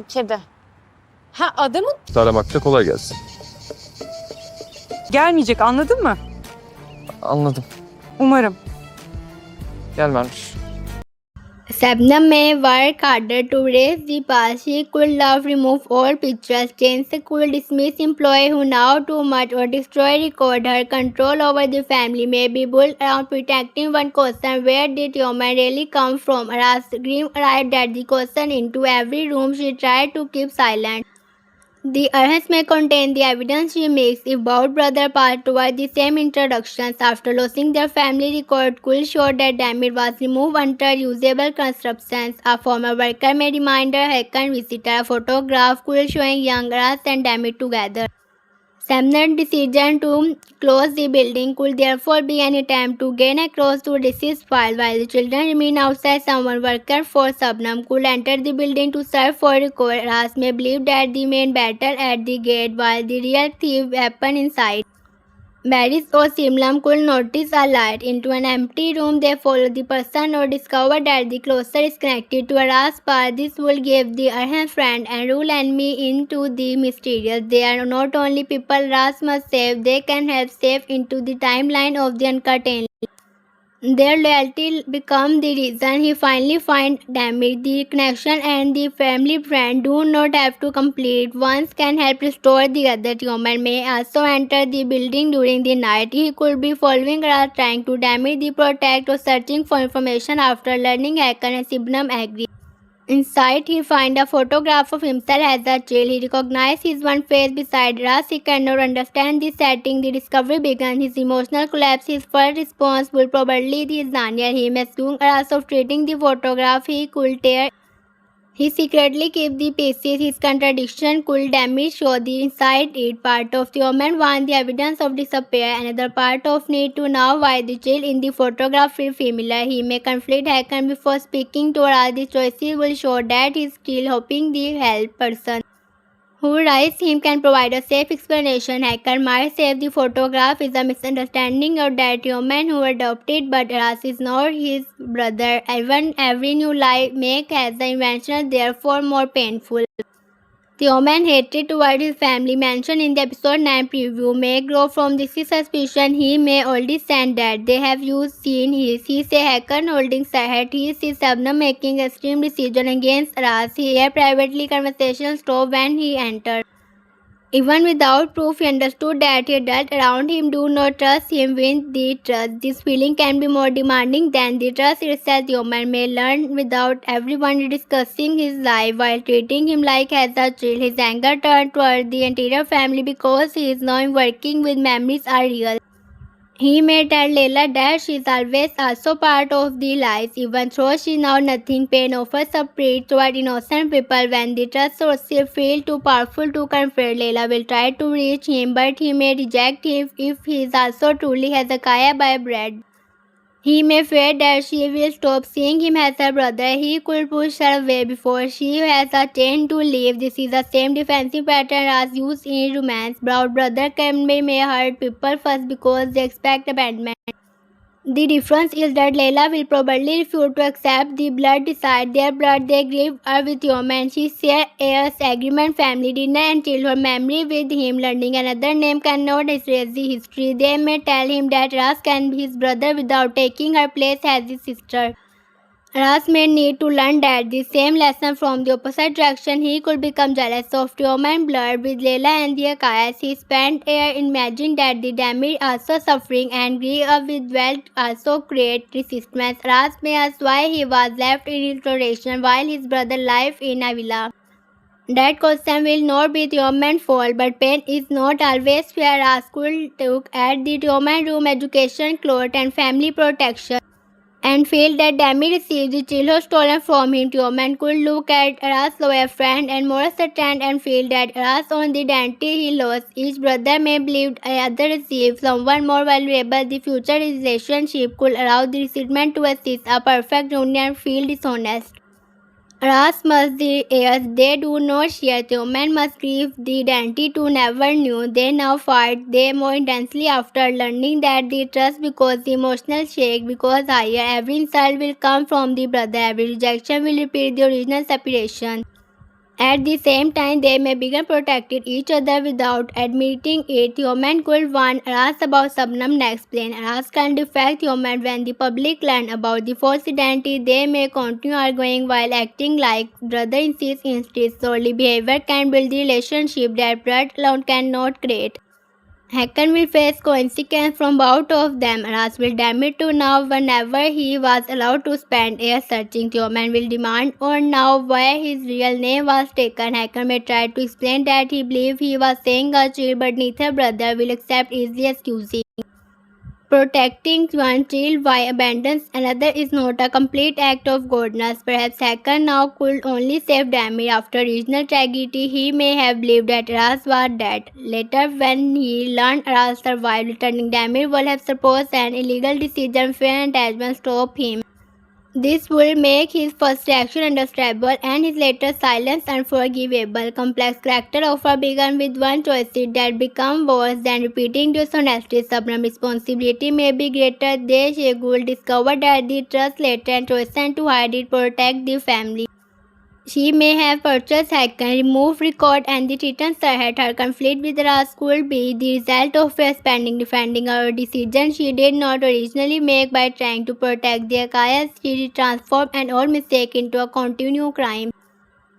Kedi. Ha, adamın Aramakta kolay gelsin. Gelmeyecek, anladın mı? Anladım. Umarım. Gelmemiş. Shabnam may work harder to raise the past. She could love, remove all pictures, change the could dismiss employee who now too much or destroy record. Her control over the family may be built around protecting one question: where did human really come from? Ras Grimm arrived at the question into every room she tried to keep silent. The earth may contain the evidence she makes if both brothers pass toward the same introductions after losing their family record could show that damage was removed under usable constructions. A former worker may remind her second visitor a photograph could showing young Ras and damage together. Samner's decision to close the building could therefore be an attempt to gain access to deceased file while the children remain outside. Someone worker for Shabnam could enter the building to search for record. Ras may believe that the main battle at the gate while the real thief happened inside. Baris or Simlam could notice a light into an empty room. They follow the person or discover that the closer is connected to a Ras path. This will give the Arhan friend and rule enemy into the mysterious. They are not only people Ras must save, they can help save into the timeline of the uncertainty. Their loyalty become the reason he finally finds damage. The connection and the family friend do not have to complete. One can help restore the other. Human may also enter the building during the night. He could be following Ras, trying to damage the protect or searching for information. After learning Hakan and Sibnam agree. Inside, he finds a photograph of himself as a child. He recognizes his one face beside Ras. He cannot understand the setting. The discovery begins. His emotional collapse. His first response will probably be Zania. He may assume Ras of treating the photograph. He could tear. He secretly keeps the pieces. His contradiction could damage show the inside it. Part of the woman wants the evidence of disappear. Another part of need to know why the child in the photograph feel familiar. He may conflict Hakan before speaking to her. The choices will show that he is still hoping the help person who writes him can provide a safe explanation. Hacker might say the photograph is a misunderstanding of that human who adopted, but Ras is not his brother. Even every new life make has the invention therefore more painful. The human hatred toward his family mentioned in the episode 9 preview may grow from this suspicion. He may already send that they have used seen he say Hakan holding Sahat. He sees Shabnam making extreme decision against Ras. He had privately conversations stop when he entered. Even without proof, he understood that the adults around him do not trust him with the trust. This feeling can be more demanding than the trust itself. The human may learn without everyone discussing his life while treating him like as a child. His anger turned toward the entire family because he is now working with memories are real. He may tell Leila that she is always also part of the lies, even though she knows nothing. Pain offers a spirit toward innocent people when the trust sources feel too powerful to confront. Leila will try to reach him, but he may reject him if he is also truly Hezekiah by bread. He may fear that she will stop seeing him as her brother. He could push her away before she has a chance to leave. This is the same defensive pattern as used in romance. Proud brother may hurt people first because they expect abandonment. The difference is that Leila will probably refuse to accept the blood decide their blood. They grieve her with human. She shares Ayers agreement, family dinner and childhood memory with him. Learning another name cannot erase the history. They may tell him that Ras can be his brother without taking her place as his sister. Ras may need to learn that the same lesson from the opposite direction. He could become jealous of human blood with Leila and the Akayas. He spent a year imagining that the damage also suffering and grief with wealth also create resistance. Ras may ask why he was left in isolation while his brother lived in a villa. That question will not be the human fault, but pain is not always fair. Ras could look at the human room, education, clothes and family protection and feel that damage received the childhood stolen from him. Human could look at Ras' loyal friend and moral stand and feel that Ras on the identity he lost. Each brother may believe the other received someone more valuable. The future relationship could allow the resentment to assist a perfect union feel dishonest. Ras must the heirs they do not share. Human must grieve the identity to never knew. They now fight they more intensely after learning that the trust because the emotional shake because higher. Every insult will come from the brother. Every rejection will repeat the original separation. At the same time, they may begin protecting each other without admitting it. Human could warn Aras about Sabnam next plan. Aras can defect human when the public learn about the false identity. They may continue arguing while acting like brother and sis instead. Solely behavior can build the relationship that blood alone cannot create. Hakan will face consequences from both of them. Ras will damage to now whenever he was allowed to spend air searching. Tioman will demand on now why his real name was taken. Hakan may try to explain that he believed he was saying a child, but neither brother will accept easy excuses. Protecting one child while abandons another is not a complete act of godness. Perhaps Hakan now could only save Damir after regional tragedy. He may have believed that Aras was dead. Later, when he learned Aras survived, returning Damir would have supposed an illegal decision. Fear and attachment stop him. This would make his first reaction understandable and his later silence unforgivable. Complex character often began with one choice that become worse than repeating dishonesty. Subnum responsibility may be greater. They will discover that the trust later and chosen to hide it protect the family. She may have purchased Hakan, removed record, and the Titans ahead. Her conflict with Ras could be the result of her spending defending her decision she did not originally make by trying to protect the Akayas. She transformed an old mistake into a continued crime.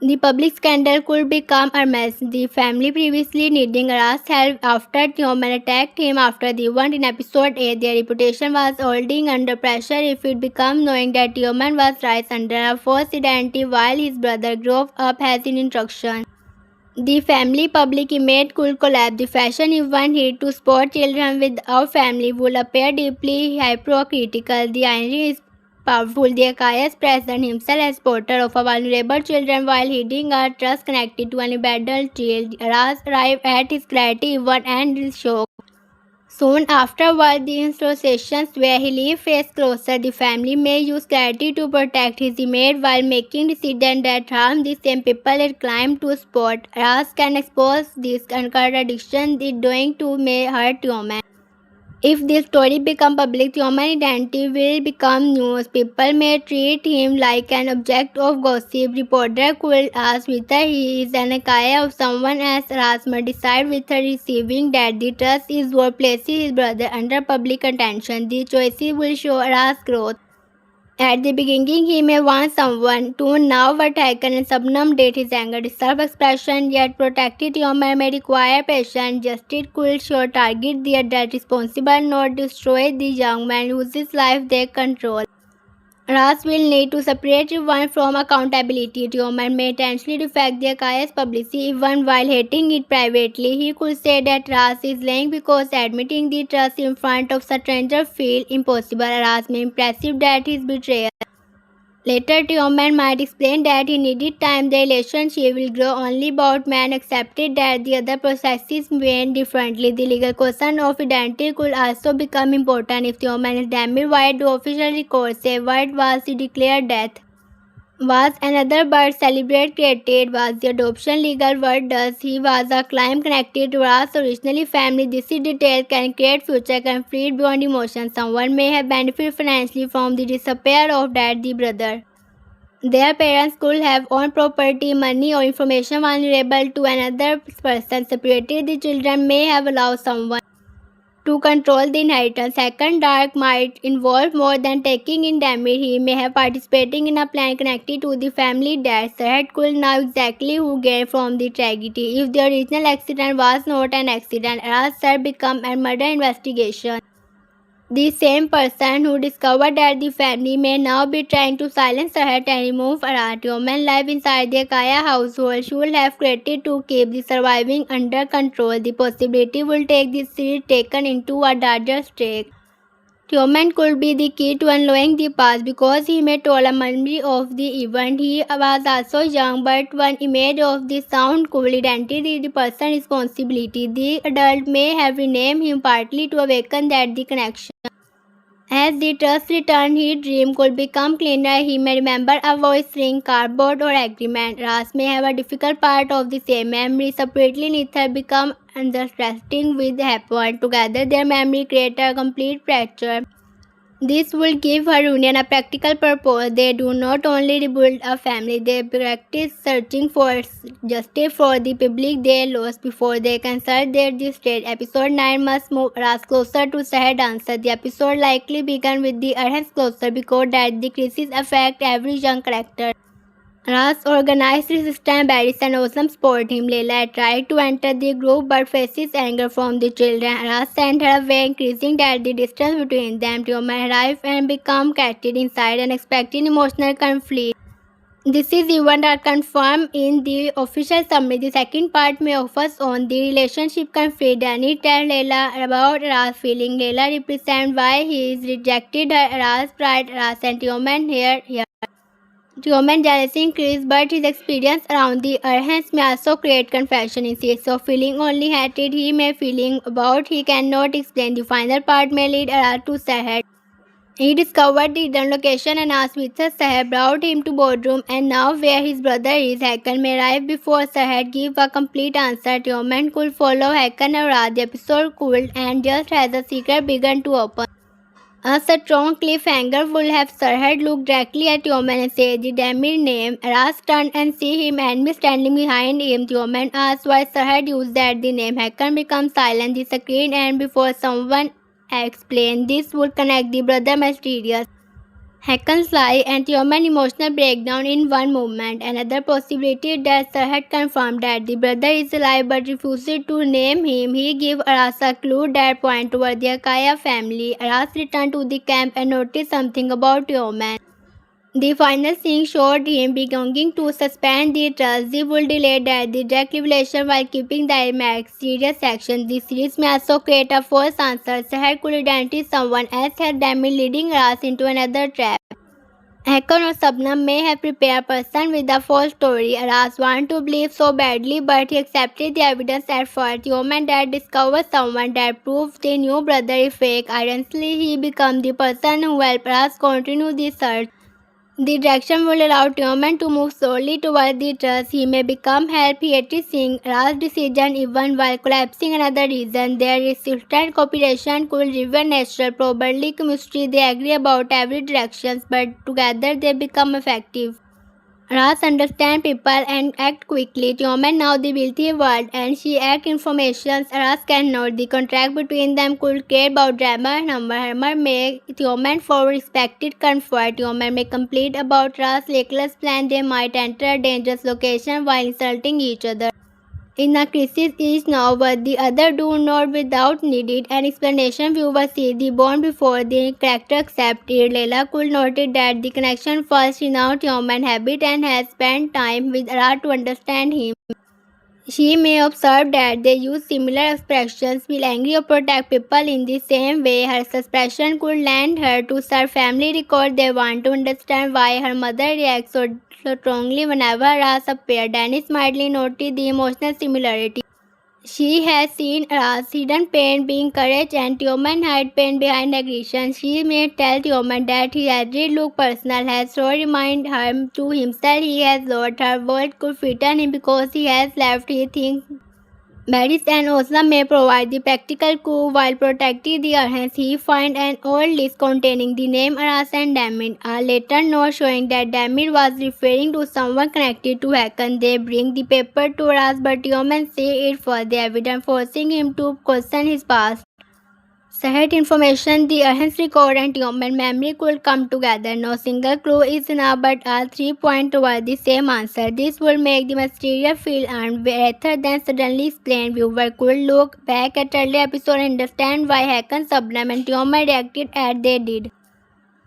The public scandal could become a mess. The family previously needing Ras' help after Tioman attacked him after the event in episode 8. Their reputation was holding under pressure if it became knowing that Tioman was raised under a false identity while his brother grew up as in instruction. The family public image could collapse. The fashion event hit to sport children without family would appear deeply hypocritical. The irony is powerful. The Akayas present himself as porter of a vulnerable children while hiding a trust connected to an abandoned child. Ras arrived at his clarity event and is shocked. Soon afterward, the associations where he lived faced closer. The family may use clarity to protect his image while making decisions that harm the same people it climbed to support. Ras can expose this contradiction the doing to may hurt human. If this story becomes public, human identity will become news. People may treat him like an object of gossip. Reporter could ask whether he is an Akaya of someone else. Ras must decide whether receiving that the trust is what places his brother under public attention. These choices will show Ras' growth. At the beginning, he may want someone to know what Hakan and Sabnam did. His anger deserves expression, yet protected human may require patience. Justice could show target the adult responsible, not destroy the young man whose life they control. Ras will need to separate one from accountability. Human may intentionally defect the Akaya's publicity even while hating it privately. He could say that Ras is lying because admitting the trust in front of strangers feels impossible. Ras may impressive that his betrayal. Later, Tioman might explain that he needed time. The relationship will grow only about man accepted that the other processes went differently. The legal question of identity could also become important if Tioman is damaged. Why do official records say what was the declared death? Was another birth celebrate created? Was the adoption legal? What does he was a claim connected to us originally family? This detail can create future conflict beyond emotion. Someone may have benefited financially from the disappear of that the brother. Their parents could have owned property, money, or information vulnerable to another person. Separated the children may have allowed someone to control the inheritance. Second dark might involve more than taking in damage. He may have participating in a plan connected to the family death. Sarhat could know exactly who gained from the tragedy. If the original accident was not an accident, Ras had become a murder investigation. The same person who discovered that the family may now be trying to silence Sarhat and remove Arat. Human life inside the Kaya household should have created to keep the surviving under control. The possibility will take this series taken into a larger stake. Human could be the key to unlocking the past because he may told a memory of the event. He was also young, but one image of the sound could identity the person responsibility. The adult may have renamed him partly to awaken that the connection. As the trust returned, his dream could become cleaner. He may remember a voice ring, cardboard, or agreement. Ras may have a difficult part of the same memory. Separately, neither become understanding with happened. Together, their memory create a complete fracture. This would give her union a practical purpose. They do not only rebuild a family, they practice searching for justice for the public they lost before they consult their estate. Episode 9 must move Ras closer to Sahed's answer. The episode likely began with the Arhans closer because that the crisis affect every young character. Ras organized resistance barracks and Osam support him. Leila tried to enter the group but faces anger from the children. Ras sent her away, increasing that the distance between them. Tioman arrived and became captured inside and expecting emotional conflict. This is even confirmed in the official summary. The second part may focus on the relationship conflict. Danny tells Leila about Ras' feeling. Leila represents why he is rejected her. Ras' pride, Ras and Tioman here. Tioman jealousy increased, but his experience around the Arhans may also create confusion. Instead of feeling only hatred, he may feeling about he cannot explain. The final part may lead Ara to Saheb. He discovered the hidden location and asked which Saheb brought him to boardroom and now where his brother is. Hakan may arrive before Saheb give a complete answer. Tioman could follow Hakan around. The episode could end just as the secret began to open. A strong cliffhanger would have Sarhad look directly at Tioman and say the Damir name. Ras turned and see him and me standing behind him. Tioman asked why Sarhad used that the name. Hakan becomes silent. The screen and before someone explained this would connect the brother mysterious. Hakan's lie and Tioman emotional breakdown in one moment. Another possibility that Sarhad confirmed that the brother is alive but refuses to name him. He gave Aras a clue that points toward the Akaya family. Aras returned to the camp and noticed something about Tioman. The final scene showed him beginning to suspend the trust. He would delay that the direct revelation while keeping the max serious action. The series may also create a false answer. Sahar could identify someone else had Demi leading Ras into another trap. Hakan or Sabnam may have prepared a person with a false story. Ras wanted to believe so badly, but he accepted the evidence at first. Tioman dad discovered someone that proved the new brother is fake. Ironically, he became the person who helped Ras continue the search. The direction will allow Tioman to move slowly toward the trust. He may become help seeing Ras' decision even while collapsing another reason. Their resistant cooperation could reveal natural, probably chemistry. They agree about every direction, but together they become effective. Ras understands people and act quickly. Tioman now the wealthy world and she act information Ras cannot. The contract between them could care about drama. Hammer may Tioman for respected comfort. Tioman may complete about Ras' reckless plan. They might enter a dangerous location while insulting each other. In a crisis each know what the other do not without needed an explanation. Viewers see the bond before the character accept it. Leila could notice that the connection first renowned human habit and has spent time with Ara to understand him. She may observe that they use similar expressions, feel angry or protect people in the same way. Her expression could land her to serve family record. They want to understand why her mother reacts so strongly whenever Ras appears. Dennis mildly noted the emotional similarity. She has seen Ras' hidden pain being courage and Tioman hide pain behind aggression. She may tell Tioman that his every look personal has so remind him to himself he has lost. Her world could frighten him because he has left. He thinks Barris and Osla may provide the practical coup while protecting the Arhans. He finds an old list containing the name Aras and Damir. A later note showing that Damir was referring to someone connected to Hakan. They bring the paper to Aras but Tioman see it for the evidence forcing him to question his past. Sahid information, the Arhans record and Tioman memory could come together. No single clue is enough, but all 3 point toward the same answer. This would make the mysterious feel earned rather than suddenly explained. Viewer could look back at earlier episode and understand why Hakan, Sabnam and Tioman reacted as they did.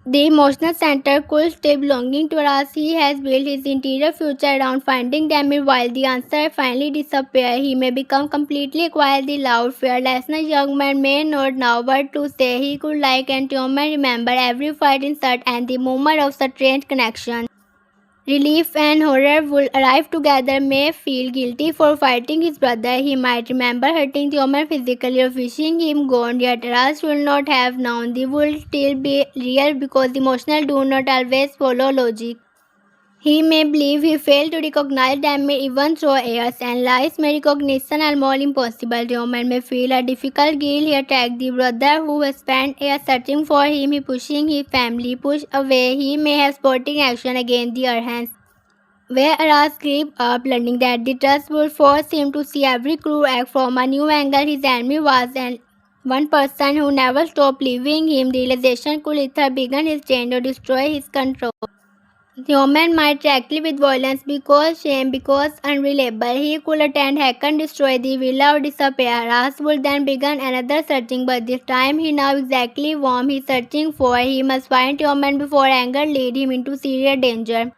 The emotional center could stay belonging to Ras. He has built his interior future around finding Damir while the answer finally disappears. He may become completely quiet. The loud, fearless young man may not know what to say. He could like and Tioman remember every fight in search and the moment of strange connection. Relief and horror will arrive together. May feel guilty for fighting his brother. He might remember hurting Tioman physically or wishing him gone. Yet Ras will not have known. They will still be real because emotional do not always follow logic. He may believe he failed to recognize them even through errors and lies may recognition are more impossible. Roman may feel a difficult guilt. He attacked the brother who spent years searching for him. He pushing his family push away. He may have sporting action against the Arhans. Where Aras grew up learning that the trust would force him to see every cruel act from a new angle. His enemy was one person who never stopped leaving him. The realization could either begin his chain or destroy his control. The woman might react with violence because shame, because unreliable. He could attend, hack and destroy the villa or disappear. Ras would then begin another searching, but this time he knows exactly whom he is searching for. He must find the woman before anger lead him into serious danger.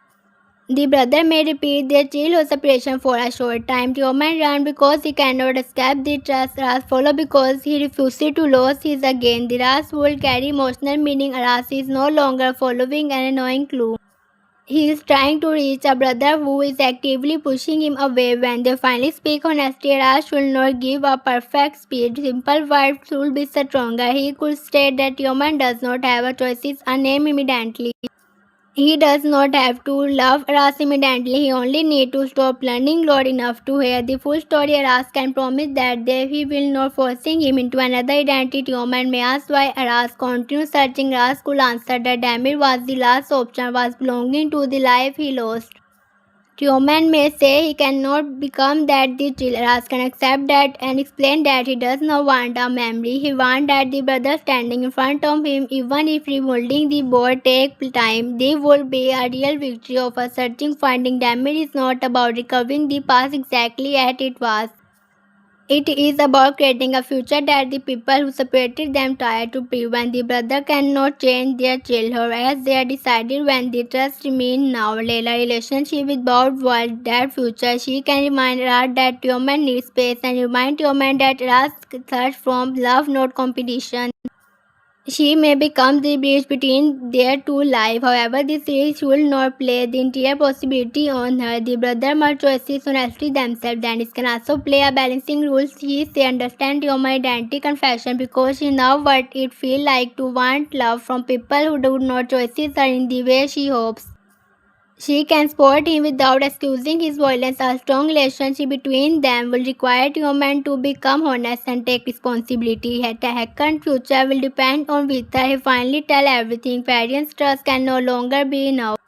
The brother may repeat their chill or separation for a short time. The woman run because he cannot escape the trust. Ras follow because he refuses to lose his again. The Ras will carry emotional meaning. Ras is no longer following an annoying clue. He is trying to reach a brother who is actively pushing him away. When they finally speak honestly, Raj should not give a perfect speech. Simple words should be stronger. He could state that human does not have a choices and name immediately. He does not have to love Ras immediately. He only need to stop learning Lord enough to hear the full story. Ras can promise that he will not forcing him into another identity. Human may ask why Ras continues searching. Ras could answer that Damir was the last option, was belonging to the life he lost. Human may say he cannot become that the Ras can accept that and explain that he does not want a memory. He wants that the brother standing in front of him, even if remolding the board take time, there will be a real victory of a searching finding. Damage is not about recovering the past exactly as it was. It is about creating a future that the people who separated them try to prevent. The brother cannot change their childhood as they are decided when the trust remains now. Layla relationship with both world that future. She can remind Ras that human needs space and remind human that Ras search from love not competition. She may become the bridge between their two lives. However, this series should not play the entire possibility on her. The brother must choices honestly themselves. Dennis can also play a balancing role. She say understand human identity confession because she knows what it feels like to want love from people who do not choices her in the way she hopes. She can support him without excusing his violence. A strong relationship between them will require human to become honest and take responsibility. Hack's future will depend on whether he finally tells everything. Parents' trust can no longer be enough.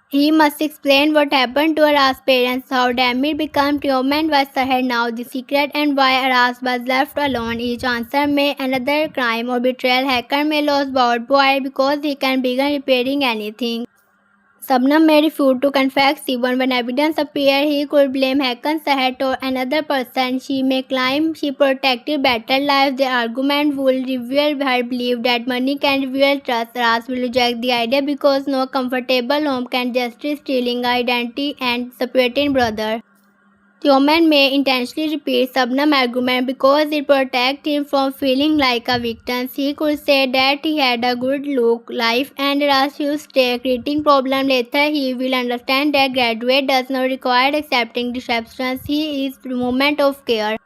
He must explain what happened to Aras' parents, how Damir became human was ahead now, the secret and why Aras was left alone. Each answer may another crime or betrayal. Hacker may lose both boy because he can begin repairing anything. Sabnam may refuse to confess even when evidence appears. He could blame Hakan Sahat or another person. She may claim she protected better lives. The argument will reveal her belief that money can reveal trust. Ras will reject the idea because no comfortable home can justify stealing identity and separating brother. Human may intentionally repeat Sabnam's argument because it protects him from feeling like a victim. He could say that he had a good look, life, and refuse take creating problem later. He will understand that graduate does not require accepting deceptions. He is the moment of care.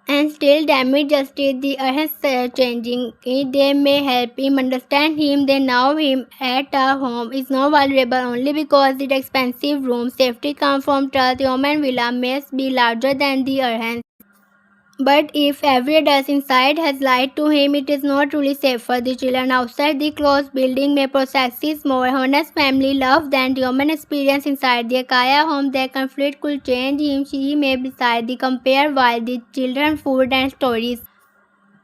And still damage justice the changing it. They may help him understand him. They know him at a home is not valuable only because it expensive room. Safety comes from trust. Human villa may be larger than the Arhans. But if every adult inside has lied to him, it is not truly safe for the children outside the closed building may possess more honest family love than the human experience inside the Kaya home. Their conflict could change him. She may decide the compare while the children food and stories.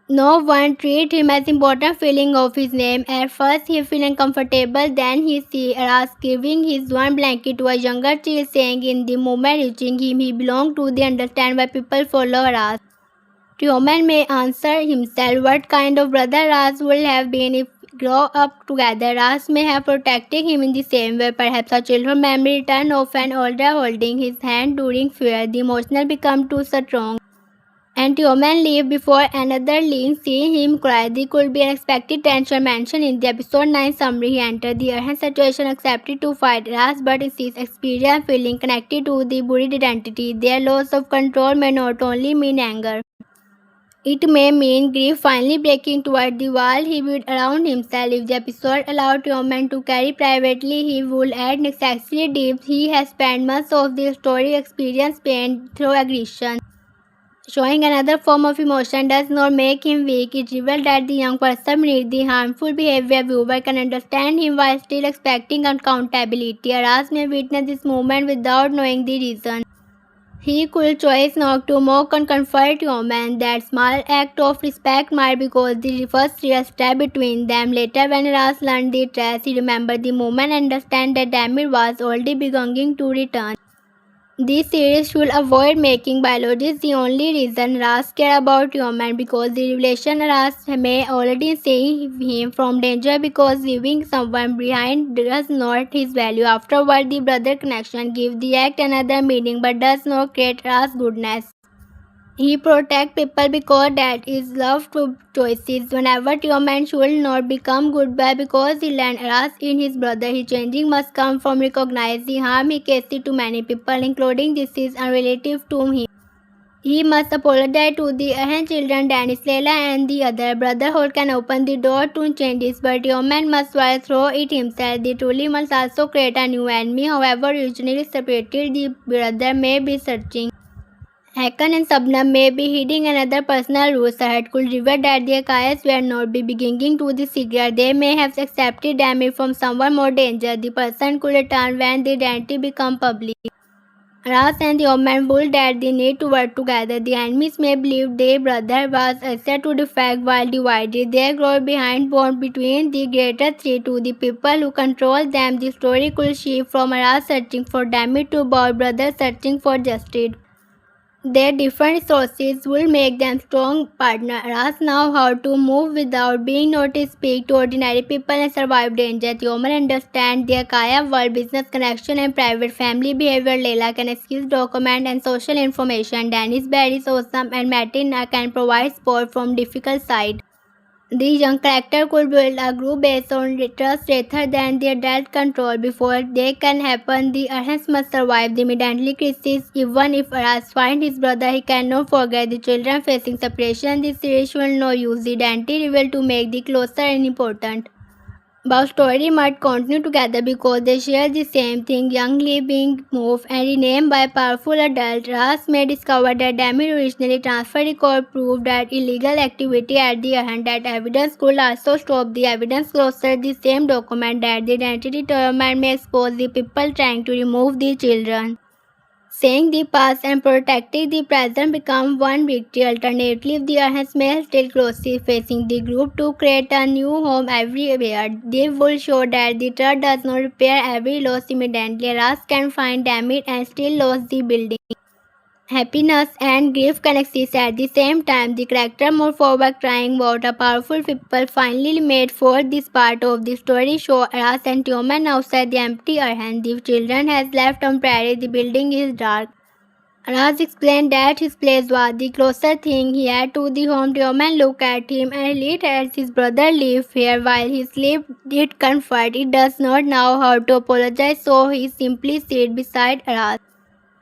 No one treat him as important feeling of his name. At first he feel uncomfortable, then he see Aras giving his one blanket to a younger child saying in the moment reaching him he belonged to the understand why people follow Aras. Human may answer himself what kind of brother Ras would have been if grow up together. Ras may have protected him in the same way. Perhaps a childhood memory return of an older holding his hand during fear. The emotional become too strong. And Human leave before another leave. Seeing him cry, there could be unexpected tension mentioned in the episode 9 summary. He entered the urgent situation accepted to fight Ras, but his experience feeling connected to the buried identity. Their loss of control may not only mean anger. It may mean grief finally breaking toward the wall he built around himself. If the episode allowed Tioman to carry privately, he would add excessively deep. He has spent much of the story experience pain through aggression. Showing another form of emotion does not make him weak. It reveals that the young person beneath the harmful behavior viewer can understand him while still expecting accountability. Aras may witness this movement without knowing the reason. He could choose not to mock and comfort Tioman. That small act of respect might because the first real step between them. Later, when Aras learned the truth, he remembered the moment and understand that Damir was already beginning to return. This series should avoid making biology the only reason Ras care about Tioman because the revelation Ras may already save him from danger because leaving someone behind does not his value. Afterward, the brother connection gives the act another meaning but does not create Ras goodness. He protects people because that is love to choices. Whenever Tioman should not become goodbye because he learned Ras in his brother, his changing must come from recognize the harm he caused to many people, including this is unrelative to him. He must apologize to the Ahan children, Dennis, Leila, and the other. Brotherhood can open the door to changes, but Tioman must work through it himself. The truly must also create a new enemy. However, originally separated, the brother may be searching. Hakan and Sabnam may be hiding another personal rule. Sahat could reveal that their Kayas were not be beginning to the secret. They may have accepted damage from someone more dangerous. The person could return when the identity become public. Ras and the woman would that they need to work together. The enemies may believe their brother was accepted to defect while divided. They grow behind bond between the greater threat to the people who control them. The story could shift from Ras searching for damage to Bob brothers searching for justice. Their different resources will make them strong partners. Ras know how to move without being noticed, speak to ordinary people and survive danger. Tioman understand their Kaya world, business connection and private family behavior. Leila can excuse document and social information. Dennis Barry is awesome and Martin can provide support from difficult side. The young character could build a group based on trust rather than their direct control. Before they can happen, the Arhans must survive the mid-identity crisis. Even if Aras finds his brother, he cannot forget the children facing separation. The series will not use the identity reveal to make the closer and important. But story might continue together because they share the same thing. Youngly being moved and renamed by powerful adult, Ras may discover that Damir originally transferred record proved that illegal activity at the end. That evidence could also stop the evidence closer. The same document that the identity tournament may expose the people trying to remove the children. Saying the past and protecting the present become one victory. Alternatively, if the Arhans may still closely facing the group to create a new home everywhere, they will show that the trust does not repair every loss immediately. Ras can find damage and still lose the building. Happiness and grief can exist at the same time. The character moved forward crying about a powerful people finally made for this part of the story show Ras and Tioman outside the empty Arhan. The children has left on prairie. The building is dark. Ras explained that his place was the closest thing he had to the home. Tioman looked at him and relieved as his brother lived here while he slept. It comfort. It does not know how to apologize, so he simply sat beside Ras.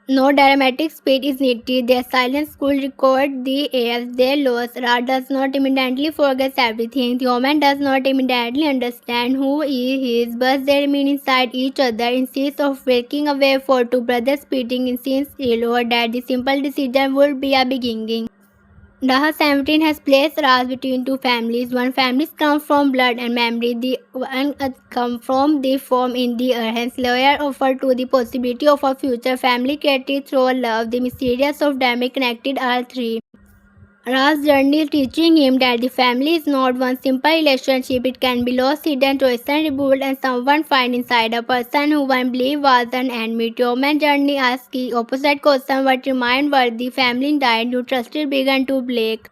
No dramatic speed is needed. Their silence could record the airs they lost. Ra does not immediately forget everything. The woman does not immediately understand who he is, but they remain inside each other. Instead of breaking away for two brothers speeding in scenes, revealed that the simple decision would be a beginning. Daha 17 has placed Ras between two families. One family comes from blood and memory, the one comes from the form in the earth. Hence, lawyer offered to the possibility of a future family created through love. The mysterious of dynamic connected all three. Ras' journey is teaching him that the family is not one simple relationship. It can be lost, hidden, choice and rebuilt, and someone find inside a person who one believed was an enemy. Human journey asks the opposite question: what remained were the family died, you trusted began to break.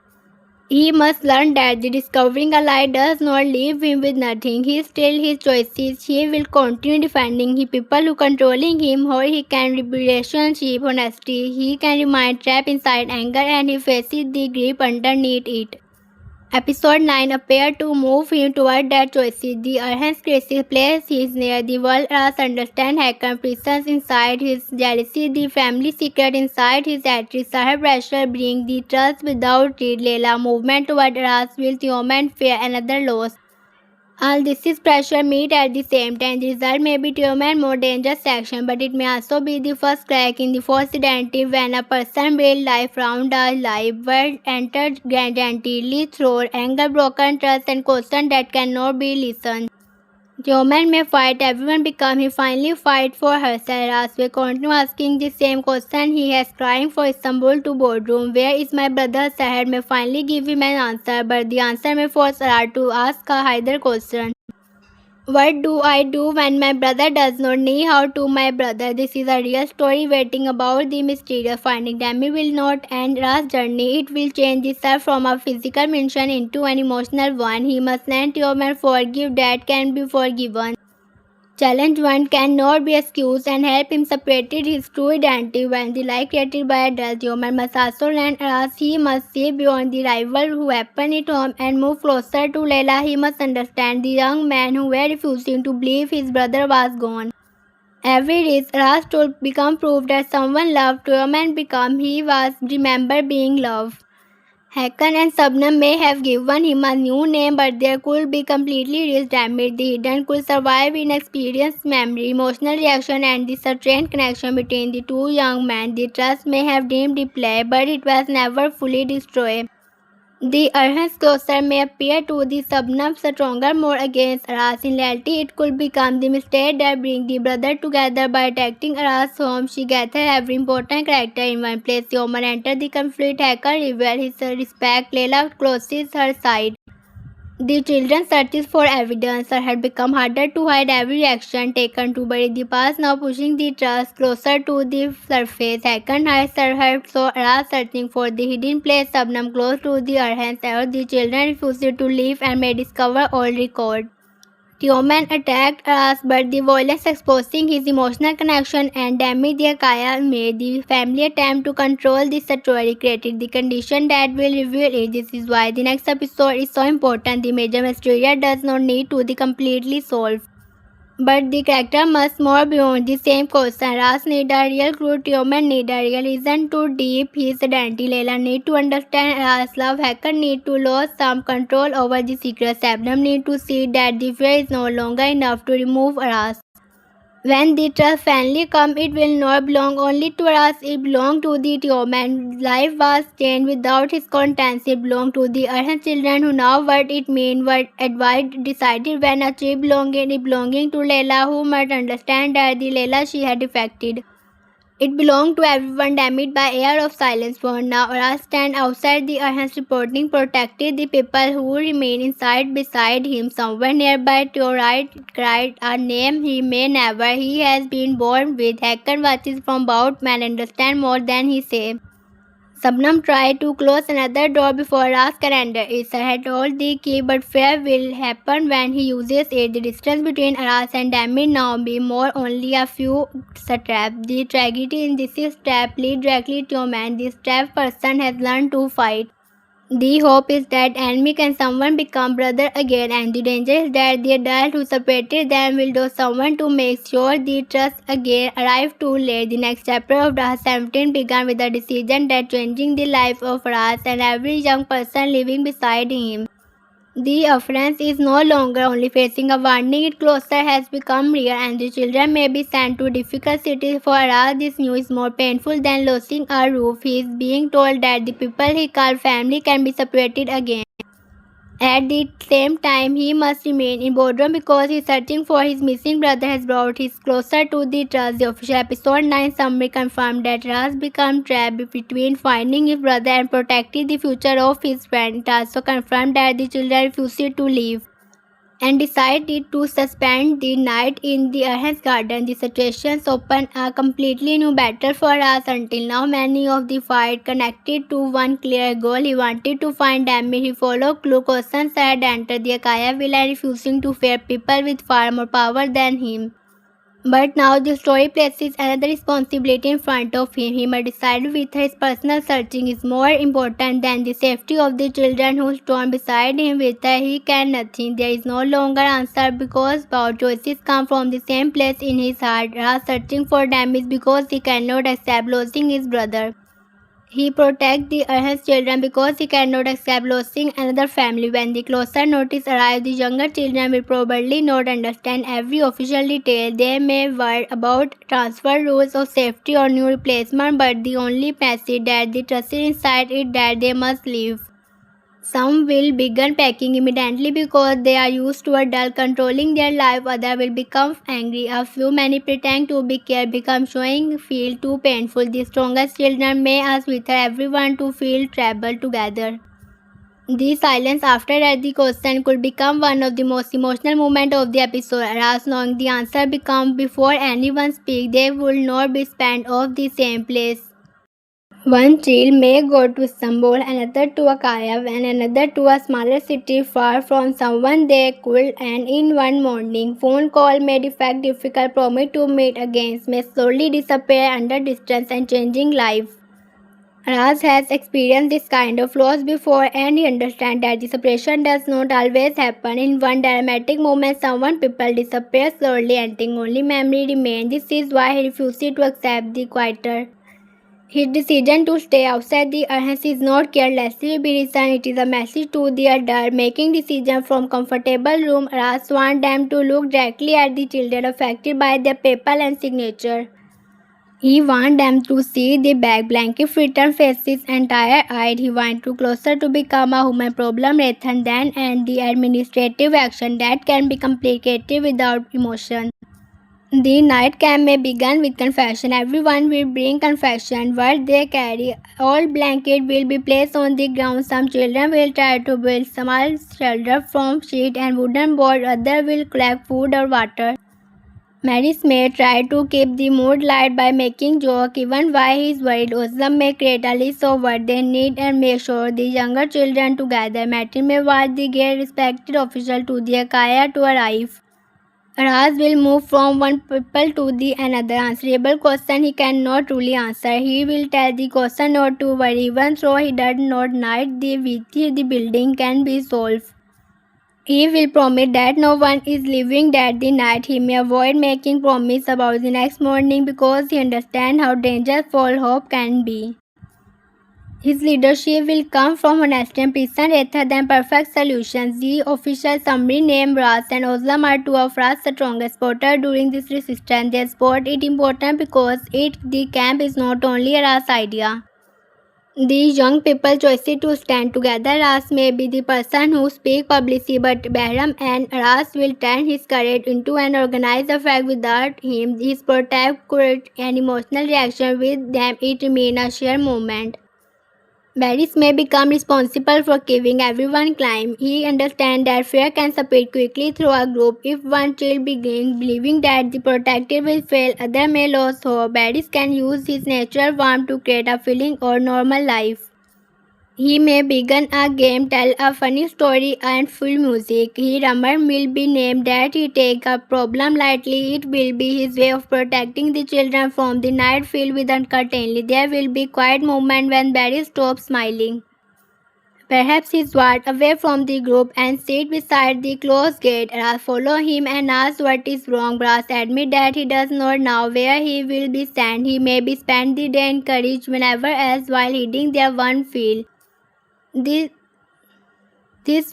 He must learn that the discovering a lie does not leave him with nothing. He still his choices. He will continue defending the people who controlling him, or he can relationship honesty. He can remain trapped inside anger and he faces the grief underneath it. Episode 9 appeared to move him toward that choices. The Arhan's crisis place is near the world as understand hacker prisons inside his jealousy, the family secret inside his actress Sahib pressure bring the trust without read Leila movement toward Ras will human fear another loss. All this is pressure meet at the same time. The result may be human more dangerous action, but it may also be the first crack in the false identity when a person build life around a lie, world entered gently through anger, broken trust, and question that cannot be listened. Human may fight, everyone become he finally fight for herself. As we continue asking the same question he has crying for Istanbul to boardroom. Where is my brother? Sahar may finally give him an answer, but the answer may force her to ask a higher question. What do I do when my brother does not know how to my brother? This is a real story waiting about the mysterious finding. Demi will not end Ra's journey. It will change the self from a physical mission into an emotional one. He must learn to and forgive that can be forgiven. Challenge one cannot be excused and help him separate his true identity when the lie created by adults. Human must also learn as he must see beyond the rival who happened at home and move closer to Leila. He must understand the young man who were refusing to believe his brother was gone. Every risk Ras told become proof that someone loved him and become he was remember being loved. Hakan and Sabnam may have given him a new name, but there could be completely real damage. The hidden could survive inexperienced memory, emotional reaction, and the strained connection between the two young men. The trust may have dimmed deeply, but it was never fully destroyed. The Arhan's closer may appear to the Sabnam stronger more against Aras. In reality, it could become the mistake that brings the brother together by attacking Aras' home. She gathered every important character in one place. Yoman entered the conflict. Hacker revealed his respect. Leila closes her side. The children searches for evidence. Her had become harder to hide every action taken to bury the past, now pushing the trust closer to the surface. Second, her saw Aras searching for the hidden place. Sabnam close to the Arhan's house. The children refused to leave and may discover all record. Tioman attacked Aras, but the violence exposing his emotional connection and damage their Kaya made the family attempt to control the story created the condition that will reveal it. This is why the next episode is so important. The major mystery does not need to be completely solved, but the character must more beyond the same question. Ras need a real clue, Tioman need a real reason to deep his identity. Leila need to understand Ras' love. Hacker need to lose some control over the secret. Sabnam need to see that the fear is no longer enough to remove Ras. When the trust finally comes, it will not belong only to us, it belongs to the Tioman. Life was changed without his contents. It belonged to the Arhan children who know what it means, what advice decided when a tree belonging to Leila, who might understand that the Leila she had defected. It belonged to everyone damaged by air of silence. For now, Aras stand outside the Arhan's reporting protected the people who remain inside beside him. Somewhere nearby to right cried a name he may never. He has been born with. Hakan watches from about man understand more than he say. Sabnam tried to close another door before Ras can enter. Isa had hold the key, but fear will happen when he uses it. The distance between Aras and Demi now be more only a few steps. The tragedy in this step lead directly to a man. This step person has learned to fight. The hope is that enemy can someone become brother again, and the danger is that the adult who separated them will do someone to make sure the trust again arrive too late. The next chapter of Daha 17 began with a decision that changing the life of Ras and every young person living beside him. The offense is no longer only facing a warning, its closer has become real, and the children may be sent to difficult cities. For Aras, this news is more painful than losing a roof. He is being told that the people he called family can be separated again. At the same time, he must remain in boredom because his searching for his missing brother has brought him closer to the trust. The official episode 9 summary confirmed that Ras became trapped between finding his brother and protecting the future of his friend. It also confirmed that the children refused to leave and decided to spend the night in the Arhan's garden. The situations opened a completely new battle for us. Until now, many of the fight connected to one clear goal. He wanted to find Damir. He followed clue questions had entered the Akaya villa, refusing to fear people with far more power than him. But now the story places another responsibility in front of him. He must decide whether his personal searching is more important than the safety of the children who stand beside him, whether he can nothing. There is no longer answer because our choices come from the same place in his heart. Ras searching for damage because he cannot accept losing his brother. He protects the Arhan's children because he cannot accept losing another family. When the closer notice arrives, the younger children will probably not understand every official detail. They may worry about transfer rules or safety or new replacement, but the only message that they trust inside is that they must leave. Some will begin packing immediately because they are used to adult controlling their life. Others will become angry. A few many pretend to be care become showing feel too painful. The strongest children may ask with everyone to feel trouble together. The silence after that the question could become one of the most emotional moments of the episode. As long the answer become before anyone speaks, they will not be spent off the same place. One child may go to Istanbul, another to Kiev, and another to a smaller city far from someone they could, and in one morning, phone call may defect difficult, promise to meet again may slowly disappear under distance and changing life. Raz has experienced this kind of loss before and he understands that the separation does not always happen in one dramatic moment. Someone people disappear slowly, ending only memory remains. This is why he refuses to accept the quieter. His decision to stay outside the urns is not carelessly reason, it is a message to the adult making decisions from comfortable room. Ras wants them to look directly at the children affected by their paper and signature. He wants them to see the back blanket written faces entire eyed. He wants to closer to become a human problem rather than and the administrative action that can be complicated without emotion. The night camp may begin with confession. Everyone will bring confession what they carry. All blankets will be placed on the ground. Some children will try to build small shelter from sheet and wooden board. Others will collect food or water. Maris may try to keep the mood light by making joke even while he is worried. Oslam may create a list of what they need and make sure the younger children together. Martin may watch the gate respected official to the Akaya to arrive. Raz will move from one people to the another. Answerable question he cannot truly answer. He will tell the question not to worry even though he does not know the building can be solved. He will promise that no one is leaving that the night. He may avoid making promise about the next morning because he understands how dangerous false hope can be. His leadership will come from honesty and precision rather than perfect solutions. The official summary named Ras and Oslam are two of Ras' strongest supporters during this resistance. They support it important because the camp is not only a Ras idea. The young people choose to stand together. Ras may be the person who speaks publicly, but Behram and Ras will turn his courage into an organized effect. Without him, his protect, courage, and emotional reaction with them, it remains a shared moment. Barris may become responsible for giving everyone climb. He understands that fear can spread quickly through a group. If one child begins believing that the protector will fail, others may lose hope. Barris can use his natural warmth to create a feeling or normal life. He may begin a game, tell a funny story and full music. He rumor will be named that he take a problem lightly. It will be his way of protecting the children from the night filled with uncertainty. There will be quiet moment when Barry stops smiling. Perhaps he walked away from the group and sit beside the closed gate. Ras follow him and ask what is wrong. Brass admit that he does not know where he will be sent. He may be spend the day in courage whenever else while heading their one field. This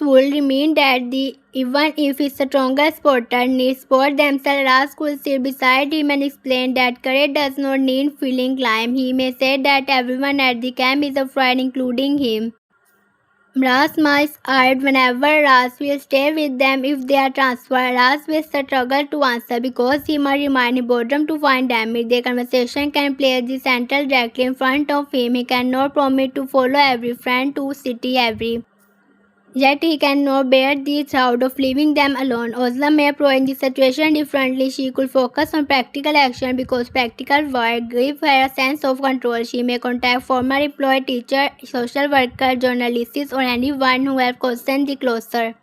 would mean that even if his strongest supporter needs support themselves, Ras could sit beside him and explain that courage does not need feeling climb. He may say that everyone at the camp is afraid, including him. Ras must add whenever Ras will stay with them if they are transferred. Ras will struggle to answer because he must remind Hippodrome to find them. If their conversation can place the central directly in front of him, he cannot promise to follow every friend to city every. Yet he cannot bear the thought of leaving them alone. Ozla may approach the situation differently. She could focus on practical action because practical work gives her a sense of control. She may contact former employee, teacher, social worker, journalists, or anyone who has questioned the closer.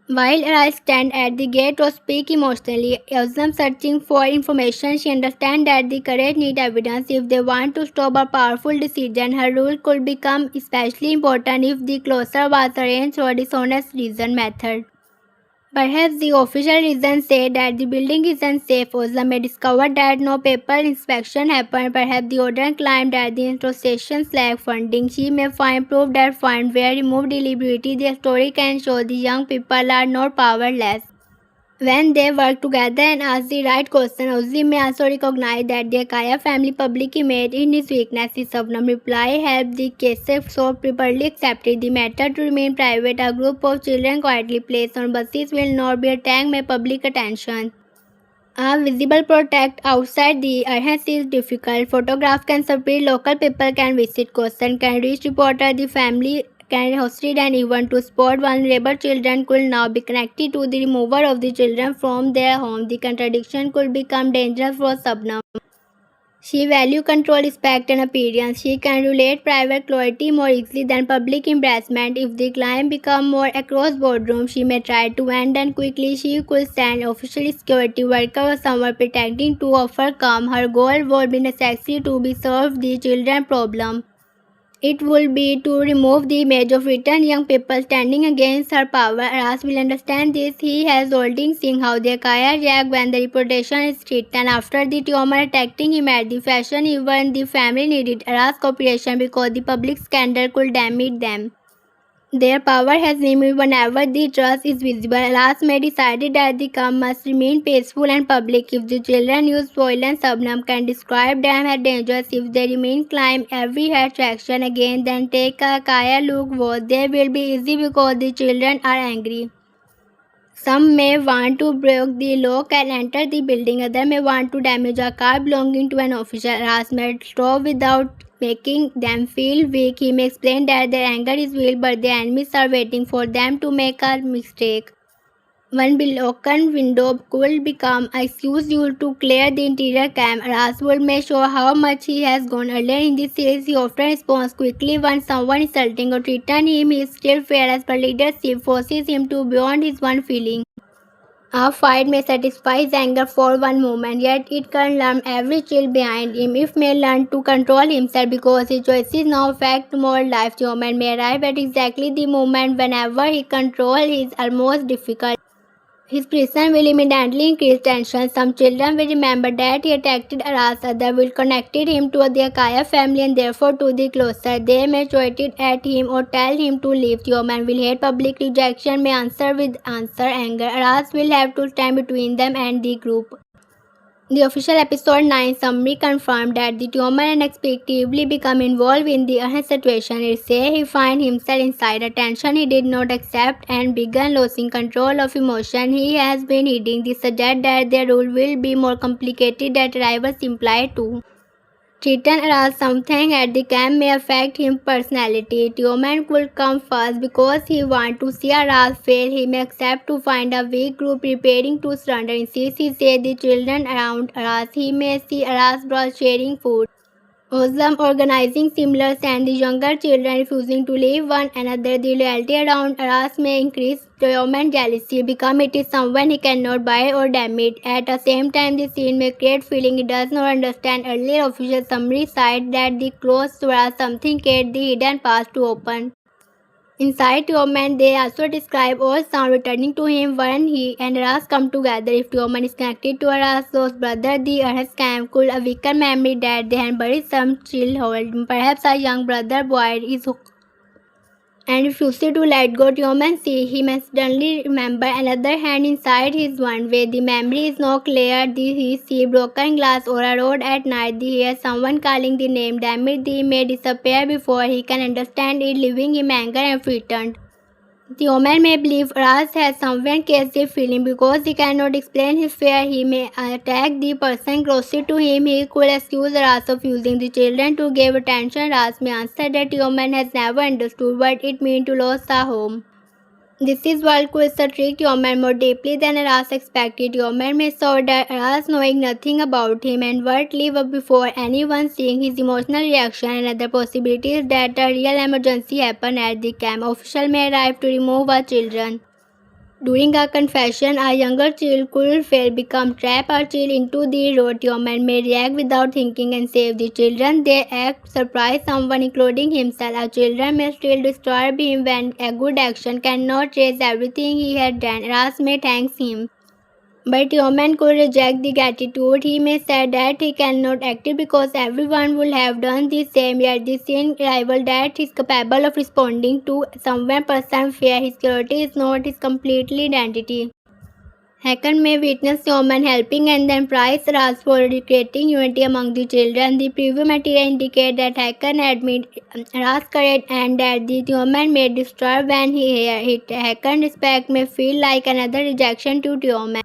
While Aras stands at the gate to speak emotionally, Azam searching for information, she understands that the courage needs evidence if they want to stop a powerful decision. Her rule could become especially important if the closer was arranged for dishonest reason method. Perhaps the official reason said that the building is unsafe. Ozam may discover that no paper inspection happened. Perhaps the owner claimed that the institutions lack funding. She may find proof that funds were removed deliberately. The story can show the young people are not powerless. When they work together and ask the right question, Ozzy may also recognize that the Kaya family public image in his weakness. His Sabnam reply helped the case so properly accepted the matter to remain private. A group of children quietly placed on buses will not be attacked by public attention. A visible protect outside the entrance is difficult. Photographs can spread, local people can visit, question can reach reporter, the family can hosted and even to spot vulnerable children could now be connected to the removal of the children from their home. The contradiction could become dangerous for Sabnam. She values control, respect, and appearance. She can relate private cruelty more easily than public embarrassment. If the climb becomes more across boardroom, she may try to end and quickly. She could send official security worker or someone pretending to offer calm. Her goal would be necessary to be solved the children problem. It would be to remove the image of written young people standing against her power. Aras will understand this. He has already seen how the Kaya react when the reputation is threatened. After the tumor attacking him at the fashion, even the family needed Aras' cooperation because the public scandal could damage them. Their power has limited whenever the trust is visible. Alas may decided that the camp must remain peaceful and public. If the children use violence, Sabnam can describe them as dangerous. If they remain climb every attraction again, then take a Kaya look what they will be easy because the children are angry. Some may want to break the lock and enter the building. Others may want to damage a car belonging to an official. Ras may stop without making them feel weak. He may explain that their anger is real, but their enemies are waiting for them to make a mistake. One broken window could become an excuse used to clear the interior camp. Raswood may show how much he has gone. Earlier in this series, he often responds quickly when someone insulting or threaten him. He is still fearless, but leadership forces him to beyond his one feeling. A fight may satisfy his anger for one moment, yet it can learn every chill behind him. If may learn to control himself because his choices now affect more lives, Human may arrive at exactly the moment whenever he control is almost difficult. His prison will immediately increase tension. Some children will remember that he attacked Aras, others will connect him to the Akaya family and therefore to the closer. They may shout it at him or tell him to leave. Human will hate public rejection, may answer with anger. Aras will have to stand between them and the group. The official episode 9 summary confirmed that the tumor unexpectedly became involved in the situation. It says he found himself inside a tension he did not accept and began losing control of emotion he has been hiding. This suggests that their rule will be more complicated than rivals imply too. Triton aroused something at the camp may affect his personality. Tioman could come first because he wants to see Aras fail. He may accept to find a weak group preparing to surrender. Instead, he says the children around Aras. He may see Aras brought sharing food. Muslim organizing similar and the younger children refusing to leave one another. The loyalty around Aras may increase human jealousy, become it is someone he cannot buy or damage. At the same time, the scene may create feeling he does not understand. Earlier official summary cite that the close to Aras something create the hidden path to open. Inside Tioman, they also describe all sound returning to him when he and Aras come together. If Tioman is connected to Aras's brother, the Aras camp could awaken memory that they had buried some childhood. Perhaps a young brother boy is and refuses to let go. Tioman see he must suddenly remember another hand inside his one way. The memory is not clear. He see broken glass or a road at night. He hears someone calling the name. Damage the may disappear before he can understand it, leaving him anger and frightened. The woman may believe Ras has someone case the feeling because he cannot explain his fear. He may attack the person closest to him. He could accuse Ras of using the children to give attention. Ras may answer that the woman has never understood what it means to lose a home. This is what could trick Yoman more deeply than Aras expected. Yoman may saw that Aras knowing nothing about him and what live up before anyone seeing his emotional reaction. Another possibility is that a real emergency happened at the camp. Official may arrive to remove our children. During a confession, a younger child could fail, become trapped, or chill into the road. Human may react without thinking and save the children. They act, surprise someone, including himself. A children may still disturb him when a good action cannot erase everything he had done. Ras may thank him. But human could reject the gratitude. He may say that he cannot act it because everyone would have done the same, yet the same rival that he is capable of responding to someone person fear. His security is not his completely identity. Hacker may witness human helping and then praise Ras for creating unity among the children. The preview material indicates that Hacker admit Ras correct and that the human may disturb when he hear it. Hacker respect may feel like another rejection to human.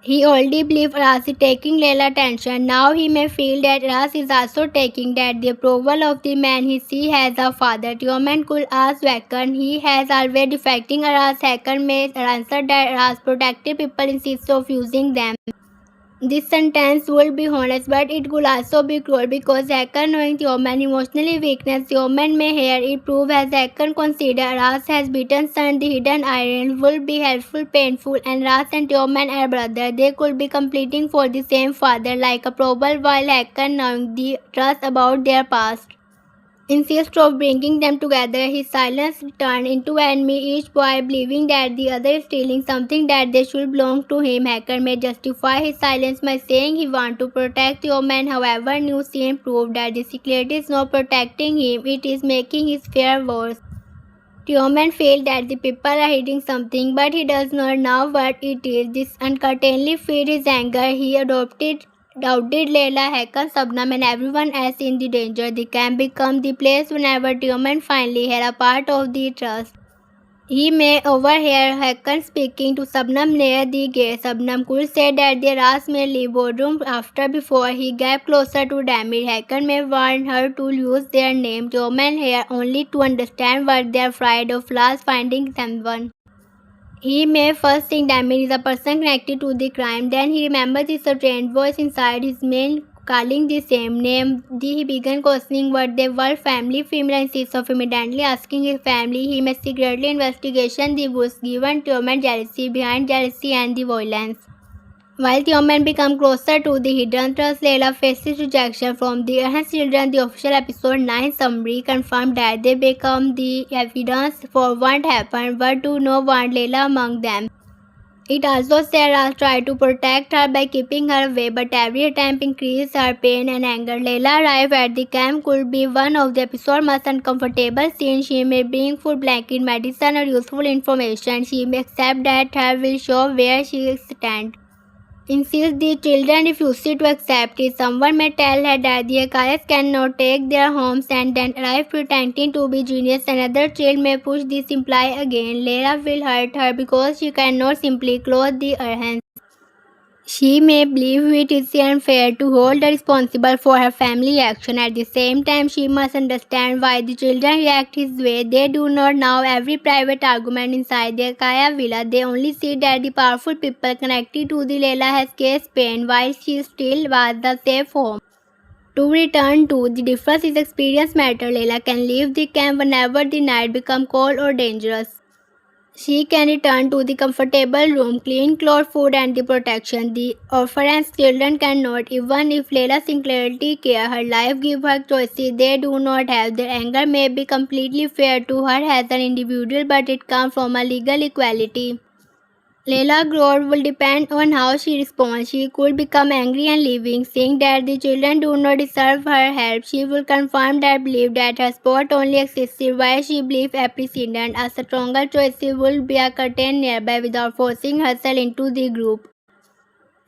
He already believed Ras is taking Layla's attention. Now he may feel that Ras is also taking that the approval of the man he sees as a father. Tioman could ask Wakan. He has always defecting Ras. Hacker may answer that Ras protected people instead of using them. This sentence would be honest, but it could also be cruel because Hacker knowing human emotionally weakness, human may hear it prove as Hacker consider Ras has beaten son. The hidden iron would be helpful, painful, and Ras and human are brother. They could be completing for the same father, like a probable while Hacker knowing the trust about their past. Instead of bringing them together, his silence turned into enemy, each boy believing that the other is stealing something that they should belong to him. Hacker may justify his silence by saying he wants to protect human. However, new scene proved that the secret is not protecting him, it is making his fear worse. Tioman feels that the people are hiding something, but he does not know what it is. This uncertainty feeds his anger. He doubted Layla, Hakan, Sabnam, and everyone else in the danger. The camp becomes the place whenever Tioman finally hears a part of the trust. He may overhear Hakan speaking to Sabnam near the gate. Sabnam could say that their Ras may leave boardroom after before he gets closer to Damir. Hakan may warn her to use their name. Tioman here only to understand what they are afraid of last finding someone. He may first think Damir is a person connected to the crime. Then he remembers the strange voice inside his mind calling the same name. He began questioning what they were. Family female insists of immediately asking his family. He may secretly investigation the woods given Tioman jealousy behind jealousy and the violence. While Tioman becomes closer to the hidden trust, Layla faces rejection from the Erhan's children. The official episode 9 summary confirmed that they become the evidence for what happened, but do not want Layla among them. It also said Ras tried to protect her by keeping her away, but every attempt increased her pain and anger. Layla arrived at the camp could be one of the episode's most uncomfortable scenes. She may bring food, blanket, medicine, or useful information. She may accept that her will show where she stands. Instead, the children refuse to accept it. Someone may tell her that the Akayas cannot take their homes and then arrive pretending to be genius. Another child may push this imply again. Layla will hurt her because she cannot simply close the hands. She may believe it is unfair to hold her responsible for her family action. At the same time, she must understand why the children react his way. They do not know every private argument inside their Kaya villa. They only see that the powerful people connected to the Layla has case pain while she still was the safe home. To return to the difference is experience matter. Layla can leave the camp whenever the night becomes cold or dangerous. She can return to the comfortable room, clean clothes, food, and the protection. The orphan's children cannot, even if Layla sincerely care her life, give her choices they do not have. Their anger may be completely fair to her as an individual, but it comes from a legal equality. Layla's growth will depend on how she responds. She could become angry and leaving, saying that the children do not deserve her help. She will confirm that belief that her sport only existed while she believes a precedent. A stronger choice will be a curtain nearby without forcing herself into the group.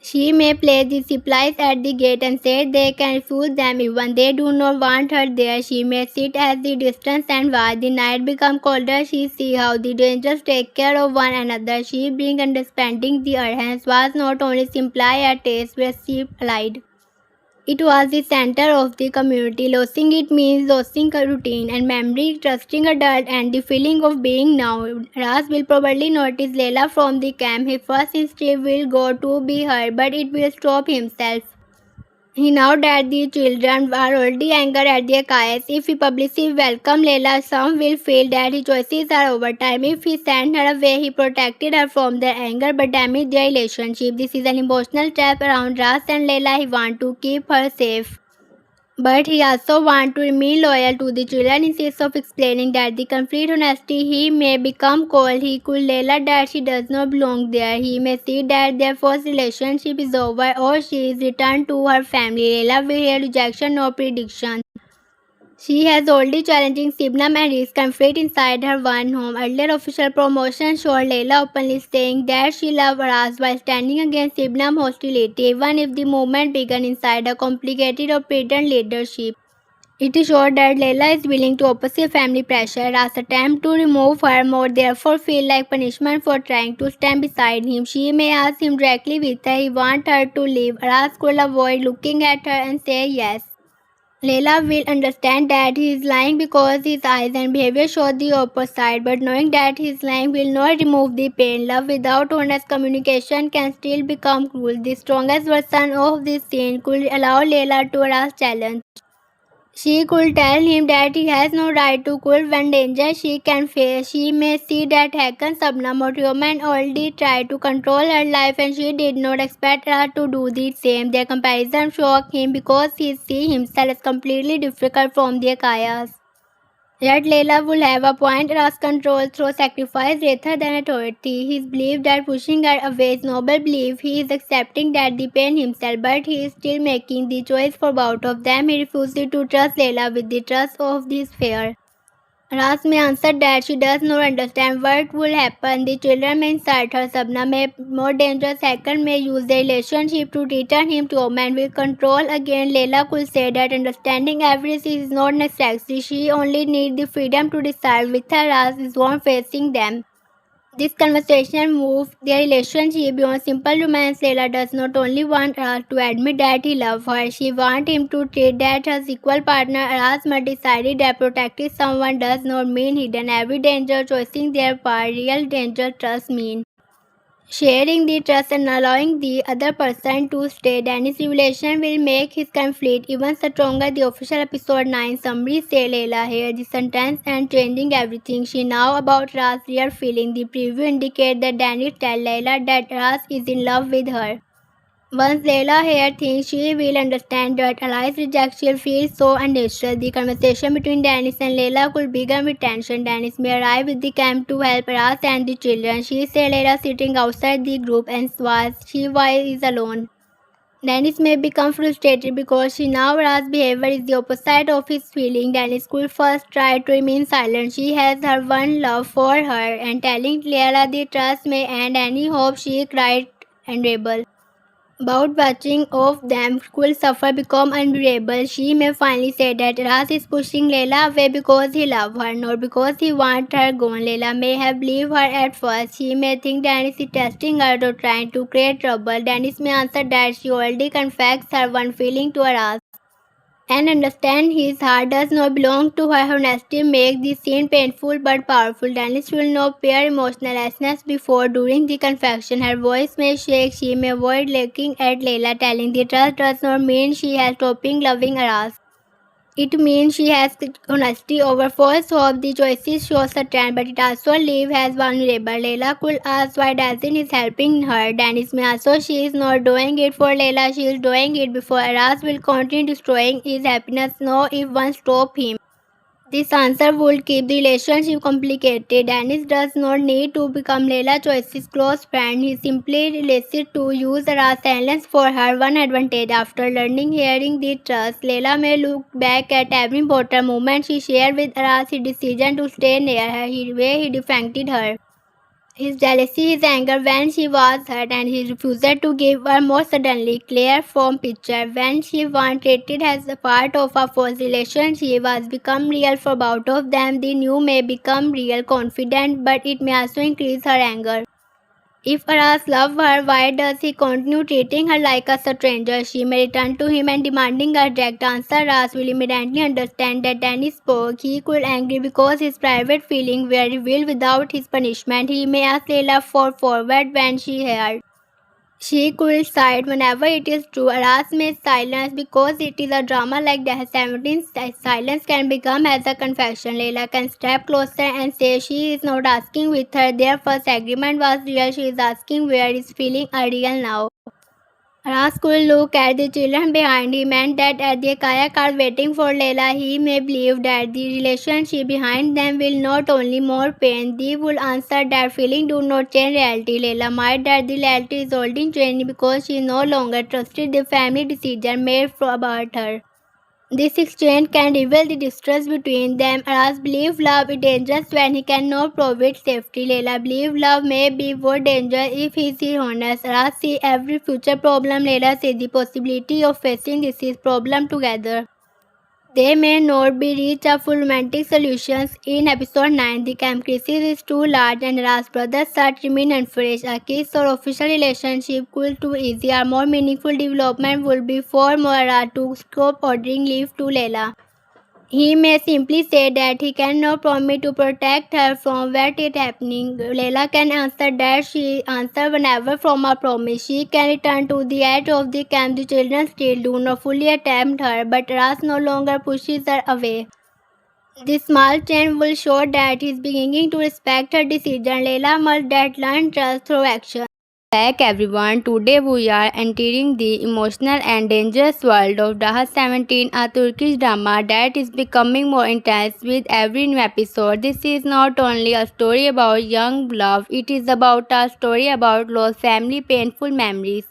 She may place the supplies at the gate and say they can refuse them even they do not want her there. She may sit at the distance and watch the night become colder. She see how the dangers take care of one another. She brings understanding. The Arhans was not only simply a taste but she allied. It was the center of the community. Losing it means losing a routine and memory, trusting adult, and the feeling of being now. Ras will probably notice Layla from the camp. His first instinct will go to be her, but it will stop himself. He now that the children are already angry at their chaos. If he publicly welcomes Leila, some will feel that his choices are over time. If he sent her away, he protected her from their anger but damaged their relationship. This is an emotional trap around Ras and Leila. He wants to keep her safe, but he also wants to remain loyal to the children. Instead of explaining that the complete honesty, he may become cold. He could Leila that she does not belong there. He may see that their first relationship is over or she is returned to her family. Leila will hear rejection or prediction. She has already challenging Sibnam and is conflict inside her one home. Earlier official promotion showed Leila openly saying that she loved Ras while standing against Sibnam hostility, even if the movement began inside a complicated or pretend leadership. It showed that Leila is willing to oppose family pressure. Ras' attempt to remove her more therefore feel like punishment for trying to stand beside him. She may ask him directly whether he wants her to leave. Ras could avoid looking at her and say yes. Leila will understand that he is lying because his eyes and behavior show the opposite, but knowing that his lying will not remove the pain. Love without honest communication can still become cruel. The strongest version of this scene could allow Leila to ask challenge. She could tell him that he has no right to quit when danger she can face. She may see that Hakan, Sabnam or Human already tried to control her life and she did not expect her to do the same. Their comparison shocked him because he sees himself as completely different from their chaos. Yet Leila will have a point. Ras control through sacrifice rather than authority. His belief that pushing her away is noble belief. He is accepting that the pain himself, but he is still making the choice for both of them. He refuses to trust Leila with the trust of this fear. Ras may answer that she does not understand what will happen. The children may insult her. Sabna may more dangerous. Hakan may use the relationship to return him to a man with control. Again, Leila could say that understanding everything is not necessary. She only needs the freedom to decide with her Ras is one facing them. This conversation moved their relationship beyond simple romance. Leila does not only want Ras to admit that he loves her, she wants him to treat that as equal partner. Ras must decide that protecting someone does not mean hidden every danger, choosing their part. Real danger, trust mean sharing the trust and allowing the other person to stay. Danny's revelation will make his conflict even stronger. The official episode 9 summary say Leila here the sentence and changing everything. She now about Ras' real feeling. The preview indicate that Danny tell Leila that Ras is in love with her. Once Leila here thinks she will understand that Ali's rejection feels so unnatural. The conversation between Dennis and Leila could begin with tension. Dennis may arrive with the camp to help Ras and the children. She sees Leila sitting outside the group and swears she is alone. Dennis may become frustrated because she now Ras' behavior is the opposite of his feeling. Dennis could first try to remain silent. She has her one love for her and telling Leila the trust may end any hope she cried and rebel. About watching of them could suffer become unbearable. She may finally say that Ras is pushing Leila away because he loves her, not because he wants her gone. Leila may have believed her at first. She may think Dennis is testing her or trying to create trouble. Dennis may answer that she already confessed her one feeling to Ras and understand his heart does not belong to her. Honesty makes the scene painful but powerful. Dennis will not bear emotional lessons before during the confession. Her voice may shake. She may avoid looking at Leila. Telling the truth does not mean she has stopping loving Aras. It means she has honesty over false hope. The choices show certain, but it also leaves her vulnerable. Leila could ask why Dazin is helping her. Dennis may also she is not doing it for Leila. She is doing it before Aras will continue destroying his happiness. No, if one stop him. This answer would keep the relationship complicated. Dennis does not need to become Leila Choice's close friend. He simply realizes to use Ra's silence for her one advantage. After hearing the trust, Leila may look back at every important moment she shared with Ras, his decision to stay near her, the way he defended her. His jealousy, his anger when she was hurt, and his refusal to give her more suddenly clear from picture when she was treated as a part of a false relationship was become real for both of them. The new may become real confident, but it may also increase her anger. If Aras loves her, why does he continue treating her like a stranger? She may return to him and demanding a direct answer. Aras will immediately understand that Danny spoke. He could angry because his private feelings were revealed without his punishment. He may ask Leila for forward when she heard. She could cite whenever it is true. Aras may silence because it is a drama like Daha 17. Silence can become as a confession. Leila can step closer and say she is not asking with her. Their first agreement was real. She is asking where is feeling unreal now. Ras could look at the children behind him and that at the kayak are waiting for Leila. He may believe that the relationship behind them will not only more pain. They will answer that feeling do not change reality. Leila might that the reality is holding change because she no longer trusted the family decision made about her. This exchange can reveal the distrust between them. Aras believes love is dangerous when he cannot provide safety. Leila believes love may be more dangerous if he is honest. Aras sees every future problem. Leila sees the possibility of facing this problem together. They may not be reach a full romantic solutions. In episode 9, the camp crisis is too large and Ras brothers start remain unfinished. A kiss or official relationship could too easy. A more meaningful development would be for Moira to stop ordering leave to Leila. He may simply say that he cannot promise to protect her from what is happening. Leila can answer that she answers whenever from a promise. She can return to the edge of the camp. The children still do not fully attempt her, but Ras no longer pushes her away. This small change will show that he is beginning to respect her decision. Leila must that learn trust through action. Back everyone, today we are entering the emotional and dangerous world of Daha 17, a Turkish drama that is becoming more intense with every new episode. This is not only a story about young love, it is about a story about lost family, painful memories,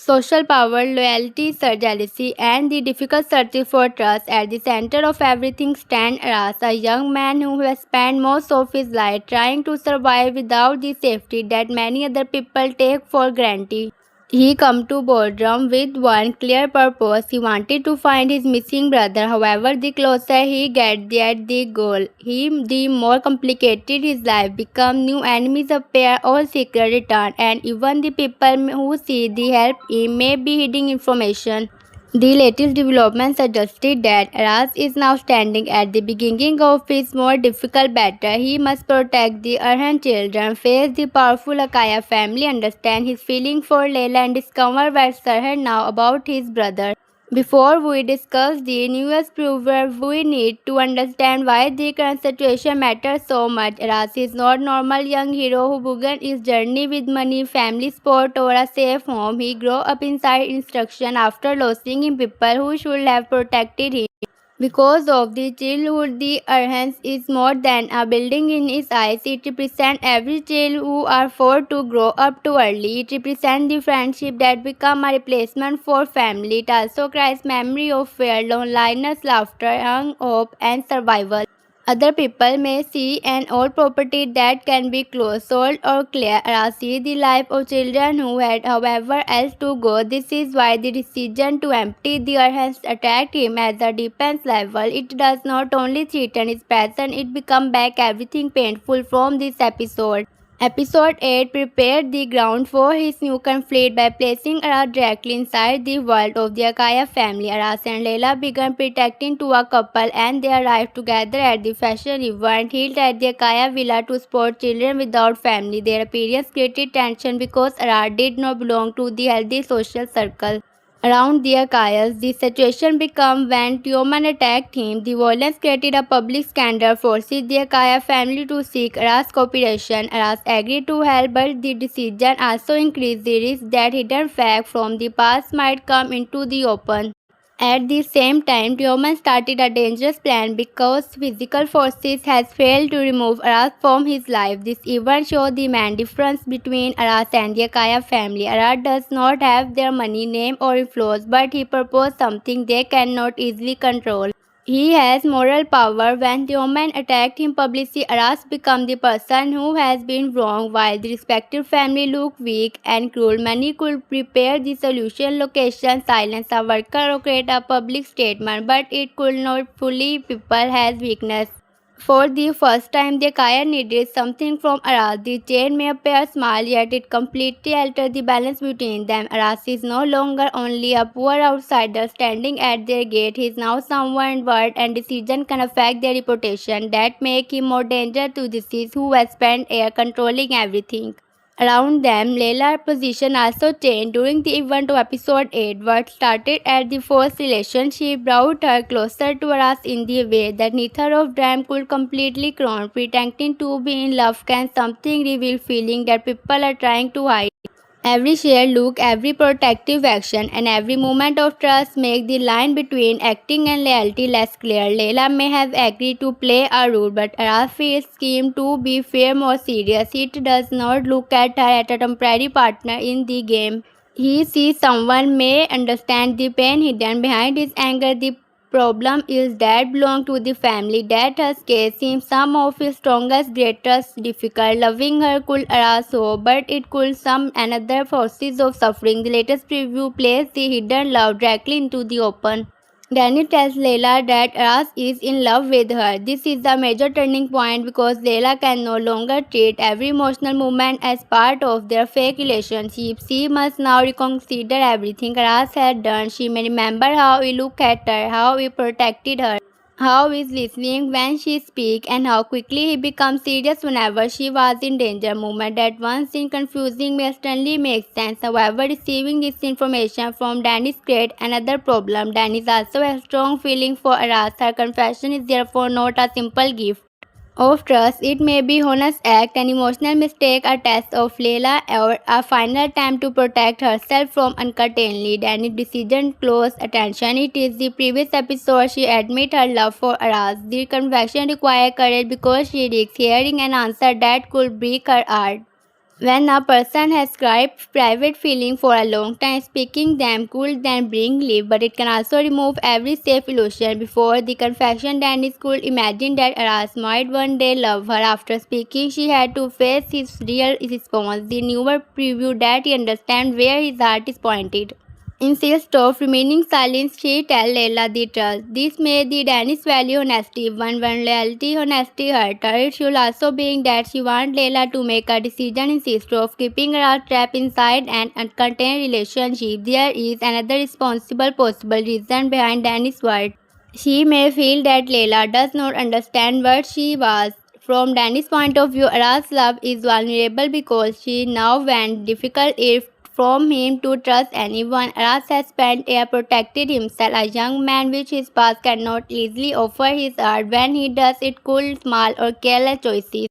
social power, loyalty, jealousy, and the difficult search for trust. At the center of everything stands Aras, a young man who has spent most of his life trying to survive without the safety that many other people take for granted. He come to boredom with one clear purpose. He wanted to find his missing brother. However, the closer he gets at the goal, the more complicated his life becomes. New enemies appear, all secret return, and even the people who see the help him may be hiding information. The latest development suggested that Aras is now standing at the beginning of his more difficult battle. He must protect the errant children, face the powerful Akaya family, understand his feeling for Leila, and discover what's her now about his brother. Before we discuss the newest prover, we need to understand why the current situation matters so much. Aras is not normal young hero who began his journey with money, family support, or a safe home. He grew up inside instruction after losing in people who should have protected him. Because of the childhood, the Arhans is more than a building in his eyes. It represents every child who are forced to grow up too early. It represents the friendship that become a replacement for family. It also carries memory of fear, loneliness, laughter, young hope, and survival. Other people may see an old property that can be closed, sold, or cleared, or see the life of children who had however else to go. This is why the decision to empty the earth has attacked him as a defense level. It does not only threaten his passion, it becomes back everything painful from this episode. Episode 8 prepared the ground for his new conflict by placing Aras directly inside the world of the Akaya family. Aras and Leila began pretending to a couple and they arrived together at the fashion event held at the Akaya villa to support children without family. Their appearance created tension because Aras did not belong to the healthy social circle. Around the Akayas, the situation became when Tioman attacked him. The violence created a public scandal, forcing the Akaya family to seek Aras' cooperation. Aras agreed to help, but the decision also increased the risk that hidden facts from the past might come into the open. At the same time, Tioman started a dangerous plan because physical forces has failed to remove Aras from his life. This event showed the main difference between Aras and the Akaya family. Aras does not have their money, name, or influence, but he proposed something they cannot easily control. He has moral power. When Tioman attacked him publicly, Aras became the person who has been wrong, while the respected family looked weak and cruel. Many could prepare the solution, location, silence a worker, or create a public statement, but it could not fully people has weakness. For the first time, the Kaya needed something from Aras. The chain may appear small, yet it completely altered the balance between them. Aras is no longer only a poor outsider standing at their gate. He is now someone word and decision can affect their reputation. That make him more dangerous to the deceased who has spent years controlling everything. around them. Layla's position also changed during the event of episode 8. What started as the forced relationship brought her closer to Aras in the way that neither of them could completely crown. Pretending to be in love can something reveal feeling that people are trying to hide. Every shared look, every protective action, and every moment of trust make the line between acting and loyalty less clear. Layla may have agreed to play a role, but Araf feels scheme to be fair more serious. It does not look at her as a temporary partner in the game. He sees someone may understand the pain hidden behind his anger. The problem is that belong to the family that has case him some of his strongest, greatest difficult. Loving her could arouse hope, but it could some another forces of suffering. The latest preview places the hidden love directly into the open. Danny tells Layla that Aras is in love with her. This is a major turning point because Layla can no longer treat every emotional moment as part of their fake relationship. She must now reconsider everything Aras had done. She may remember how he looked at her, how he protected her, how he is listening when she speaks, and how quickly he becomes serious whenever she was in danger. Moment that once seemed confusing may suddenly make sense. However, receiving this information from Danny creates another problem. Danny also has strong feeling for Aras. Her confession is therefore not a simple gift of trust. It may be honest act, an emotional mistake, a test of Layla, or a final attempt to protect herself from uncertainty. Danny's decision close attention. It is the previous episode she admit her love for Aras. The confession required courage because she risks hearing an answer that could break her heart. When a person has kept private feeling for a long time, speaking them could then bring relief, but it can also remove every safe illusion. Before the confession, Dennis could imagine that Aras might one day love her. After speaking, she had to face his real response. The newer preview that he understands where his heart is pointed. Instead of remaining silent, she tells Layla the truth. This made the Danish value honesty. When loyalty honesty hurt her, it should also be that she wants Layla to make a decision instead of keeping her trapped inside an uncontained relationship. There is another responsible possible reason behind Dani's word. She may feel that Layla does not understand what she was. From Danny's point of view, Ara's love is vulnerable because she now went difficult if from him to trust anyone. Aras has spent a protected himself, a young man which his past cannot easily offer his heart. When he does it could small or careless choices.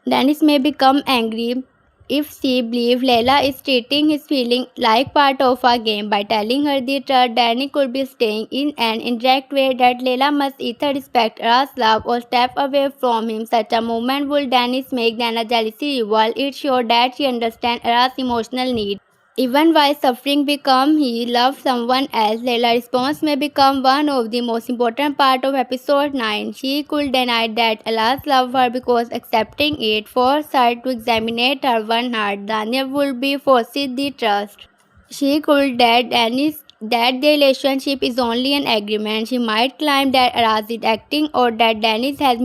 Dennis may become angry if she believes Layla is treating his feeling like part of a game. By telling her the truth, Danny could be saying in an indirect way that Layla must either respect Aras' love or step away from him. Such a moment would Dennis make Dana jealousy revolt. It showed that she understands Aras' emotional need. Even while suffering become he loves someone else, Layla's response may become one of the most important part of episode 9. She could deny that Alas loved her because accepting it forced her to examine her one heart. Daniel would be forced the trust. She could that the relationship is only an agreement. She might claim that Aras is acting or that Dennis has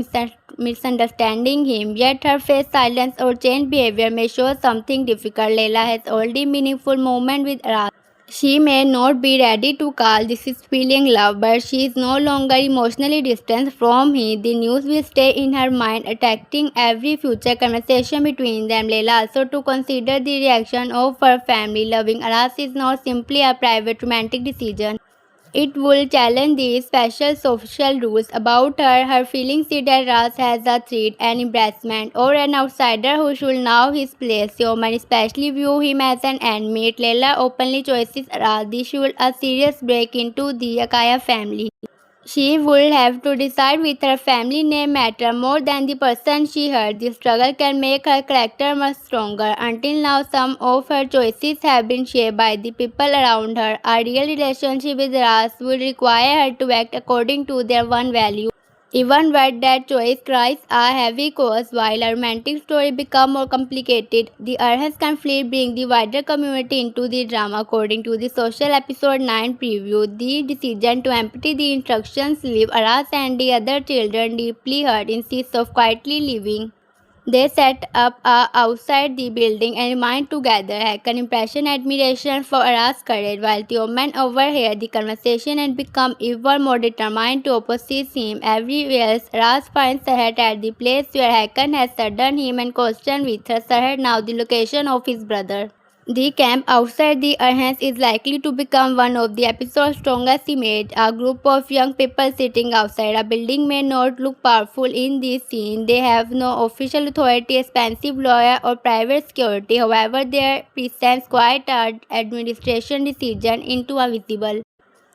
misunderstanding him, yet her face silence or change behavior may show something difficult. Layla has already meaningful moment with Aras. She may not be ready to call this is feeling love, but she is no longer emotionally distant from him. The news will stay in her mind, attacking every future conversation between them. Layla also to consider the reaction of her family. Loving Aras is not simply a private romantic decision. It will challenge the special social rules about her. Her feelings see that Ras has a threat, an embarrassment, or an outsider who should know his place. Human especially view him as an enemy. Layla openly chooses Ras. This should a serious break into the Akaya family. She would have to decide with her family name matter more than the person she hurt. The struggle can make her character much stronger. Until now, some of her choices have been shaped by the people around her. A real relationship with Ras would require her to act according to their one value. Even when that choice cries a heavy cost, while a romantic story becomes more complicated, the Arhas conflict brings the wider community into the drama. According to the social episode 9 preview, the decision to empty the instructions leave Aras and the other children deeply hurt instead of quietly leaving. They set up outside the building and remain together. Hakan impression admiration for Ara's courage, while the women overhear the conversation and become even more determined to oppose him. Everywhere else, Aras finds Sarhat at the place where Hakan has sudden him and questioned with her Sarhat now the location of his brother. The camp outside the Arhans is likely to become one of the episode's strongest images. A group of young people sitting outside a building may not look powerful in this scene. They have no official authority, expensive lawyer, or private security. However, their presence quite an administration decision into a visible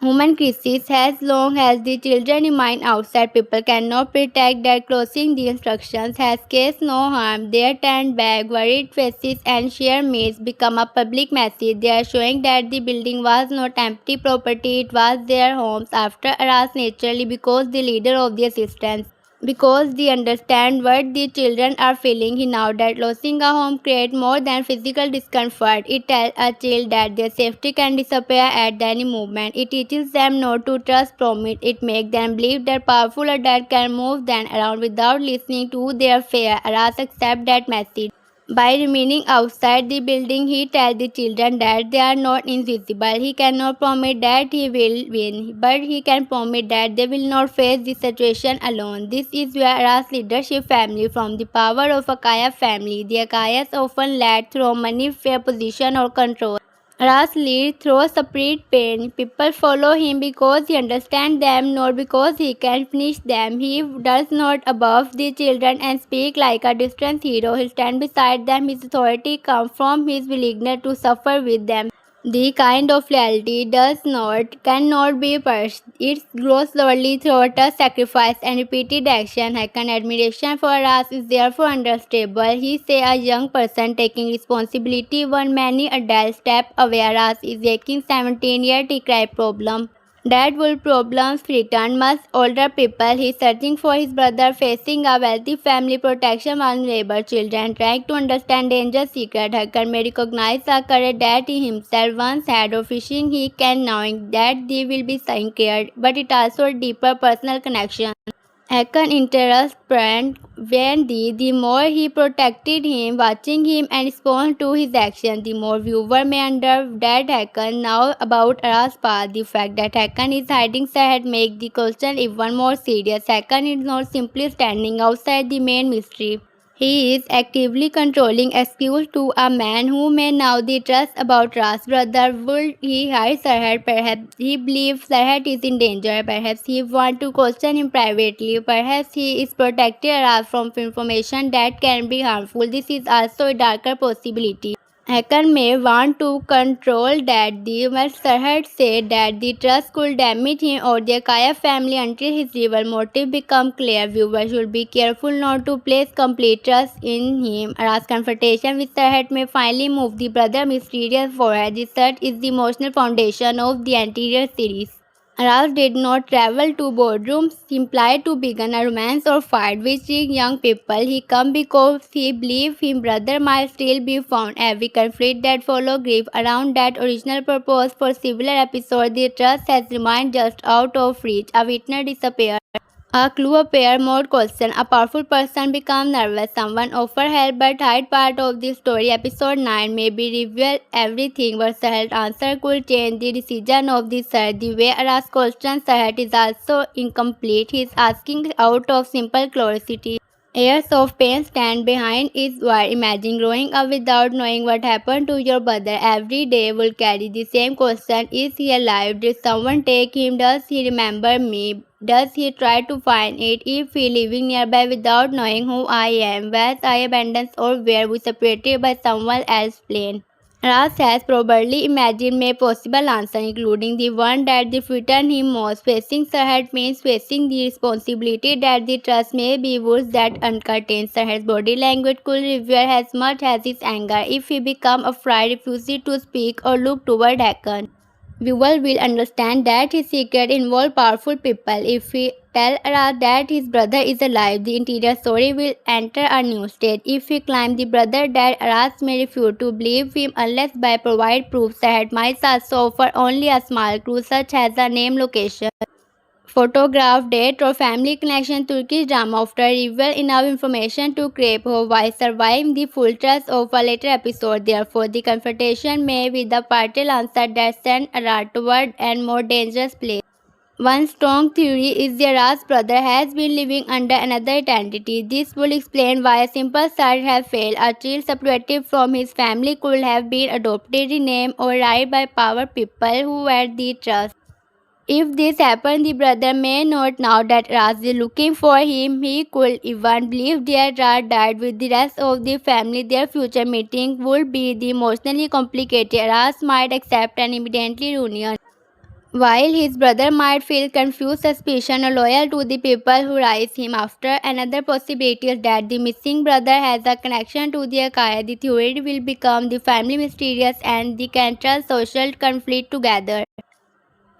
human crisis. As long as the children remain outside, people cannot protect their crossing the instructions. Has case no harm, their turned back, worried faces and sheer maze become a public message. They are showing that the building was not empty property, it was their homes. After Aras naturally because the leader of the assistance. Because they understand what the children are feeling, he now that losing a home creates more than physical discomfort. It tells a child that their safety can disappear at any moment. It teaches them not to trust promise. It makes them believe that powerful adults can move them around without listening to their fear. Aras accepts that message. By remaining outside the building, he tells the children that they are not invisible. He cannot promise that he will win, but he can promise that they will not face the situation alone. This is where Ra's leadership family from the power of Akaya family. The Akayas often led through money, fair position, or control. Ras leads through separate pain. People follow him because he understands them, not because he can finish them. He does not above the children and speak like a distant hero. He stands beside them. His authority comes from his willingness to suffer with them. The kind of loyalty cannot be purged. It grows slowly through tough sacrifice and repeated action. Hakan admiration for Ras is therefore understandable. He say a young person taking responsibility when many adults step away. Ras is making 17-year cry problem. That will problems return much older people. He is searching for his brother, facing a wealthy family, protection vulnerable children, trying to understand danger secret. Hacker may recognize a courage that he himself once had of wishing he can knowing that they will be cared, but it also a deeper personal connection. Hakan interest Brand when the more he protected him, watching him and respond to his action, the more viewer may under that Hakan now about Ara's past. The fact that Hakan is hiding Sahad make the question even more serious. Hakan is not simply standing outside the main mystery. He is actively controlling excuse to a man who may now the trust about Ras' brother. Would he hide Sarhat? Perhaps he believes Sarhat is in danger. Perhaps he wants to question him privately. Perhaps he is protecting Ras from information that can be harmful. This is also a darker possibility. Hacker may want to control that the Sarhat said that the trust could damage him or the Kaya family until his real motive become clear. Viewers should be careful not to place complete trust in him. Aras' confrontation with Sarhat may finally move the brother mysterious forward. This search is the emotional foundation of the entire series. Ralph did not travel to boardrooms simply to begin a romance or fight with young people. He came because he believed his brother might still be found. Every conflict that followed grief around that original purpose for similar episode, the trust has remained just out of reach. A witness disappeared. A clue appear more question. A powerful person becomes nervous. Someone offer help but hide part of the story. Episode 9 maybe reveal everything but Sahat's answer could change the decision of the search. The way Aras questions Sahat is also incomplete. He is asking out of simple curiosity. Years of pain stand behind his word. Imagine growing up without knowing what happened to your brother. Every day will carry the same question. Is he alive? Did someone take him? Does he remember me? Does he try to find it? If he living nearby without knowing who I am? Was I abandoned or were we separated by someone else's plane? Ras has probably imagined many possible answers, including the one that the frightened him most. Facing Sarhat means facing the responsibility that the trust may be words that uncontained. Sarhat's body language could reveal as much as his anger. If he become afraid, refusing to speak or look toward Hakan, viewer will understand that his secret involves powerful people. If he tells Aras that his brother is alive, the interior story will enter a new stage. If he claims the brother died, Aras may refuse to believe him unless by provide proof. That might also offer only a small clue such as a name, location, photograph, date, or family connection. Turkish drama often reveal enough information to create hope while surviving the full trust of a later episode. Therefore, the confrontation may be the partial answer that sends Arar toward a more dangerous place. One strong theory is Zara's brother has been living under another identity. This would explain why a simple search has failed. A child separated from his family could have been adopted, renamed, or raised by power people who had the trust. If this happened, the brother may not know that Raz is looking for him. He could even believe that Raz died with the rest of the family. Their future meeting would be the emotionally complicated. Raz might accept an immediately reunion, while his brother might feel confused, suspicion, or loyal to the people who raised him. After another possibility is that the missing brother has a connection to the Akaya. The theory will become the family mysterious and the central social conflict together.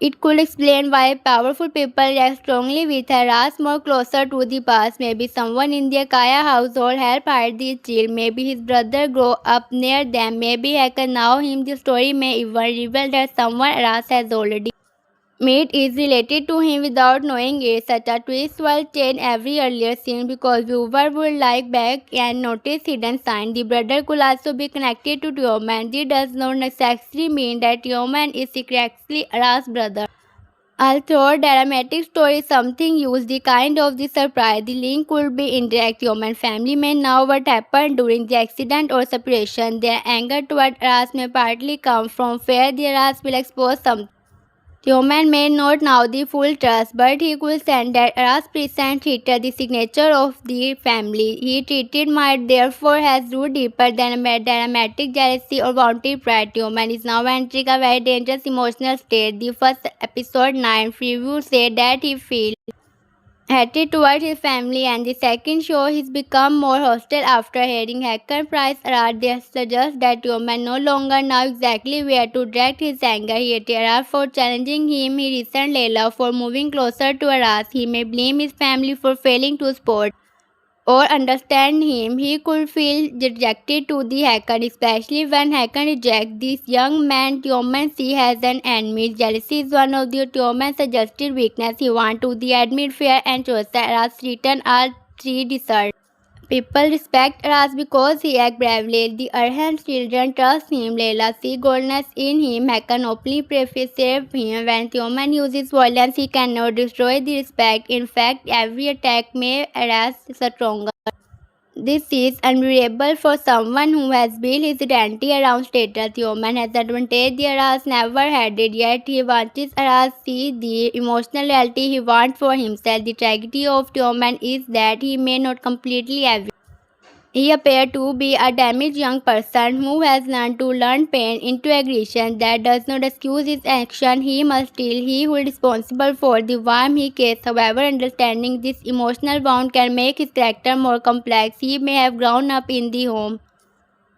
It could explain why powerful people react strongly with a Ras more closer to the past. Maybe someone in the Akaya household helped hide the child. Maybe his brother grew up near them. Maybe Hakan know him. The story may even reveal that someone Ras has already met is related to him without knowing it. Such a twist will change every earlier scene because viewer would like back and notice hidden signs. The brother could also be connected to Tioman. This does not necessarily mean that Tioman is secretly Ra's brother. Although dramatic story is something used, the kind of the surprise, the link could be indirect. Human family may know what happened during the accident or separation. Their anger toward Ras may partly come from fear their Ras will expose something. Human may not know the full trust, but he could send that Ras present treated the signature of the family. He treated might therefore has root deeper than a dramatic jealousy or wanted pride. Human is now entering a very dangerous emotional state. The first episode 9 preview said that he feels hatred towards his family, and the second show he's become more hostile after hearing Hacker Price Arad. They suggest that Yoman no longer knows exactly where to direct his anger. He hated Arad for challenging him. He resents Layla for moving closer to Arad. He may blame his family for failing to support or understand him. He could feel rejected to the Hacker, especially when Hacker rejects this young man Tioman see as an enemy. Jealousy is one of the Tioman's suggested weakness. He wants to the admit fear and choice. Ras written are three desert. People respect Ras because he acts bravely. The Arhan's children trust him. Layla see goodness in him. Hakan openly prefaces him. When Tioman uses violence, he cannot destroy the respect. In fact, every attack may Ras stronger. This is unbearable for someone who has built his identity around status. Tioman has advantage the Aras never had it, yet he wants Aras see the emotional reality he wants for himself. The tragedy of Tioman is that he may not completely have it. He appears to be a damaged young person who has learned to learn pain into aggression. That does not excuse his action. He must still he who is responsible for the harm he caused. However, understanding this emotional wound can make his character more complex. He may have grown up in the home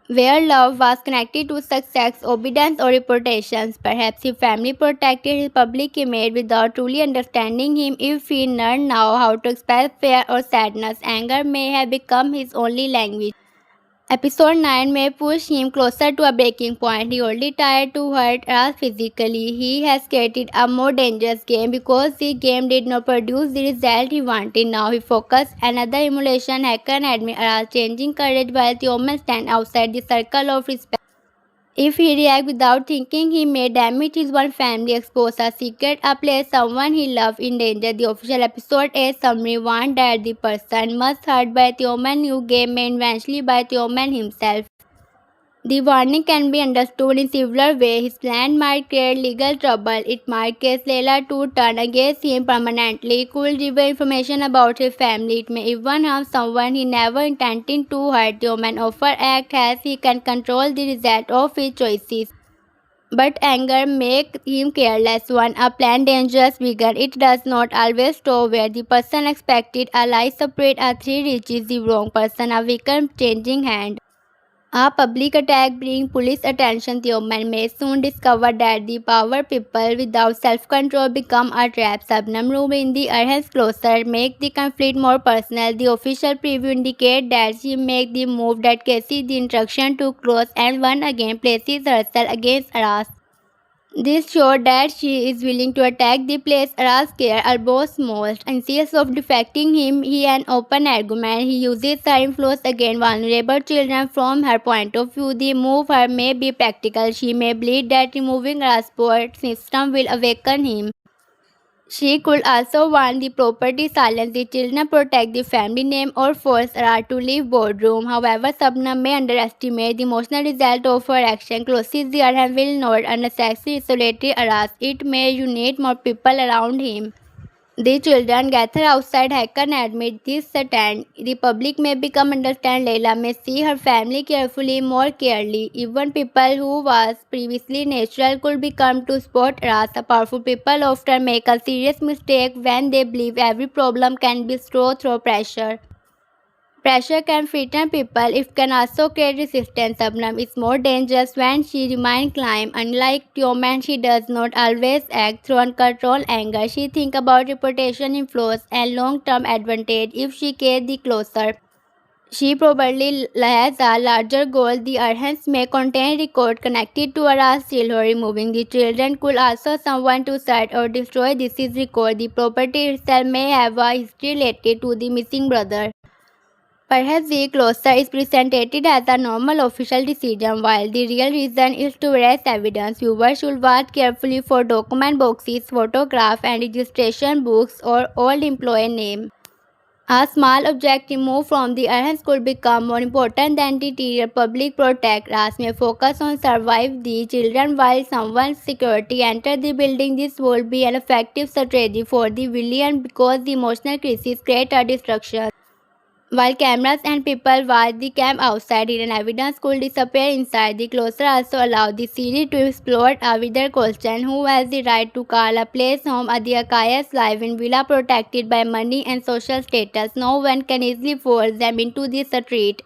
where love was connected to success, obedience, or reputations. Perhaps his family protected his public image without truly understanding him. If he learned now how to express fear or sadness, anger may have become his only language. Episode 9 may push him closer to a breaking point. He already tried to hurt us physically. He has created a more dangerous game because the game did not produce the result he wanted. Now he focused another emulation hacker and admit Aras changing courage while the woman stand outside the circle of respect. If he reacts without thinking, he may damage his own family, expose a secret, or place someone he loves in danger. The official episode 8 summary warned that the person must hurt by Tioman new game may eventually by Tioman himself. The warning can be understood in several ways. His plan might create legal trouble. It might cause Layla to turn against him permanently. It could reveal information about his family. It may even harm someone he never intended to hurt. Tioman often acts as he can control the result of his choices. But anger makes him careless. When a plan dangerous begins, it does not always stop where the person expected. A lie separate a three reaches the wrong person. A weaken changing hand. A public attack brings police attention. Tioman may soon discover that the power people without self-control become a trap. Subnam room in the Arhan's closer make the conflict more personal. The official preview indicates that she make the move that cases the instruction to close and one again places herself against Aras. This showed that she is willing to attack the place Aras care almost most. Anxious of defecting him, he an open argument. He uses her influence against vulnerable children from her point of view. The move her may be practical. She may believe that removing Aras' support system will awaken him. She could also want the property silence the children, protect the family name, or force Ara to leave boardroom. However, Sabnam may underestimate the emotional result of her action. Closes the Arham will not unnecessarily isolate Aras. It may unite more people around him. The children gather outside Hakan admit this stand. The public may become understand Leila may see her family carefully, more carefully. Even people who was previously neutral could become to spot Ras. Powerful people often make a serious mistake when they believe every problem can be solved through pressure. Pressure can frighten people. It can also create resistance. Sabnam is more dangerous when she remains calm. Unlike Tioman, she does not always act through uncontrolled anger. She thinks about reputation, influence, and long-term advantage. If she gets the closer, she probably has a larger goal. The Arhans may contain record connected to Aras Silhor. Removing the children could also someone to set or destroy this is record. The property itself may have a history related to the missing brother. Perhaps the closure is presented as a normal official decision, while the real reason is to raise evidence. Viewers should watch carefully for document boxes, photograph, and registration books or old employee name. A small object removed from the evidence could become more important than the interior public protect. RAS may focus on survive the children while someone's security enter the building. This would be an effective strategy for the villain because the emotional crisis create a destruction. While cameras and people watch the camp outside, hidden evidence could disappear inside. The closer also allowed the series to explore a wider question: who has the right to call a place home? The Akayas live in villa protected by money and social status. No one can easily force them into the street.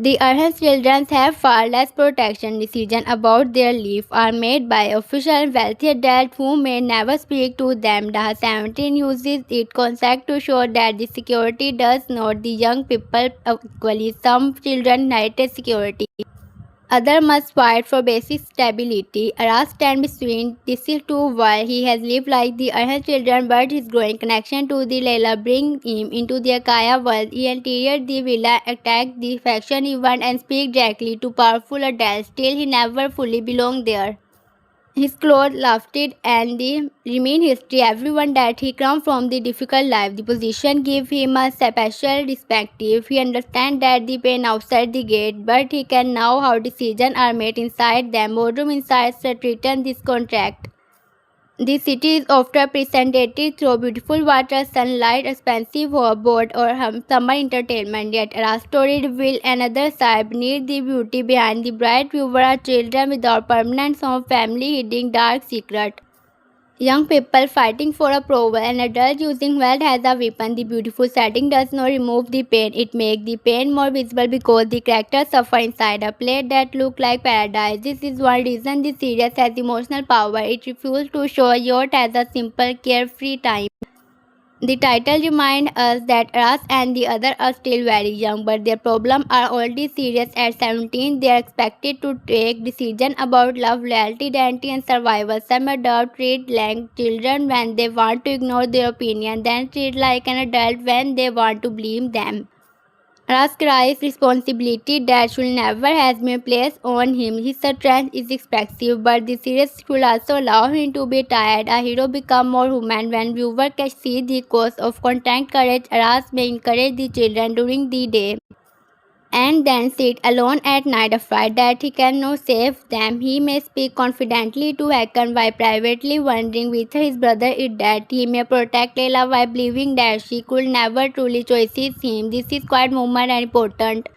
The Arhan's children have far less protection. Decisions about their life are made by official wealthy adults who may never speak to them. Daha 17 uses its concept to show that the security does not the young people equally. Some children inherit security. Others must fight for basic stability. Aras stands between these two worlds. He has lived like the other children, but his growing connection to the Layla brings him into the Akaya world. He entered the villa, attacked the faction event, and speak directly to powerful adults. Still, he never fully belonged there. His clothes lasted and the remain history everyone that he come from the difficult life. The position gave him a special perspective. He understands that the pain outside the gate, but he can know how decisions are made inside them. Boardroom inside had written this contract. The city is often presented through beautiful water, sunlight, expensive boat, or summer entertainment. Yet, our story reveals another side beneath the beauty. Behind the bright viewer are children without permanent home, family hiding dark secret. Young people fighting for approval, an adult using wealth as a weapon. The beautiful setting does not remove the pain, it makes the pain more visible because the characters suffer inside a place that looks like paradise. This is one reason the series has emotional power. It refuses to show youth as a simple, carefree time. The title reminds us that us and the other are still very young, but their problems are already serious. At 17, they are expected to take decisions about love, loyalty, identity, and survival. Some adults treat like children when they want to ignore their opinion, then treat like an adult when they want to blame them. Raskarai's responsibility that should never has been placed on him. His strength is expressive, but the series should also allow him to be tired. A hero becomes more human when viewers can see the cost of contact courage. Ras may encourage the children during the day and then sit alone at night afraid that he cannot save them. He may speak confidently to Hakan while privately wondering whether his brother is dead. He may protect Layla while believing that she could never truly choose him. This is quite moment and important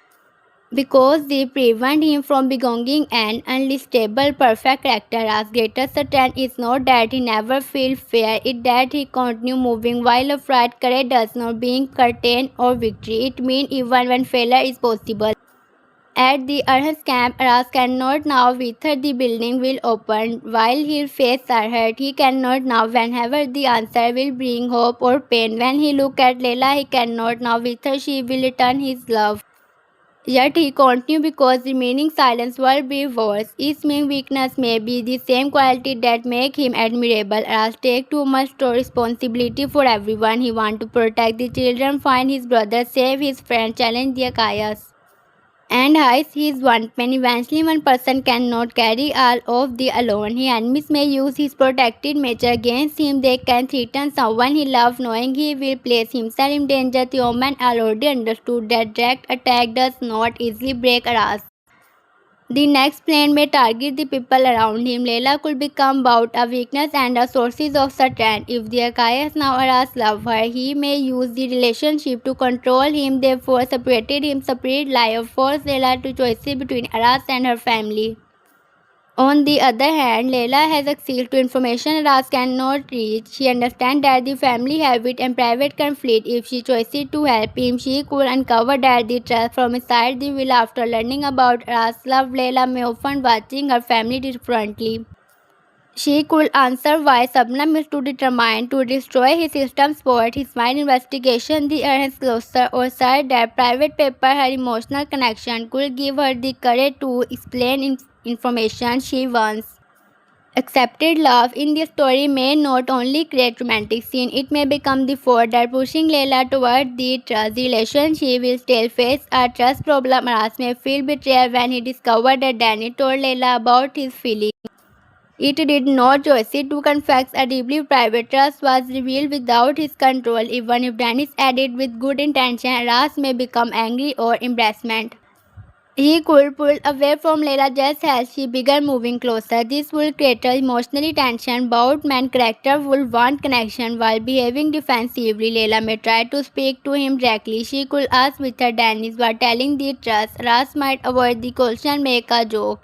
because they prevent him from becoming an unlistable perfect character. As greater strength is not that he never feels fear, it that he continue moving while afraid. Courage does not being curtain or victory. It means even when failure is possible. At the Arhas camp, Ras cannot know whether the building will open. While his face are hurt, he cannot know whenever the answer will bring hope or pain. When he look at Leila, he cannot know whether she will return his love. Yet he continued because remaining silence will be worse. His main weakness may be the same quality that make him admirable. As take too much responsibility for everyone. He want to protect the children, find his brother, save his friend, challenge the chaos, and hides his one pen. Eventually, one person cannot carry all of the alone. His enemies may use his protected nature against him. They can threaten someone he loves, knowing he will place himself in danger. The woman already understood that direct attack does not easily break Aras. The next plan may target the people around him. Layla could become both a weakness and a source of strength. If the Archias now Aras love her, he may use the relationship to control him. Therefore, separated him, separate life, force Layla to choices between Aras and her family. On the other hand, Layla has access to information Aras cannot reach. She understands that the family habit and private conflict. If she chooses to help him, she could uncover that the trust from inside the will. After learning about Aras' love, Layla may often watching her family differently. She could answer why Sabnam is too determined to destroy his system, sport his mind investigation, the earnest closer, or said that private paper, her emotional connection could give her the courage to explain information she wants. Accepted love in the story may not only create romantic scene, it may become the force that pushing Layla toward the trust relation. She will still face a trust problem. Aras may feel betrayal when he discovered that Danny told Layla about his feelings. It did not choose to confess. A deeply private trust was revealed without his control. Even if Dennis added with good intention, Aras may become angry or embarrassment. He could pull away from Layla just as she began moving closer. This would create emotional tension. Both main characters would want connection while behaving defensively. Layla may try to speak to him directly. She could ask with her Dennis while telling the trust. Aras might avoid the question, make a joke,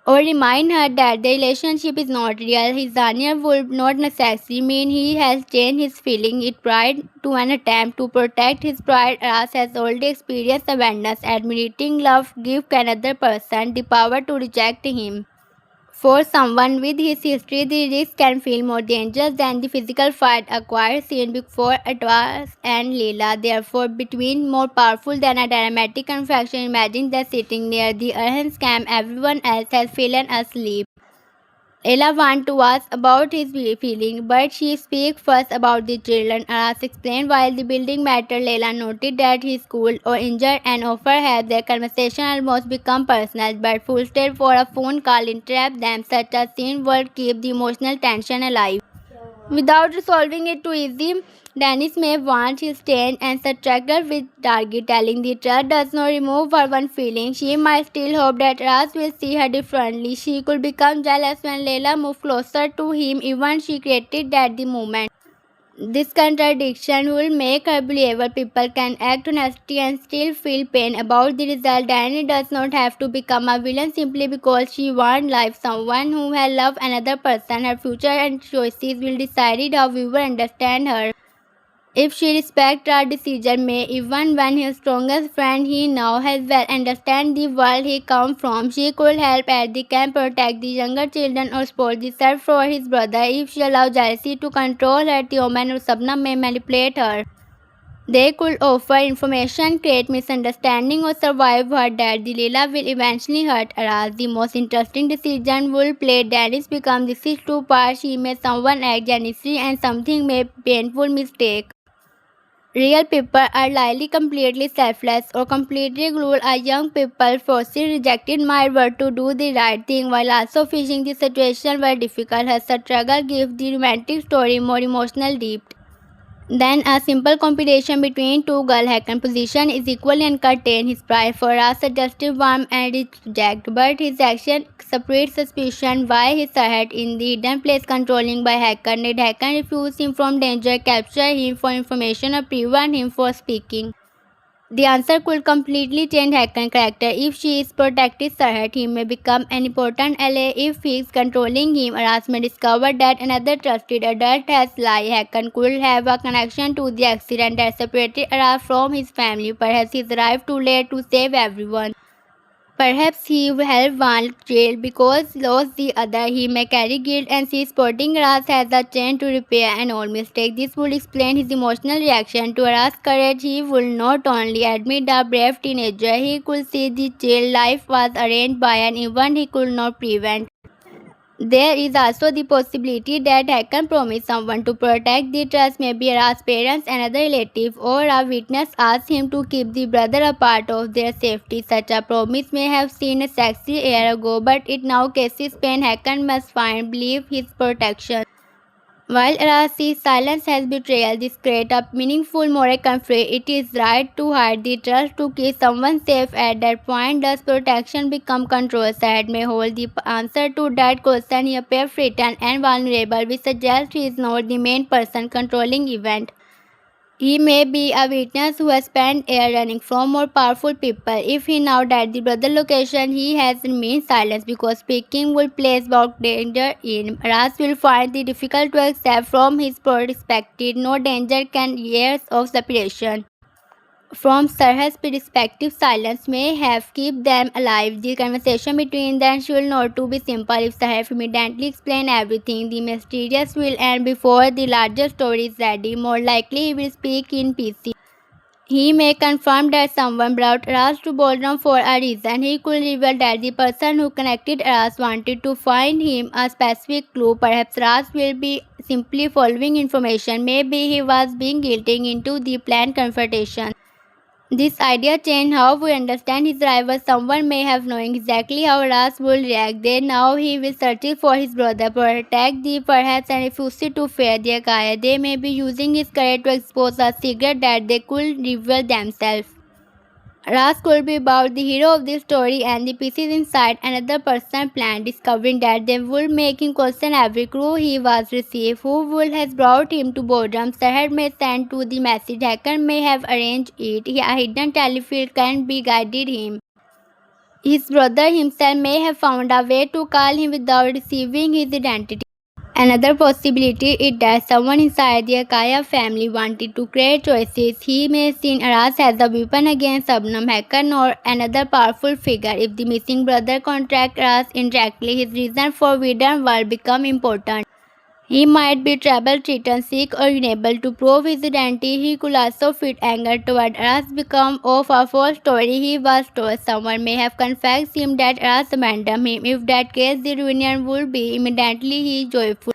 or remind her that the relationship is not real. His answer would not necessarily mean he has changed his feeling. It tried to an attempt to protect his pride. As has already experienced awareness. Admitting love gives another person the power to reject him. For someone with his history, the risk can feel more dangerous than the physical fight acquired seen before Atwas and Leela. Therefore, between more powerful than a dramatic confession. Imagine that sitting near the Arhan scam, everyone else has fallen asleep. Ella wants to ask about his feeling, but she speaks first about the children. Aras explained while the building mattered. Leila noted that he is cool or injured and offered help. Their conversation almost become personal, but fooled for a phone call interrupt them. Such a scene would keep the emotional tension alive. Without resolving it too easy, Dennis may want his stand and struggle with target. Telling the truth does not remove her one feeling. She might still hope that Ras will see her differently. She could become jealous when Layla moved closer to him, even she created at the moment. This contradiction will make her believable. People can act honesty and still feel pain about the result. Danny does not have to become a villain simply because she wants life. Someone who has loved another person, her future and choices will decide how we will understand her. If she respects her decision, may even when his strongest friend he now has well understand the world he come from, she could help at the camp, protect the younger children or support the self for his brother. If she allows jealousy to control her, the woman or Sabna may manipulate her. They could offer information, create misunderstanding, or survive her death. The Leela will eventually hurt Aras. The most interesting decision will play Dennis become the two parts. She may someone act genuinely and something may painful mistake. Real people are likely completely selfless or completely cruel. A young people forcibly rejected my word to do the right thing while also facing the situation were difficult. Her struggle gives the romantic story more emotional depth. Then a simple competition between two girl hacker position is equally uncontained. His pride for us suggested warm and reject, but his action separates suspicion. Why he hid in the hidden place controlling by hacker? Did hacker refuse him from danger, capture him for information, or prevent him from speaking? The answer could completely change Hakan's character. If she is protected Sarhat, he may become an important ally. If he is controlling him, Aras may discover that another trusted adult has lied. Hakan could have a connection to the accident that separated Aras from his family. Perhaps he arrived too late to save everyone. Perhaps he will help one child because lost the other. He may carry guilt and see sporting Ras as a chance to repair an old mistake. This would explain his emotional reaction to Ras' courage. He would not only admit the brave teenager, he could see the child life was arranged by an event he could not prevent. There is also the possibility that Hakan promised someone to protect the trust, maybe Ra's parents, another relative, or a witness asked him to keep the brother a part of their safety. Such a promise may have seemed sexy a year ago, but it now cases pain Hakan must find believe his protection. While Ra's silence has betrayal, this creates a meaningful moral conflict. It is right to hide the trust to keep someone safe. At that point, does protection become control? Sad may hold the answer to that question. He appears frightened and vulnerable, which suggests he is not the main person controlling event. He may be a witness who has spent air running from more powerful people. If he now died the brother location, he has remained silent because speaking will place about danger in. Ras will find it difficult to accept from his perspective. No danger can years of separation. From Sarah's perspective, silence may have kept them alive. The conversation between them should not to be simple. If Sarah immediately explain everything, the mysterious will end before the larger story is ready. More likely, he will speak in PC. He may confirm that someone brought Ras to Ballroom for a reason. He could reveal that the person who connected Ras wanted to find him a specific clue. Perhaps Ras will be simply following information. Maybe he was being guilted into the planned confrontation. This idea changed how we understand his rival. Someone may have known exactly how Ras would react. Then now he will search for his brother, protect the perhaps and refuse to fear their guy. They may be using his courage to expose a secret that they could reveal themselves. Ras could be about the hero of this story and the pieces inside another person's plan, discovering that they would make him question every clue he was received. Who would has brought him to boredom? Sahar may send to the message. Hacker may have arranged it. A hidden telefield can be guided him. His brother himself may have found a way to call him without receiving his identity. Another possibility is that someone inside the Akaya family wanted to create choices. He may see Aras as a weapon against Sabnam Hakan or another powerful figure. If the missing brother contracts Aras indirectly, his reason for Vidan will become important. He might be trouble-stricken, sick, or unable to prove his identity. He could also feel anger toward Aras because of a false story he was told. Someone may have confessed him that Aras abandoned him. If that case, the reunion would be immediately joyful.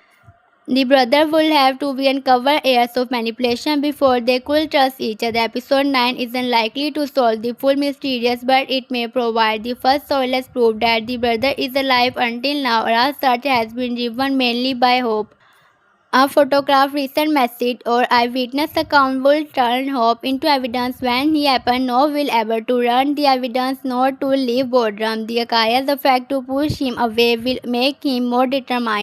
The brother will have to be uncover airs of manipulation before they could trust each other. Episode 9 isn't likely to solve the full mysteries, but it may provide the first solid proof that the brother is alive. Until now, Aras' search has been driven mainly by hope. A photograph, recent message, or eyewitness account will turn hope into evidence when he happens. No will ever to run the evidence nor to leave boredom. The Akaya's effect to push him away will make him more determined.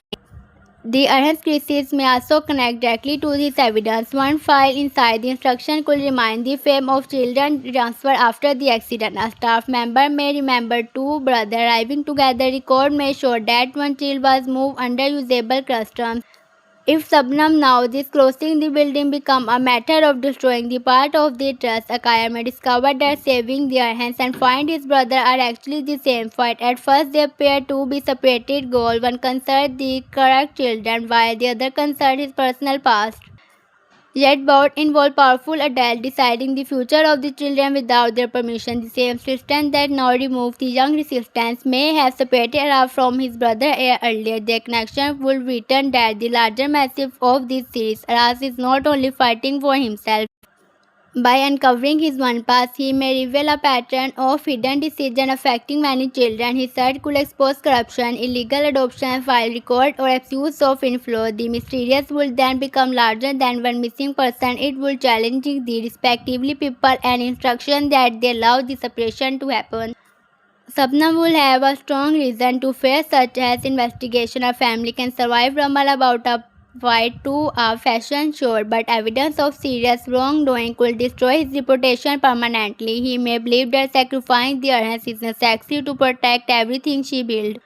The enhanced crisis may also connect directly to this evidence. One file inside the instruction could remind the fame of children transfer after the accident. A staff member may remember two brothers arriving together. Record may show that one child was moved under usable customs. If Sabnam now disclosing the building become a matter of destroying the part of the trust, Akaya may discover that saving their hands and find his brother are actually the same fight. At first they appear to be separated goals. One concerns the correct children while the other concerns his personal past. Yet both involve powerful adults deciding the future of the children without their permission. The same system that now removes the young resistance may have separated Araf from his brother earlier. Their connection would return that the larger message of this series. Araf is not only fighting for himself. By uncovering his one past, he may reveal a pattern of hidden decisions affecting many children. His search could expose corruption, illegal adoption, file record, or abuse of influence. The mysterious will then become larger than one missing person. It will challenge the respectively people and instruction that they allow the separation to happen. Sabnam will have a strong reason to fear, such as investigation. A family can survive rumor about a fight to a fashion show, but evidence of serious wrongdoing could destroy his reputation permanently. He may believe that sacrificing their hands is necessary to protect everything she built.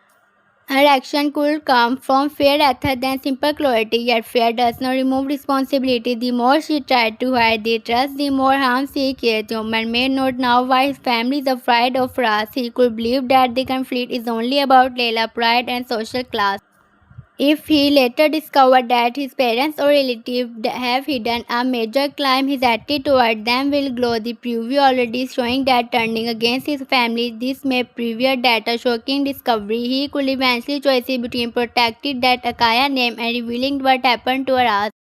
Her action could come from fear rather than simple cruelty, yet fear does not remove responsibility. The more she tried to hide the trust, the more harm she caused. Human may not know why his family is afraid of Ras. He could believe that the conflict is only about Layla pride and social class. If he later discovered that his parents or relatives have hidden a major crime, his attitude toward them will glow. The preview already showing that turning against his family, this may preview that a shocking discovery. He could eventually choose between protecting that Akaya name and revealing what happened to Aras.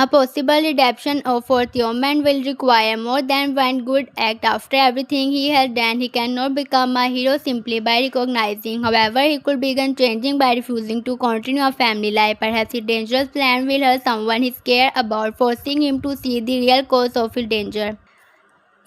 A possible redemption for Theoman will require more than one good act. After everything he has done, he cannot become a hero simply by recognizing. However, he could begin changing by refusing to continue a family life. Perhaps his dangerous plan will hurt someone he cares about, forcing him to see the real cause of his danger.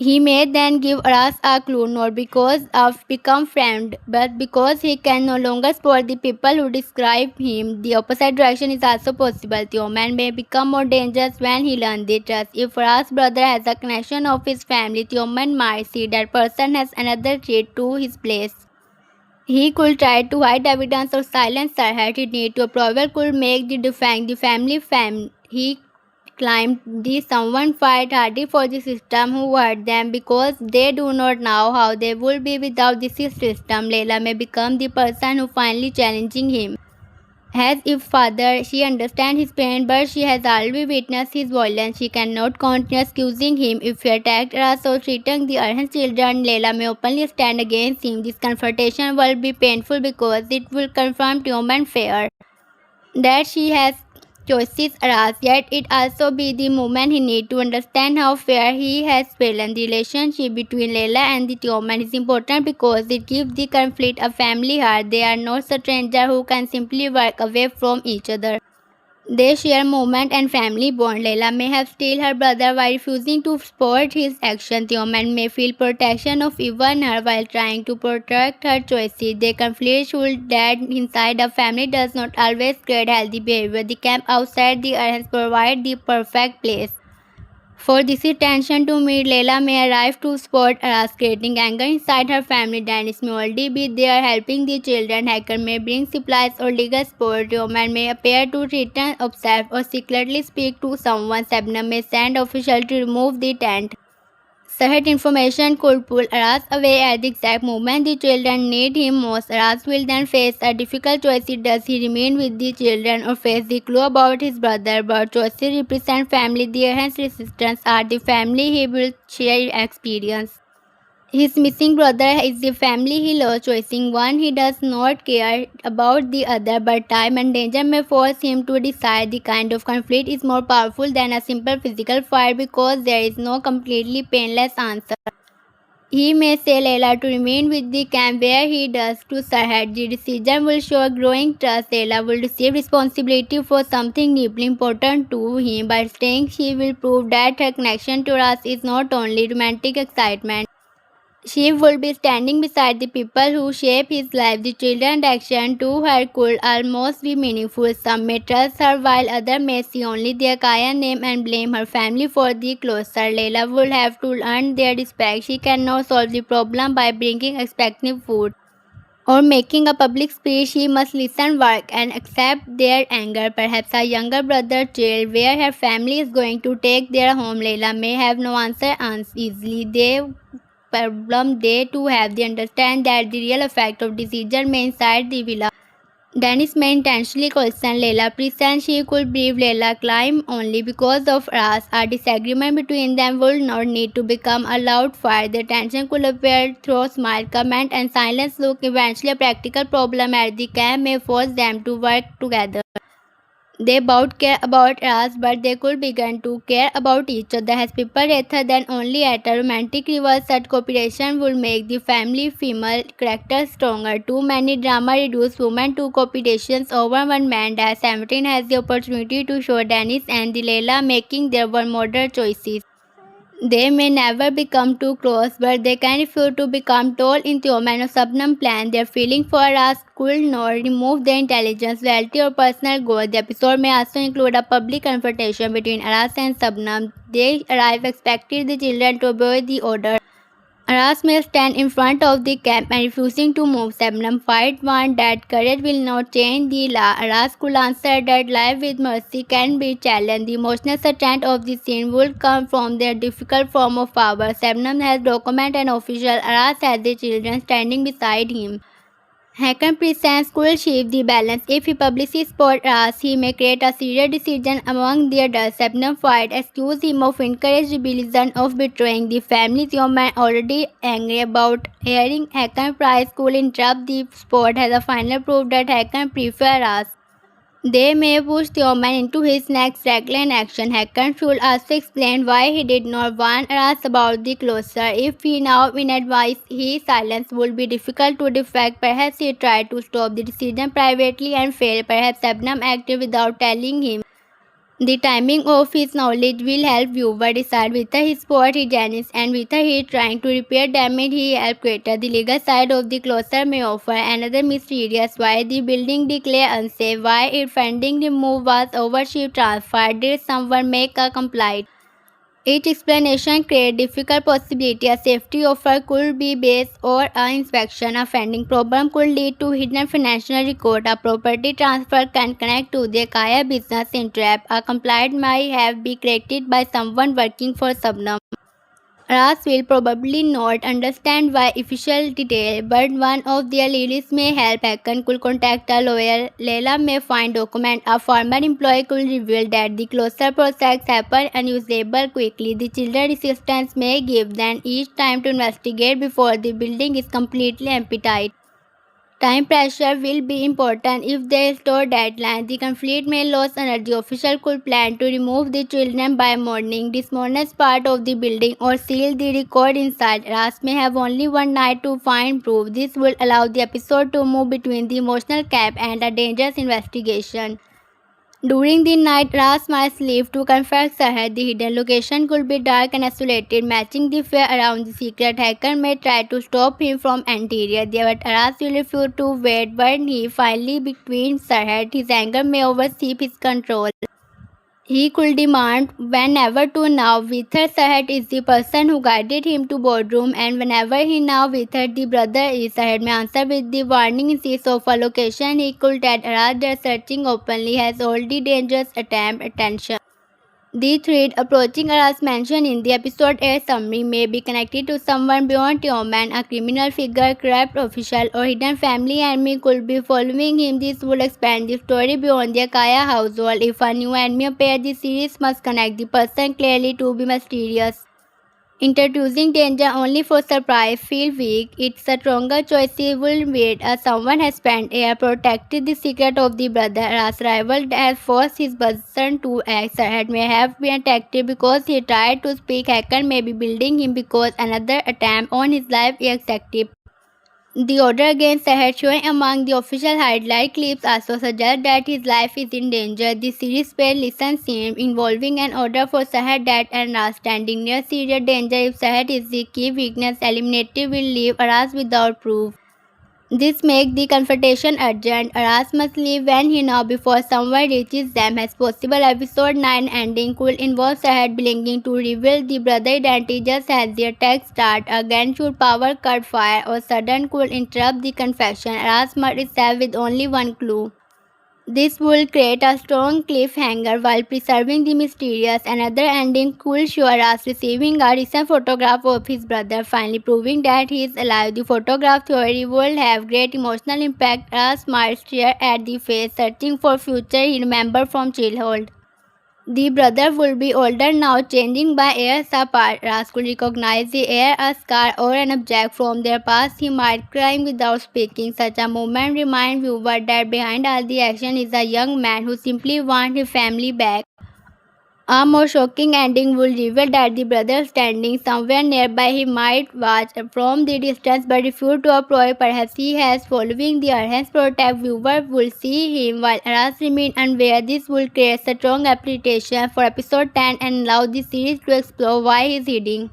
He may then give us a clue, not because of become friend, but because he can no longer support the people who describe him. The opposite direction is also possible. The man may become more dangerous when he learns the trust. If Ras' brother has a connection of his family, the man might see that person has another threat to his place. He could try to hide evidence or silence her. Had he need to approval could make the defying the family. He claimed the someone fight harder for the system who hurt them because they do not know how they would be without this system. Layla may become the person who finally challenging him. As if father, she understands his pain, but she has already witnessed his violence. She cannot continue accusing him. If he attacked us or treating the other children, Layla may openly stand against him. This confrontation will be painful because it will confront human fear that she has choices arise, yet it also be the moment he need to understand how fair he has fallen. The relationship between Layla and the Tioman is important because it gives the conflict a family heart. They are not strangers who can simply walk away from each other. They share moment and family bond. Layla may have still her brother while refusing to support his action. Tioman may feel protection of even her while trying to protect her choices. They conflict should that inside a family does not always create healthy behavior. The camp outside the earth provide the perfect place for this tension to meet. Layla may arrive to support Aras, creating anger inside her family. Dennis may already be there helping the children. Hacker may bring supplies or legal support. Roman may appear to return, observe, or secretly speak to someone. Sabna may send officials to remove the tent. Such information could pull Aras away at the exact moment the children need him most. Aras will then face a difficult choice. Does he remain with the children or face the clue about his brother? But choices represent family. The enhanced resistance are the family he will share experience. His missing brother is the family he lost, choosing one he does not care about the other, but time and danger may force him to decide. The kind of conflict is more powerful than a simple physical fight because there is no completely painless answer. He may say Layla to remain with the camp where he does to Sarhad. The decision will show growing trust. Layla will receive responsibility for something deeply important to him. By staying, she will prove that her connection to us is not only romantic excitement. She would be standing beside the people who shape his life. The children's reaction to her could almost be meaningful. Some may trust her while others may see only their Kaya name and blame her family for the closure. Layla would have to earn their respect. She cannot solve the problem by bringing expecting food or making a public speech. She must listen, work, and accept their anger. Perhaps a younger brother child where her family is going to take their home. Layla may have no answer easily. They problem they too have. They understand that the real effect of decision may inside the villa. Dennis may intentionally question Layla present she could brief Layla climb only because of us. A disagreement between them would not need to become a loud fight. The tension could appear through smile, comment, and silence look. Eventually a practical problem at the camp may force them to work together. They both care about us, but they could begin to care about each other as people rather than only at a romantic reverse. Such cooperation would make the family female characters stronger. Too many drama reduce women to cooperations over one man. As 17 has the opportunity to show Dennis and Layla making their one modern choices. They may never become too close, but they can refuse to become tall in Theoman or Sabnam plan. Their feeling for us could not remove their intelligence, loyalty, or personal goal. The episode may also include a public confrontation between Aras and Sabnam. They arrive expected the children to obey the order. Aras may stand in front of the camp and refusing to move. Sebnam fight warned that courage will not change the law. Aras could answer that life with mercy can be challenged. The emotional strength of the scene would come from their difficult form of power. Sebnam has document and official. Aras has the children standing beside him. Hakan presents could shift the balance. If he publicly supports Ras, he may create a serious decision among the others. Sebnam Fight accused him of encouraged rebellion of betraying the family. Yoman already angry about hearing Hakan Price could interrupt the sport has a final proof that Hakan prefers Ras. They may push Theoman into his next reckless action. Hakan should also explain why he did not warn us about the closure. If he now inadvised, his silence would be difficult to defect. Perhaps he tried to stop the decision privately and failed. Perhaps Sabnam acted without telling him. The timing of his knowledge will help viewer decide whether he sport his genius and whether he is trying to repair damage he helped create. The legal side of the closure may offer another mysterious why the building declared unsafe, why its funding remove was overshipped transferred, did someone make a complaint? Each explanation creates difficult possibility. A safety offer could be based on an inspection. A funding problem could lead to hidden financial record. A property transfer can connect to the Kaya business interest. A complaint might have been created by someone working for Subnam. Ras will probably not understand why official detail, but one of their leaders may help. Hakan could contact a lawyer. Leila may find document. A former employee could reveal that the closure process happened unusable quickly. The children resistance may give them each time to investigate before the building is completely emptied. Time pressure will be important if they store deadlines. The conflict may lose energy. Official could plan to remove the children by morning, dismantle part of the building, or seal the record inside. Ras may have only one night to find proof. This will allow the episode to move between the emotional cap and a dangerous investigation. During the night, Ras might leave to confront Sarhad. The hidden location could be dark and isolated, matching the fear around the secret. Hacker may try to stop him from interior, but Ras will refuse to wait when he finally between Sarhad. His anger may oversee his control. He could demand whenever to know whether Sarhad is the person who guided him to boardroom, and whenever he know whether the brother is. Sarhad may answer with the warning instead of a location. He could tell Arad that searching openly has already dangerous attempt attention. The threat approaching Aras mentioned in the episode 8 summary may be connected to someone beyond Tioman, a criminal figure, corrupt official, or hidden family enemy could be following him. This would expand the story beyond the Kaya household. If a new enemy appears, the series must connect the person clearly to be mysterious. Introducing danger only for surprise feel weak. It's a stronger choice will wait as someone has spent years protected the secret of the brother. As rival has forced his person to act. Sarhad may have been attacked because he tried to speak. Hacker may be building him because another attempt on his life is active. The order against Sarhad showing among the official highlight clips also suggests that his life is in danger. The series paid listen scene involving an order for Sarhad death and Ras standing near serious danger. If Sarhad is the key weakness eliminated will leave Aras without proof. This makes the confrontation urgent. Aras must leave when he knows before someone reaches them. As possible, episode 9 ending could involve Sarhad blinking to reveal the brother identity just as the attack starts. Again, should power cut fire or sudden could interrupt the confession. Aras must escape with only one clue. This will create a strong cliffhanger while preserving the mysterious. Another ending could show us receiving a recent photograph of his brother, finally proving that he is alive. The photograph theory will have great emotional impact. Ras might stare at the face, searching for future he remembers from childhood. The brother would be older now, changing by years apart. Ras could recognize the heir, a scar, or an object from their past. He might cry without speaking. Such a moment reminds viewers that behind all the action is a young man who simply wants his family back. A more shocking ending will reveal that the brother standing somewhere nearby. He might watch from the distance but refuse to approach. Perhaps he has following the Arhan's protect. Viewer will see him while Aras remains unaware. This will create a strong appreciation for episode 10 and allow the series to explore why he is hiding.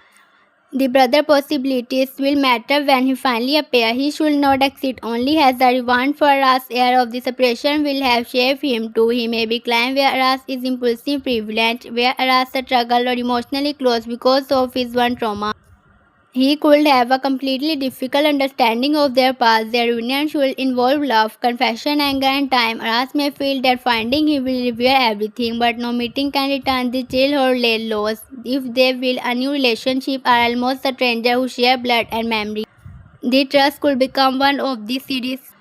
The brother possibilities will matter when he finally appears. He should not exist only as a reward for Ras. Air of the separation will have shaped him too. He may be climbed where Ras is impulsive, prevalent, where Ras struggle or emotionally close because of his one trauma. He could have a completely difficult understanding of their past. Their union should involve love, confession, anger, and time. Aras may feel that finding he will reveal everything, but no meeting can return the chill or late loss. If they will, a new relationship are almost a stranger who share blood and memory. The trust could become one of the series'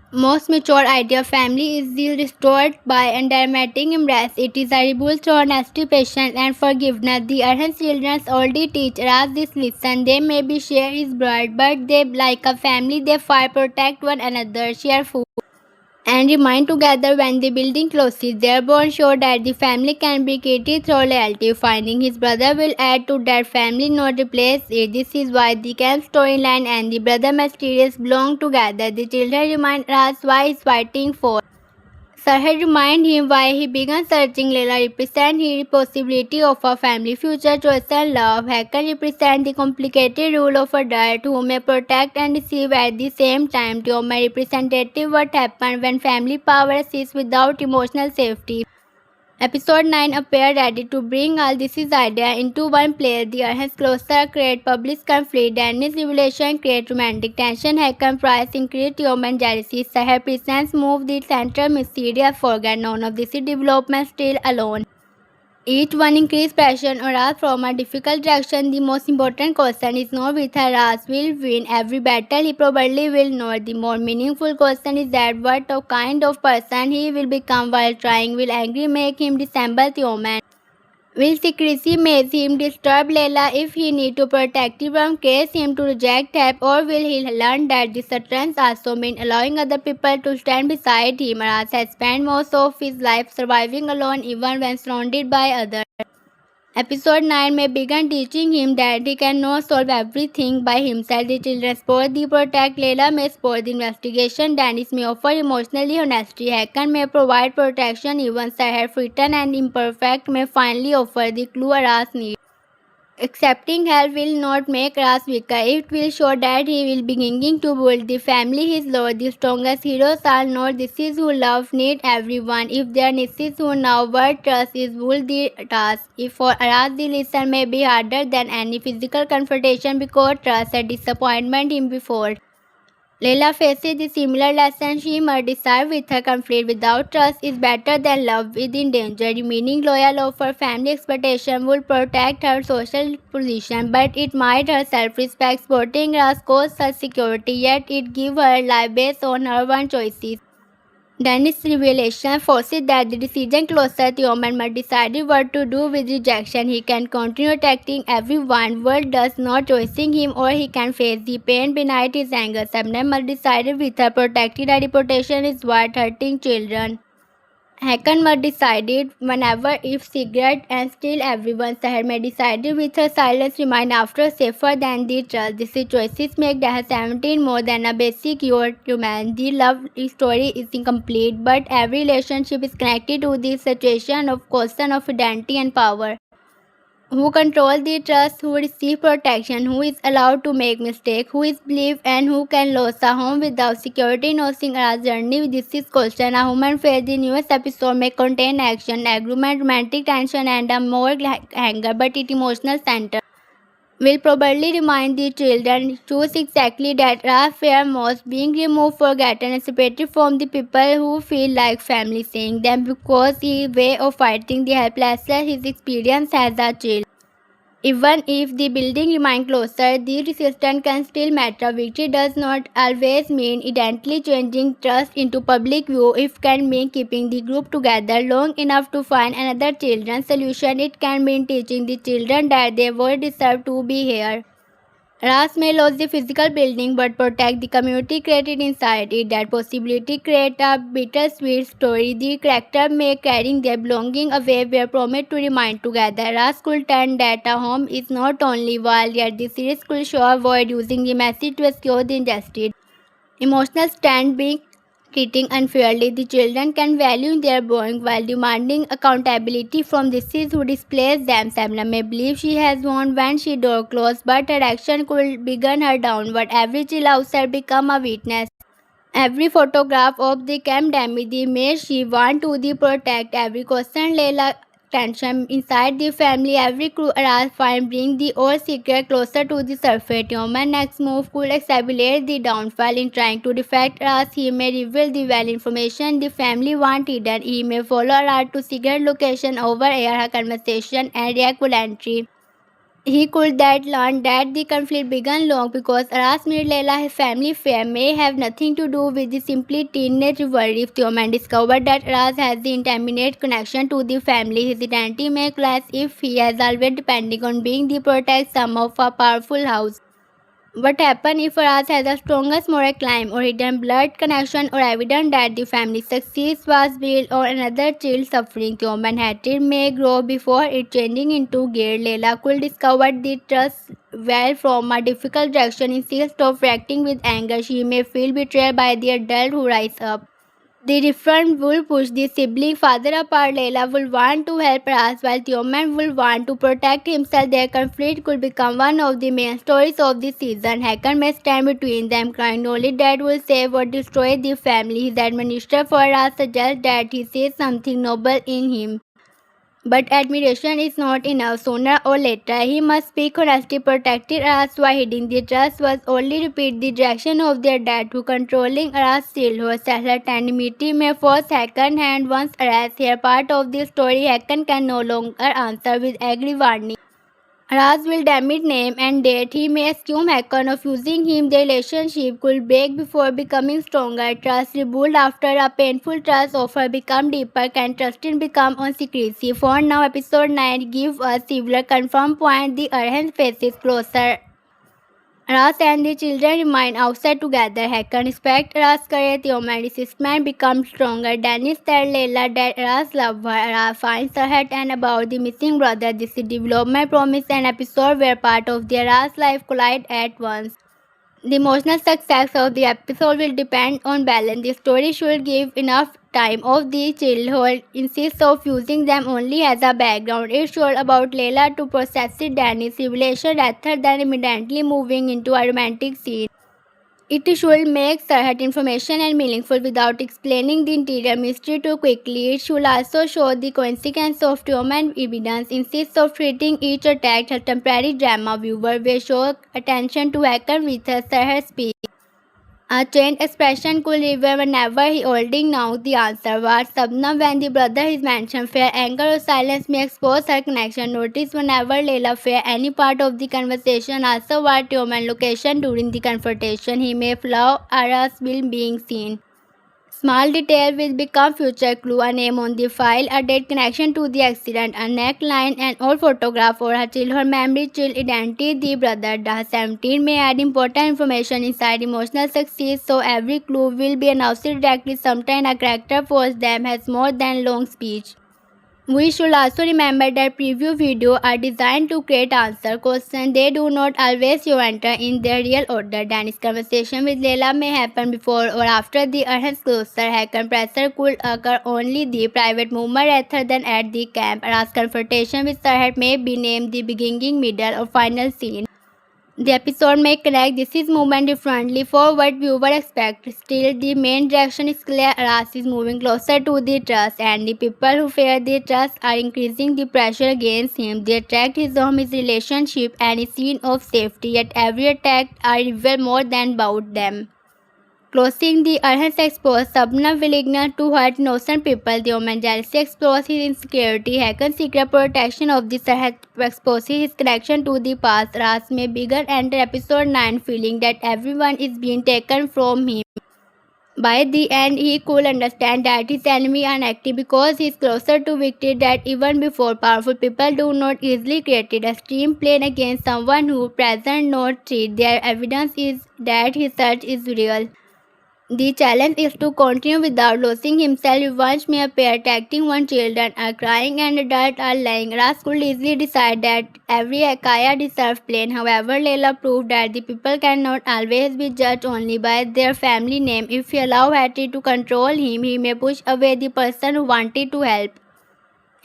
most mature idea. Family is the restored by a dramatic embrace. It is a rebuilt through honesty, patience, and forgiveness. The Arhan's children already teach us this lesson. They may be share his blood, but they like a family. They fight, protect one another, share food, and remain together when the building closes. Their bond show that the family can be created through loyalty. Finding his brother will add to that family, not replace it. This is why the camp storyline and the brother mysterious belong together. The children remind us why he's fighting for. Sarhad remind him why he began searching. Leila represent the possibility of a family future, choice and love. Hakan represent the complicated rule of adult who may protect and deceive at the same time. Tioma representative what happens when family power exists without emotional safety. Episode 9 appear ready to bring all this idea into one place. The Arhan's closer create public conflict. Danny's revelation create romantic tension. Hakan price increase human jealousy. Sahar presence move the central mysterious forget. None of this development still alone. Each one increased passion or Ras from a difficult direction. The most important question is not with her Ras will win every battle. He probably will not. The more meaningful question is that what kind of person he will become while trying. Will angry make him dissemble Theoman? Will secrecy make him disturb Leila if he need to protect him from case him to reject help, or will he learn that the strength also mean allowing other people to stand beside him? Ras has spent most of his life surviving alone even when surrounded by others. Episode 9 may begin teaching him that he cannot solve everything by himself. The children support the protect. Leila may support the investigation. Dennis may offer emotionally honesty. Hakan may provide protection. Even Sahar, Frightened and imperfect, may finally offer the clue Aras needs. Accepting help will not make Ras weaker. It will show that he will be beginning to build the family his Lord. The strongest heroes are not these who love, need everyone. If they are these who now word trust is will the task. If for Ras the lesson may be harder than any physical confrontation because trust had disappointment him before. Leila faces the similar lesson. She must decide with her conflict. Without trust is better than love within danger. Remaining loyal of her family expectation will protect her social position, but it might her self-respect. Supporting Ras costs her security, yet it gives her life based on her own choices. Dennis' revelation forces that the decision closer to Oman must decide what to do with rejection. He can continue attacking everyone, world does not choosing him, or he can face the pain beneath his anger. Subnam must decide with her protecting her reputation is what hurting children. Hakan must decided whenever if secret and still everyone. Sahar may decided with her silence remain after safer than the trust. These choices make Daha 17 more than a basic your human. The love story is incomplete, but every relationship is connected to the situation of question of identity and power. Who control the trust, who receive protection, who is allowed to make mistake, who is believed, and who can lose a home without security. Knowing our journey, this is question. A human face. The newest episode may contain action, agreement, romantic tension, and a more anger, but its emotional center will probably remind the children choose exactly that are fear most, being removed, forgotten, and separated from the people who feel like family, seeing them because his way of fighting the helplessness his experience as a child. Even if the building remains closer, the resistance can still matter. Victory does not always mean identically changing trust into public view. It can mean keeping the group together long enough to find another children's solution. It can mean teaching the children that they would deserve to be here. Ras may lose the physical building but protect the community created inside it. That possibility creates a bittersweet story. The character may carrying their belonging away were promised to remain together. Ras could turn that a home is not only wall, yet the series could show a void using the message to rescue the injustice. Emotional stand being treating unfairly, the children can value their bond while demanding accountability from the sis who displays them. Samla may believe she has won when she door closed, but her action could begin her downward. Every chill outside become a witness. Every photograph of the camp damage the image she want to the protect. Every question Leila tension inside the family. Every clue Aras finds brings the old secret closer to the surface. Tioman's next move could accelerate the downfall. In trying to defect Aras, he may reveal the well information the family want hidden. He may follow Aras to secret location, overhear her conversation, and react violently. He could that learn that the conflict began long because Aras made Leila his family affair may have nothing to do with the simply teenage rivalry. If Tioman discovered that Aras has the intimate connection to the family, his identity may clash if he has always depending on being the protect some of a powerful house. What happens if Aras has the strongest moral claim or hidden blood connection or evidence that the family's success was built on another child's suffering? Human hatred may grow before it changing into greed. Leila could discover the trust well from a difficult direction. Instead of reacting with anger, she may feel betrayed by the adult who rise up. The different will push the sibling father apart. Leila will want to help Ras while Tioman will want to protect himself. Their conflict could become one of the main stories of the season. Hakan may stand between them, crying only that will save or destroy the family. His administrator for Ras suggests that he sees something noble in him. But admiration is not enough. Sooner or later, he must speak honestly, protected Aras while hiding the trust was only repeat the direction of their dad who controlling Aras still. Her enmity may force Hakan hand once Aras here part of the story. Hakan can no longer answer with angry warning. Aras will damage name and date. He may assume Hakan of using him. The relationship could break before becoming stronger. Trust rebuild after a painful trust offer become deeper. Can trusting become on secrecy? For now, episode 9 give us several confirmed point. The Arhan faces closer. Ras and the children remain outside together. Hakan respect Ras' courage. Theoman's man becomes stronger. Dennis tells Leila that Ras loves her. Ras finds her head and about the missing brother. This development promise an episode where part of their Ras' life collide at once. The emotional success of the episode will depend on balance. The story should give enough time of the childhood, instead of using them only as a background. It's sure about Leila to process Danny's revelation rather than immediately moving into a romantic scene. It should make certain information and meaningful without explaining the interior mystery too quickly. It should also show the consequence of human evidence instead of treating each attack as temporary drama. Viewer will show attention to Hakan with her speech. A changed expression could reveal whenever he holding now the answer was Sabna when the brother is mentioned. Fear, anger or silence may expose her connection. Notice whenever Leila fear any part of the conversation. Also what human location during the confrontation. He may flaw Aras will being seen. Small detail will become future clue. A name on the file, a date connection to the accident, a neckline, an old photograph or her childhood memory, child identity. The brother Daha 17 may add important information inside emotional success, so every clue will be announced directly. Sometimes a character force them has more than long speech. We should also remember that preview videos are designed to create answer questions. They do not always show enter in their real order. Danny's conversation with Leila may happen before or after the Arhan's closer. Hakan pressure could occur only the private movement rather than at the camp. Aras confrontation with Sarhat may be named the beginning, middle or final scene. The episode may connect this movement differently for what viewer expect. Still, the main direction is clear. Aras is moving closer to the trust, and the people who fear the trust are increasing the pressure against him. They attack his home, his relationship, and his scene of safety. Yet every attack are reveal more than about them. Closing the Arhan's exposed Sabna will ignore to hurt innocent people. The woman jealousy exposes his insecurity. Hakan's secret protection of the Sarhat exposes his connection to the past. Ras may begin enter episode 9 feeling that everyone is being taken from him. By the end, he could understand that his enemy are active because he is closer to victory that even before. Powerful people do not easily create a stream plane against someone who present not treat. Their evidence is that his search is real. The challenge is to continue without losing himself. Revenge may appear attacking one children are crying and adults are lying. Ras could easily decide that every Akaya deserves blame. However, Leila proved that the people cannot always be judged only by their family name. If he allow Hattie to control him, he may push away the person who wanted to help.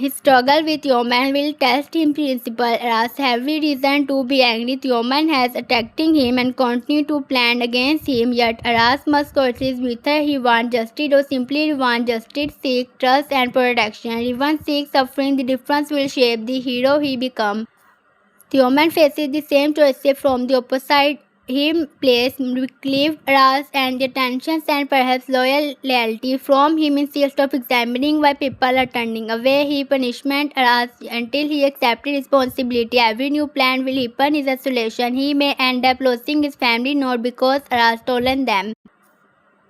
His struggle with Yeoman will test him principle. Ras has every reason to be angry. Yeoman has attacking him and continue to plan against him. Yet Ras must choose whether he wants justice or simply wants justice, seek trust and protection. Even seek suffering, the difference will shape the hero he becomes. Yeoman faces the same choices from the opposite him place Cliff, Ras and the tensions and perhaps loyalty from him instead of examining why people are turning away. He punishment Ras until he accepted responsibility. Every new plan will deepen his isolation. He may end up losing his family not because Ras stolen them,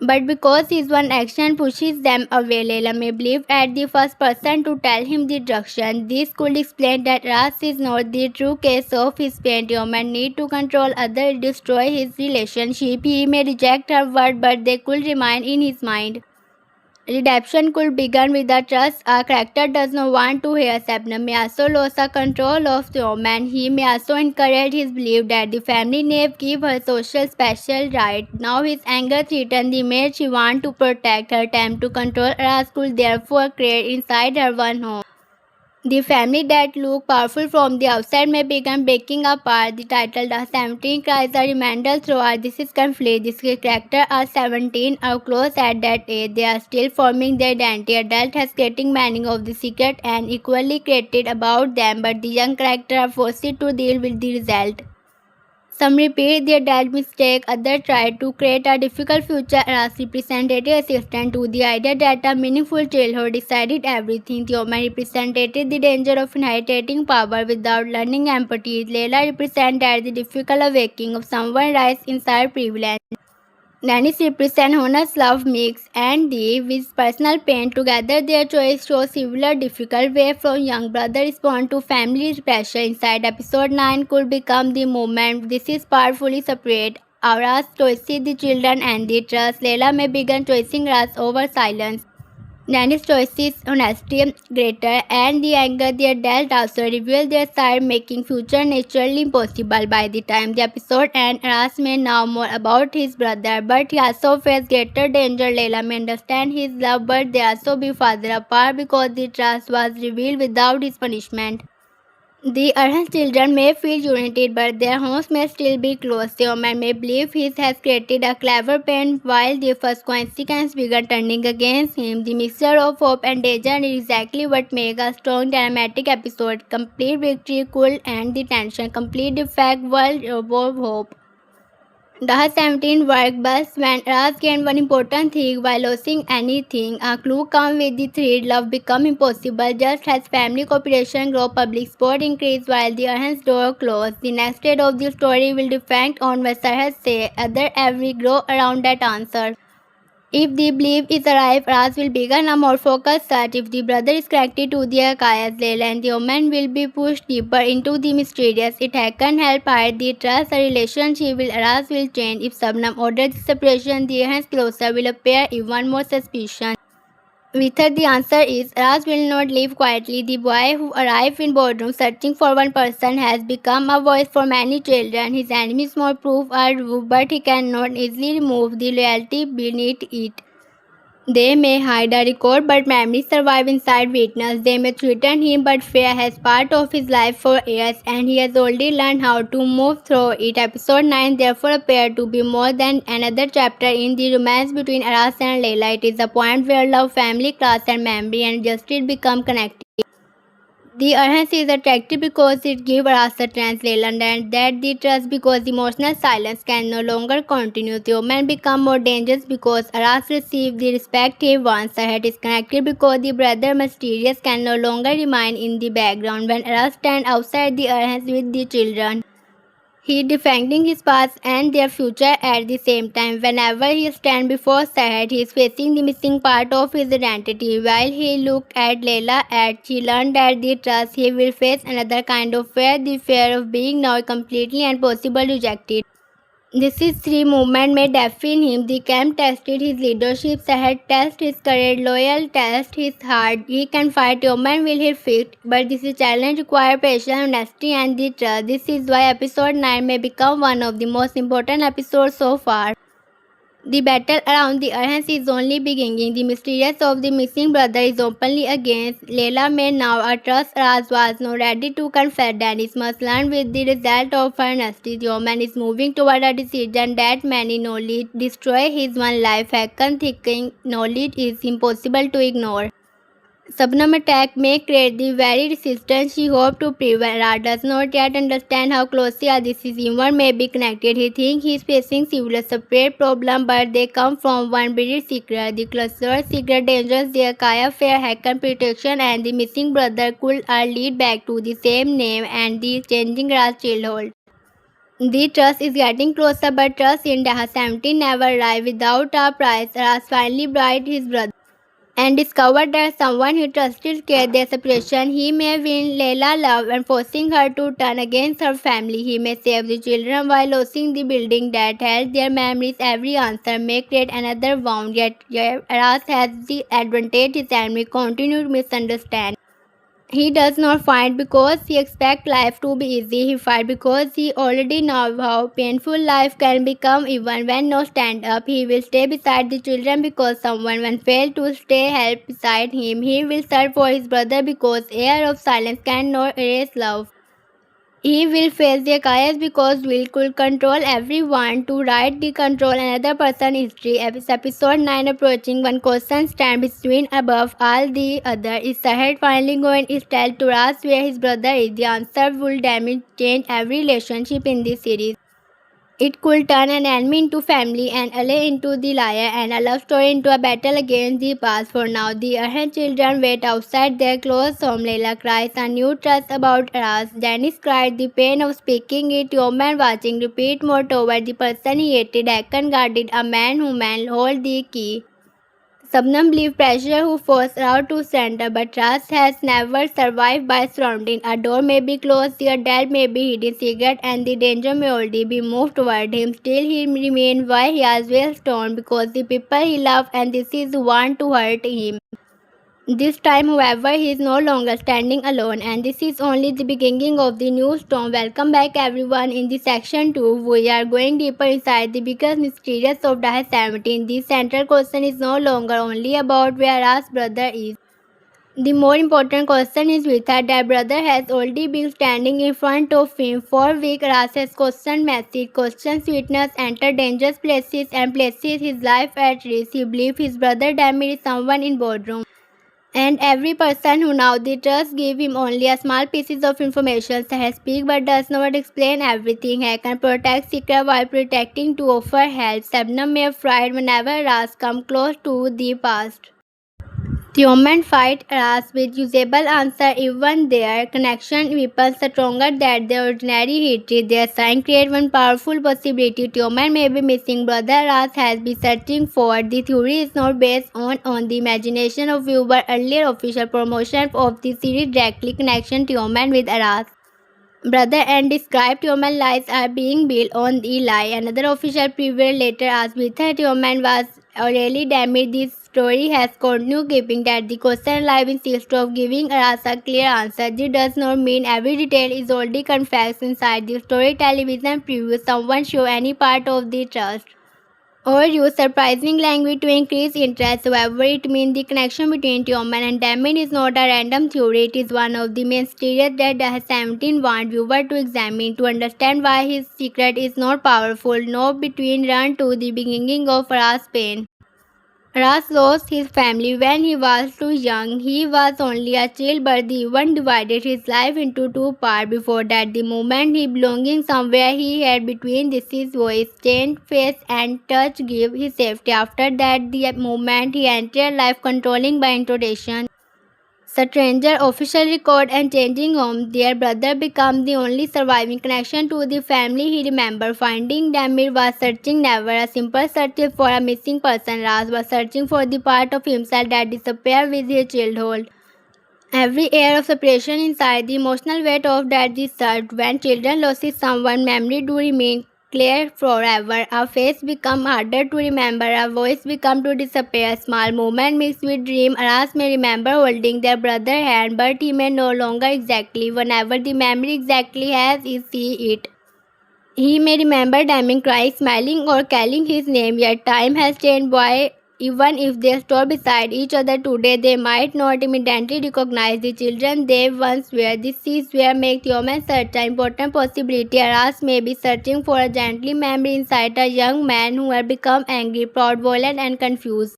but because his one action pushes them away. Layla may believe at the first person to tell him the direction. This could explain that Ras is not the true case of his pain. Human need to control others, destroy his relationship. He may reject her word, but they could remain in his mind. Redemption could begin with the trust a character does not want to hear. Sabnam may also lose her control of the woman. He may also encourage his belief that the family name give her social special right. Now his anger threatens the image she wants to protect. Her attempt to control Ras could therefore create inside her one home. The family that look powerful from the outside may begin breaking apart. The title The 17 cries a reminder throughout this is conflict. These characters are 17 or close at that age. They are still forming their identity. Adult has creating many of the secret and equally created about them, but the young characters are forced to deal with the result. Some repeat their dad mistake, others try to create a difficult future as representative assistant to the idea that a meaningful childhood decided everything. Theoma represented the danger of inheriting power without learning empathy. Layla represented the difficult awakening of someone raised inside privilege. Nannies represent honest love mix and the with personal pain together. Their choice shows similar difficult way from young brother respond to family pressure. Inside episode 9 could become the moment. This is powerfully separate. Aura's choices the children and the trust. Layla may begin choosing Ras over silence. Nanny's choices, honesty greater, and the anger they dealt also reveal their side, making future naturally impossible. By the time the episode ends, Ras may know more about his brother, but he also faces greater danger. Layla may understand his love, but they also be farther apart because the trust was revealed without his punishment. The Arhan's children may feel united, but their homes may still be closed. Theoman may believe he has created a clever plan, while the first consequence began turning against him. The mixture of hope and danger is exactly what makes a strong dramatic episode. Complete victory could end the tension. Complete defeat world of hope. Daha 17 worked best when Ras gained one important thing while losing anything. A clue comes with the thread love become impossible just as family cooperation grow, public support increase while the Arhan's door closed. The next stage of the story will depend on what Sarhad say. Other every grow around that answer. If the belief is arrived, Ras will begin a more focused search. If the brother is connected to the Akayas, Layla and the woman will be pushed deeper into the mysterious. It can help hide the trust, a relationship will Ras will change. If Sabnam orders the separation, the hands closer will appear even more suspicion. With her, the answer is Ras will not live quietly. The boy who arrived in boardroom searching for one person has become a voice for many children. His enemies more proof are true, but he cannot easily remove the loyalty beneath it. They may hide a record, but memories survive inside witness. They may threaten him, but fear has part of his life for years, and he has already learned how to move through it. Episode 9 therefore appeared to be more than another chapter in the romance between Aras and Layla. It is a point where love, family, class, and memory and justice become connected. The urgency is attractive because it gives us a translation and that the trust because emotional silence can no longer continue. The woman become more dangerous because Aras receive the respect he once had is connected because the brother mysterious can no longer remain in the background when Aras stand outside the urgency with the children. He defending his past and their future at the same time. Whenever he stands before Sahad, he is facing the missing part of his identity. While he looked at Layla as she learned that the trust, he will face another kind of fear, the fear of being now completely and possibly rejected. This is three movement may define him. The camp tested his leadership, Sahad tested his courage, loyal test his heart. He can fight, human will he fit. But this is challenge require patience, honesty and the trust. This is why episode 9 may become one of the most important episodes so far. The battle around the Arhans is only beginning. The mysterious of the missing brother is openly against Layla May now. A trust Raz was not ready to confess. Dennis must learn with the result of her honesty. The woman is moving toward a decision that many knowledge destroy his one life. Hakan thinking knowledge is impossible to ignore. Subnam attack may create the very resistance she hoped to prevent. Ra does not yet understand how closely all this is even may be connected. He thinks he is facing several separate problems, but they come from one buried secret. The cluster secret dangers, the Akaya fair Hakan protection, and the missing brother could all lead back to the same name and the changing Ra's childhood. The trust is getting closer, but trust in Daha 17 never arrived without a price. Ras finally bribed his brother and discovered that someone he trusted scared their separation. He may win Layla's love and forcing her to turn against her family. He may save the children while losing the building that held their memories. Every answer may create another wound, yet Ras has the advantage his enemy continue to misunderstand. He does not fight because he expects life to be easy. He fights because he already knows how painful life can become even when no stand up. He will stay beside the children because someone once failed to stay help beside him. He will search for his brother because air of silence cannot erase love. He will face the chaos because will could control everyone to write the control another person history. Episode 9 approaching one question stand between above all the other. Is Sahid finally going to tell to us where his brother is? The answer will damage change every relationship in this series. It could turn an enemy into family, an ally into the liar, and a love story into a battle against the past. For now, the errant children wait outside their closed home. Layla cries a new trust about Ras. Dennis cried the pain of speaking it. Yoman watching repeat more toward the person he hated. Akan guarded a man who man hold the key. Subnam believed pressure who forced her to surrender, but trust has never survived by surrounding. A door may be closed, the adult may be hidden secret, and the danger may already be moved toward him. Still, he remains why he has well torn because the people he loved and this is want to hurt him. This time, however, he is no longer standing alone, and this is only the beginning of the new storm. Welcome back, everyone. In the section 2, we are going deeper inside the biggest mysteries of Daha 17. The central question is no longer only about where our brother is. The more important question is whether that brother has already been standing in front of him for weeks. Ras has questioned message, questions witness, entered dangerous places and places his life at risk. He believes his brother damaged someone in boardroom. And every person who now the trust give him only a small pieces of information. Sahaj speak but does not explain everything. He can protect secret while protecting to offer help. Sabnam may fried whenever Ras come close to the past. The women fight Ras with usable answer even their connection weapons stronger than their ordinary hatred. Their sign create one powerful possibility. The woman may be missing brother Ras has been searching for. The theory is not based on the imagination of viewer. Earlier official promotion of the series directly connection to woman with Ras brother and described human lies are being built on the lie. Another official preview later asked whether human was really damaged. This story has continued keeping that the question alive instead of giving us a clear answer. This does not mean every detail is already confessed inside the story. Television preview someone show any part of the trust or use surprising language to increase interest. However, it means the connection between human and demon is not a random theory. It is one of the main mysteries that the 17 want viewer to examine to understand why his secret is not powerful. No between run to the beginning of Ra's pain. Ras lost his family when he was too young. He was only a child, but the event divided his life into two parts. Before that, the moment he belonging somewhere he had between this his voice, change, face, and touch give his safety. After that, the moment he entered life controlling by introduction. Stranger official record and changing home, their brother became the only surviving connection to the family he remembered. Finding Damir was searching never a simple search for a missing person. Ras was searching for the part of himself that disappeared with his childhood. Every air of separation inside the emotional weight of that is searched. When children loses someone, memory do remain clear forever. A face become harder to remember, a voice become to disappear. Small moment mixed with dream. Aras may remember holding their brother hand, but he may no longer exactly. Whenever the memory exactly has is see it. He may remember damning, crying, smiling, or calling his name, yet time has changed boy. Even if they store beside each other today, they might not immediately recognize the children they once were. This is where make humans search an important possibility. Aras may be searching for a gently memory inside a young man who had become angry, proud, violent, and confused.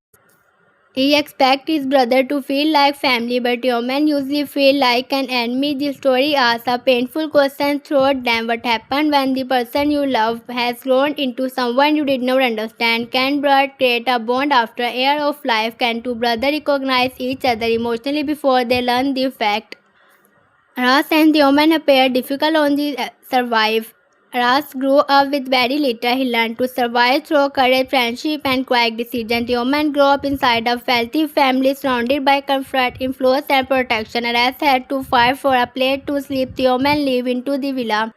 He expects his brother to feel like family, but humans usually feel like an enemy. The story asks a painful question through them. What happened when the person you love has grown into someone you did not understand? Can blood create a bond after a year of life? Can two brothers recognize each other emotionally before they learn the fact? Ras and Theoman appear difficult on the survive. Ras grew up with very little. He learned to survive through courage, friendship, and quiet decision. Theoman grew up inside a wealthy family surrounded by comfort, influence, and protection. Ras had to fight for a place to sleep. Theoman lived into the villa.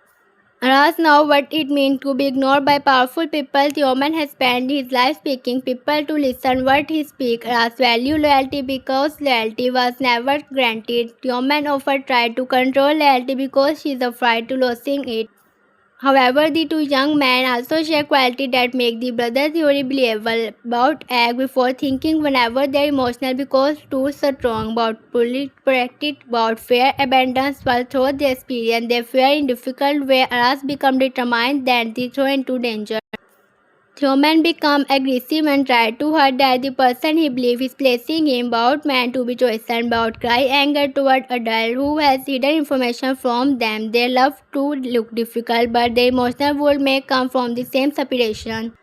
Ras know what it means to be ignored by powerful people. Theoman has spent his life speaking people to listen what he speaks. Ras value loyalty because loyalty was never granted. Theoman often tried to control loyalty because she is afraid to losing it. However, the two young men also share qualities that make the brother theory believable. About act before thinking whenever they are emotional because too strong. About fully protected. About fear abundance while through the experience they fear in difficult way. Aras become determined that they throw into danger. Human become aggressive and try to hurt that the person he believes is placing him. About man to be chosen. About cry anger toward adult who has hidden information from them. They love to look difficult, but their emotional wound may come from the same separation.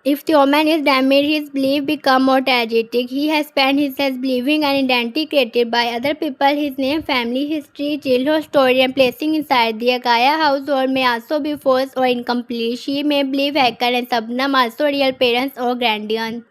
If the woman is damaged, his belief become more tragic. He has spent his life believing an identity created by other people, his name, family, history, childhood story, and placing inside the Akaya household may also be false or incomplete. She may believe Hacker and Sabnam also real parents or guardians.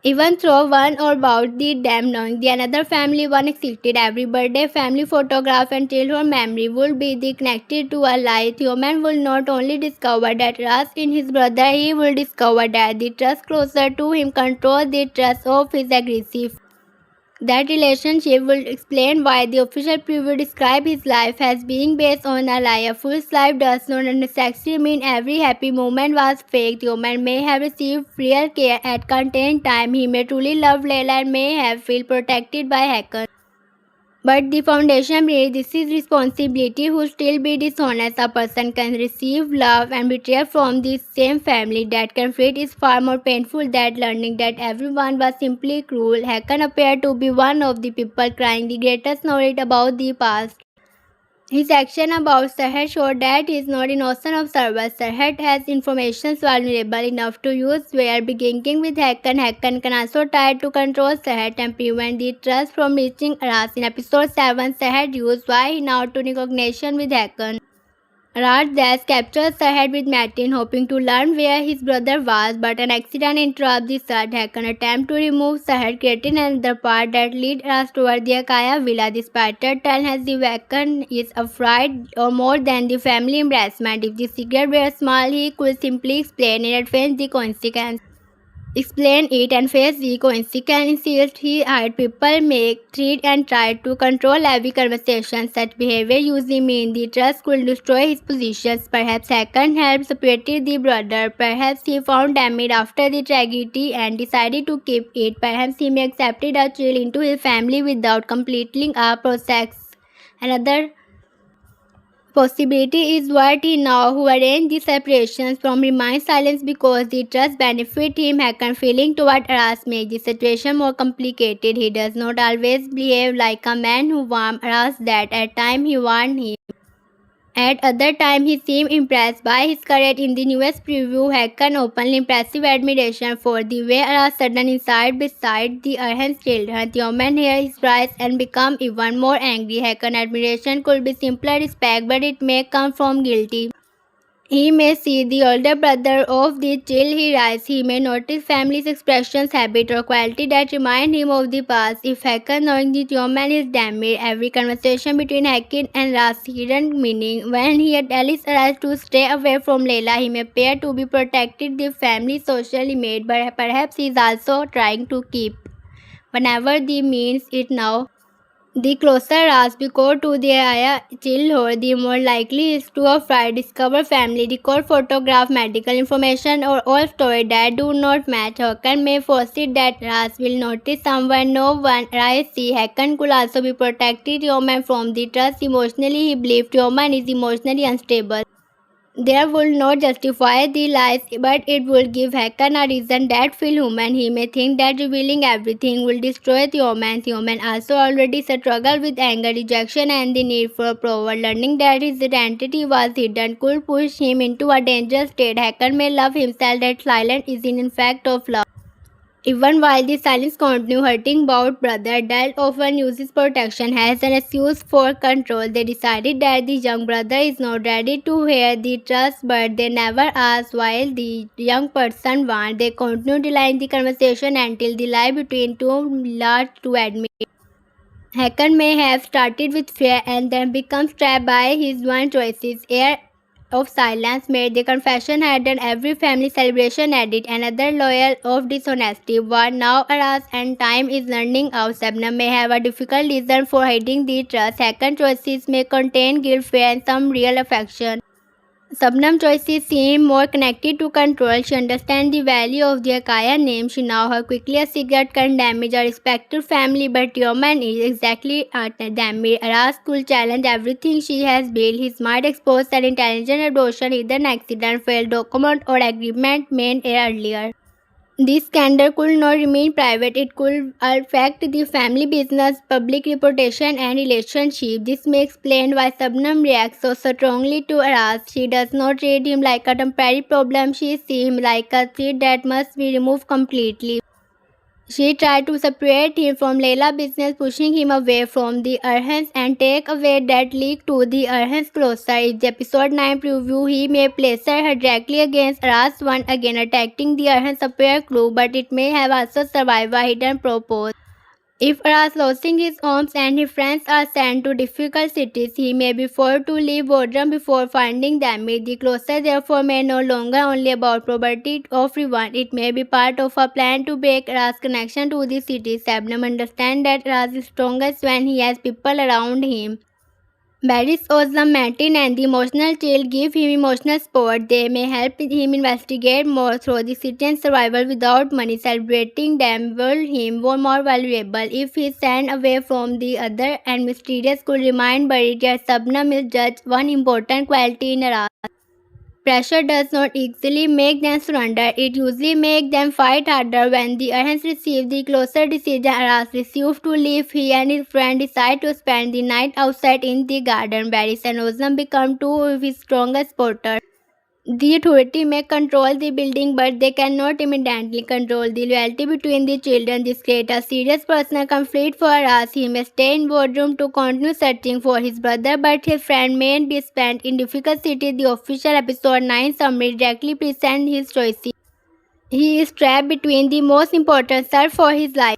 Even though one or about the them knowing the another family one existed, every birthday, family photograph and childhood memory would be the connected to a lie. Human will not only discover that trust in his brother, he will discover that the trust closer to him control the trust of his aggressive. That relationship will explain why the official preview described his life as being based on a lie. A fool's life does not necessarily mean every happy moment was fake. The woman may have received real care at contained time. He may truly love Layla and may have felt protected by hackers. But the foundation beneath this is responsibility who still be dishonest. A person can receive love and betrayal from the same family. That conflict is far more painful than learning that everyone was simply cruel. Hakan appeared to be one of the people crying the greatest narrative about the past. His action about Sarhat showed that he is not innocent of service. Sarhat has information vulnerable enough to use where beginning with Hakan. Hakan can also try to control Sarhat and prevent the trust from reaching Aras. In episode 7, Sarhat used why now to recognition with Hakan. Raj thus captures Sarhat with Martin, hoping to learn where his brother was, but an accident interrupts the search. Hakan attempt to remove Sarhat, creating another path that leads us toward the Akaya villa. The spider tells us the Hakan is afraid or more than the family embarrassment. If the secret were small, he could simply explain in advance the consequence. Explain it and face the consequences. He heard people make threat and try to control every conversation. Such behavior usually means the trust could destroy his positions. Perhaps Hakan helped separate the brother. Perhaps he found damage after the tragedy and decided to keep it. Perhaps he may accepted a child into his family without completing a process. Another possibility is what he now who arranged the separations from remain silence because the trust benefit him. Hakan feeling toward Aras make the situation more complicated. He does not always behave like a man who warmed Aras that at time he warned him. At other time he seemed impressed by his courage. In the newest preview, Hakan openly impressive admiration for the way Aras sudden inside beside the Arhan's children. The woman hear his price and become even more angry. Hakan admiration could be simpler respect, but it may come from guilty. He may see the older brother of the child he raised. He may notice family's expressions, habit, or quality that remind him of the past. If Hakan knowing the human is damaged, every conversation between Hakan and Ras hidden meaning. When he had Alice arrived to stay away from Layla, he may appear to be protected the family's social image, but perhaps he is also trying to keep whenever the means it now. The closer Ras Biko to the Aya childhood, the more likely is to afraid discover family record, photograph, medical information, or all stories that do not match. Hakan may foresee that Ras will notice someone no one Rai see. Hakan could also be protected Yoman from the trust. Emotionally, he believed Yoman is emotionally unstable. There would not justify the lies, but it would give Hakan a reason that feel human. He may think that revealing everything will destroy the human. Human also already struggled with anger, rejection, and the need for approval. Learning that his identity was hidden could push him into a dangerous state. Hakan may love himself. That silence is in fact of love. Even while the silence continues hurting Bout brother, Dal often uses protection as an excuse for control. They decided that the young brother is not ready to hear the trust, but they never ask while the young person wants. They continue delaying the conversation until the lie between two large to admit. Hakan may have started with fear and then become trapped by his own choices. Air of silence made the confession had done every family celebration added another layer of dishonesty. War now arose and time is running out. Sabna may have a difficult reason for hiding the trust. Second choices may contain guilt, fear, and some real affection. Sabnam's choices seem more connected to control. She understands the value of the Akaya name. She knows how quickly a cigarette can damage a respected family, but Yoman is exactly damage. Aras could challenge everything she has built. His smart, exposed, and intelligent adoption, either an accident, failed document, or agreement made earlier. This scandal could not remain private. It could affect the family business, public reputation, and relationship. This may explain why Sabnam reacts so strongly to Aras. She does not treat him like a temporary problem. She sees him like a threat that must be removed completely. She tried to separate him from Layla business, pushing him away from the Arhans and take away that leak to the Arhans closer. In the episode 9 preview, he may place her directly against Ras once again, attacking the Arhans appear clue, but it may have also survived a hidden purpose. If Ras losing his homes and his friends are sent to difficult cities, he may be forced to leave boredom before finding them. The closer therefore may no longer only about property of everyone. It may be part of a plan to break Ras' connection to the city. Sabnam understands that Ras is strongest when he has people around him. Barry's awesome Martin and the emotional chill give him emotional support. They may help him investigate more through the city and survival without money. Celebrating them will him more valuable. If he stand away from the other and mysterious could remind Barry that Sabnam is just one important quality in a race. Pressure does not easily make them surrender. It usually makes them fight harder. When the Arhans receive the closer decision, Aras refused to leave. He and his friend decide to spend the night outside in the garden. Varys and Ozam become two of his strongest supporters. The authority may control the building, but they cannot immediately control the loyalty between the children. This creates a serious personal conflict for us. He may stay in boardroom to continue searching for his brother, but his friend may be spent in difficult cities. The official episode 9 summary directly presents his choices. He is trapped between the most important search for his life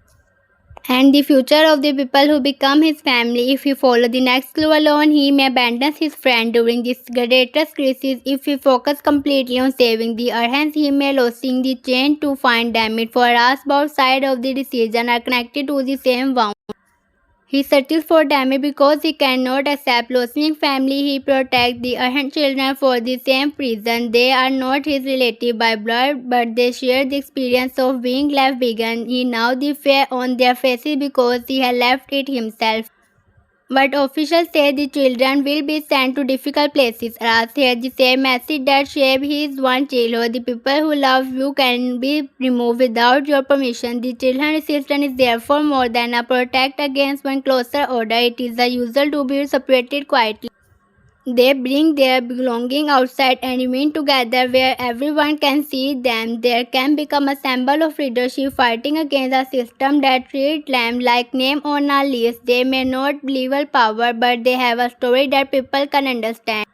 and the future of the people who become his family. If he follows the next clue alone, he may abandon his friend during this greatest crisis. If he focuses completely on saving the Arhans, he may losing the chain to find them. It for us, both sides of the decision are connected to the same wound. He searches for damage because he cannot accept losing family. He protects the Arhan children for the same reason. They are not his relative by blood, but they share the experience of being left behind. He now the fear on their faces because he has left it himself. But officials say the children will be sent to difficult places. Ras hears the same message that shaped his one childhood. The people who love you can be removed without your permission. The children resistance is therefore more than a protect against one closer order. It is the usual to be separated quietly. They bring their belongings outside and remain together where everyone can see them. There can become a symbol of leadership fighting against a system that treats them like name on a list. They may not legal power, but they have a story that people can understand.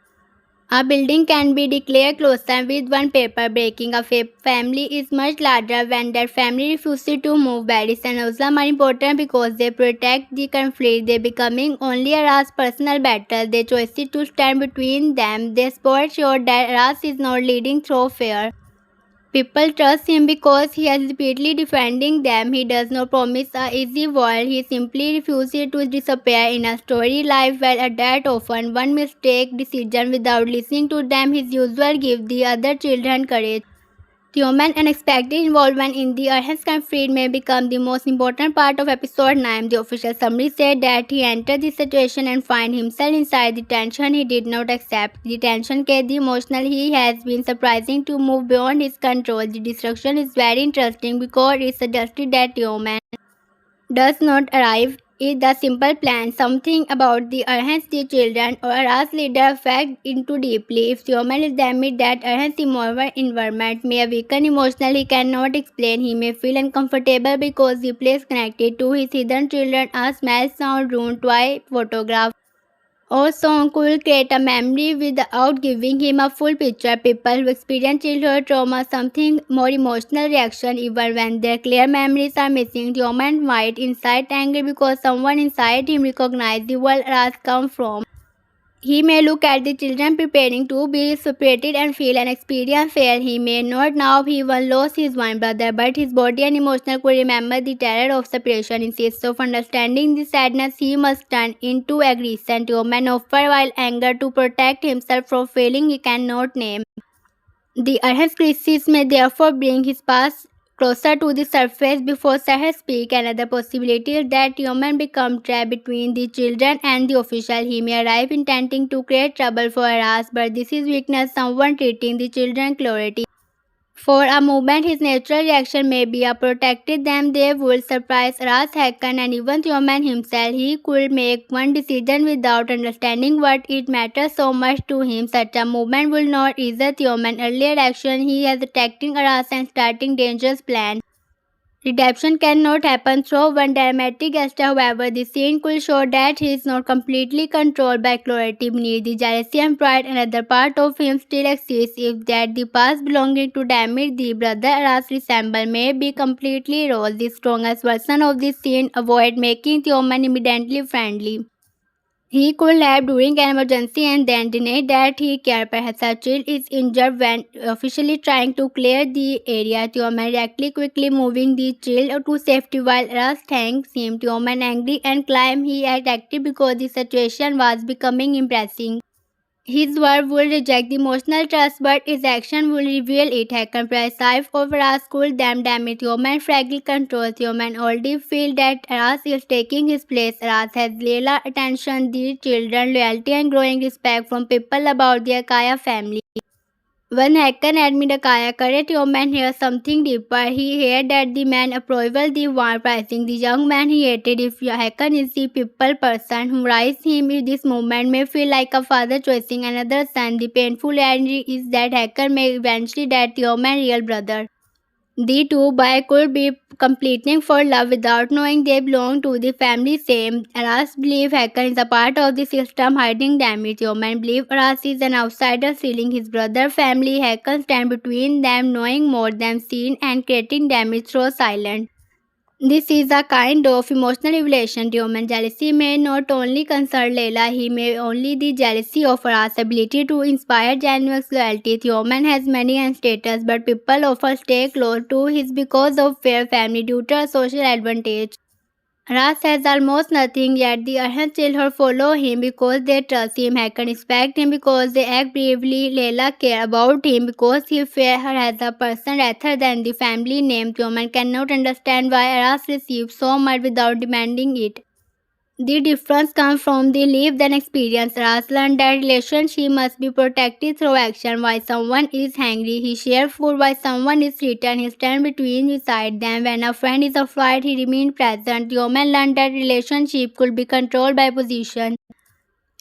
A building can be declared closed with one paper breaking. A family is much larger when that family refuses to move. Barrys and Osam are important because they protect the conflict. They becoming only a Ras personal battle. They choices to stand between them. They support sure that Ras is not leading through fear. People trust him because he is repeatedly defending them. He does not promise a easy world. He simply refuses to disappear in a story life where a dad often one mistake decision without listening to them. His usual give the other children courage. Human unexpected involvement in the Earth's conflict may become the most important part of episode 9. The official summary said that he entered the situation and find himself inside the tension he did not accept. The tension के the emotional he has been surprising to move beyond his control. The destruction is very interesting because it suggested that human does not arrive is the simple plan. Something about the enhance the children or Aras leader affect into deeply. If human is damaged, that enhance the environment may weaken emotionally, he cannot explain. He may feel uncomfortable because the place connected to his hidden children, a smell, sound, room, toy, photograph or song could create a memory without giving him a full picture. People who experience childhood trauma, something more emotional reaction even when their clear memories are missing. The human might incite anger because someone inside him recognizes the world has come from. He may look at the children preparing to be separated and feel an experience fear. He may not now he even lost his one brother, but his body and emotional could remember the terror of separation. Instead of understanding the sadness, he must turn into aggression to man offer while anger to protect himself from feeling he cannot name. The Earth's crisis may therefore bring his past closer to the surface before Sahar speak. Another possibility is that human become trapped between the children and the official. He may arrive intending to create trouble for us, but this is weakness, someone treating the children cruelty. For a moment, his natural reaction may be a protected them. They would surprise Ras Hakan and even Human himself. He could make one decision without understanding what it matters so much to him. Such a movement will not ease Human earlier action. He has attacking Ras and starting dangerous plan. Redemption cannot happen through one dramatic gesture. However, the scene could show that he is not completely controlled by cruelty beneath the jealousy and pride. Another part of him still exists. If that the past belonging to damage the brother Aras resemble may be completely erased. The strongest version of this scene avoid making the woman immediately friendly. He could leave during an emergency and then deny that he cared. Perhaps a child is injured when officially trying to clear the area. Tioman directly quickly moving the child to safety while Ras thanks him. Tioman angry and claimed he had acted because the situation was becoming embarrassing. His word would reject the emotional trust, but his action would reveal it. Hakan precise over Ras could them damage human fragile control. Human already feel that Ras is taking his place. Ras has little attention, the children, loyalty and growing respect from people about their Kaya family. When Hakan admit Akaya correct human hears something deeper. He heard that the man approval the one pricing the young man he hated. If Hakan is the people person who raised him, if this moment may feel like a father choosing another son. The painful irony is that Hakan may eventually that human real brother. The two boys could be competing for love without knowing they belong to the family same. Aras believe Hakan is a part of the system hiding damage. Human believe Aras is an outsider stealing his brother family. Hakan stand between them knowing more than seen and creating damage through silence. This is a kind of emotional revelation. Human jealousy may not only concern Leila, he may only the jealousy of Aras' ability to inspire genuine loyalty. Human has money and status, but people often stay close to his because of fair family due to a social advantage. Ras has almost nothing, yet the other children follow him because they trust him. Hakan respect him because they act bravely. Leila care about him because he fear her as a person rather than the family name. Human cannot understand why Ras receives so much without demanding it. The difference comes from the lived and experience. Ras learned that relationship must be protected through action. While someone is hungry, he shares food. While someone is threatened, he stands between beside them. When a friend is afraid, he remains present. The woman learned that relationship could be controlled by position.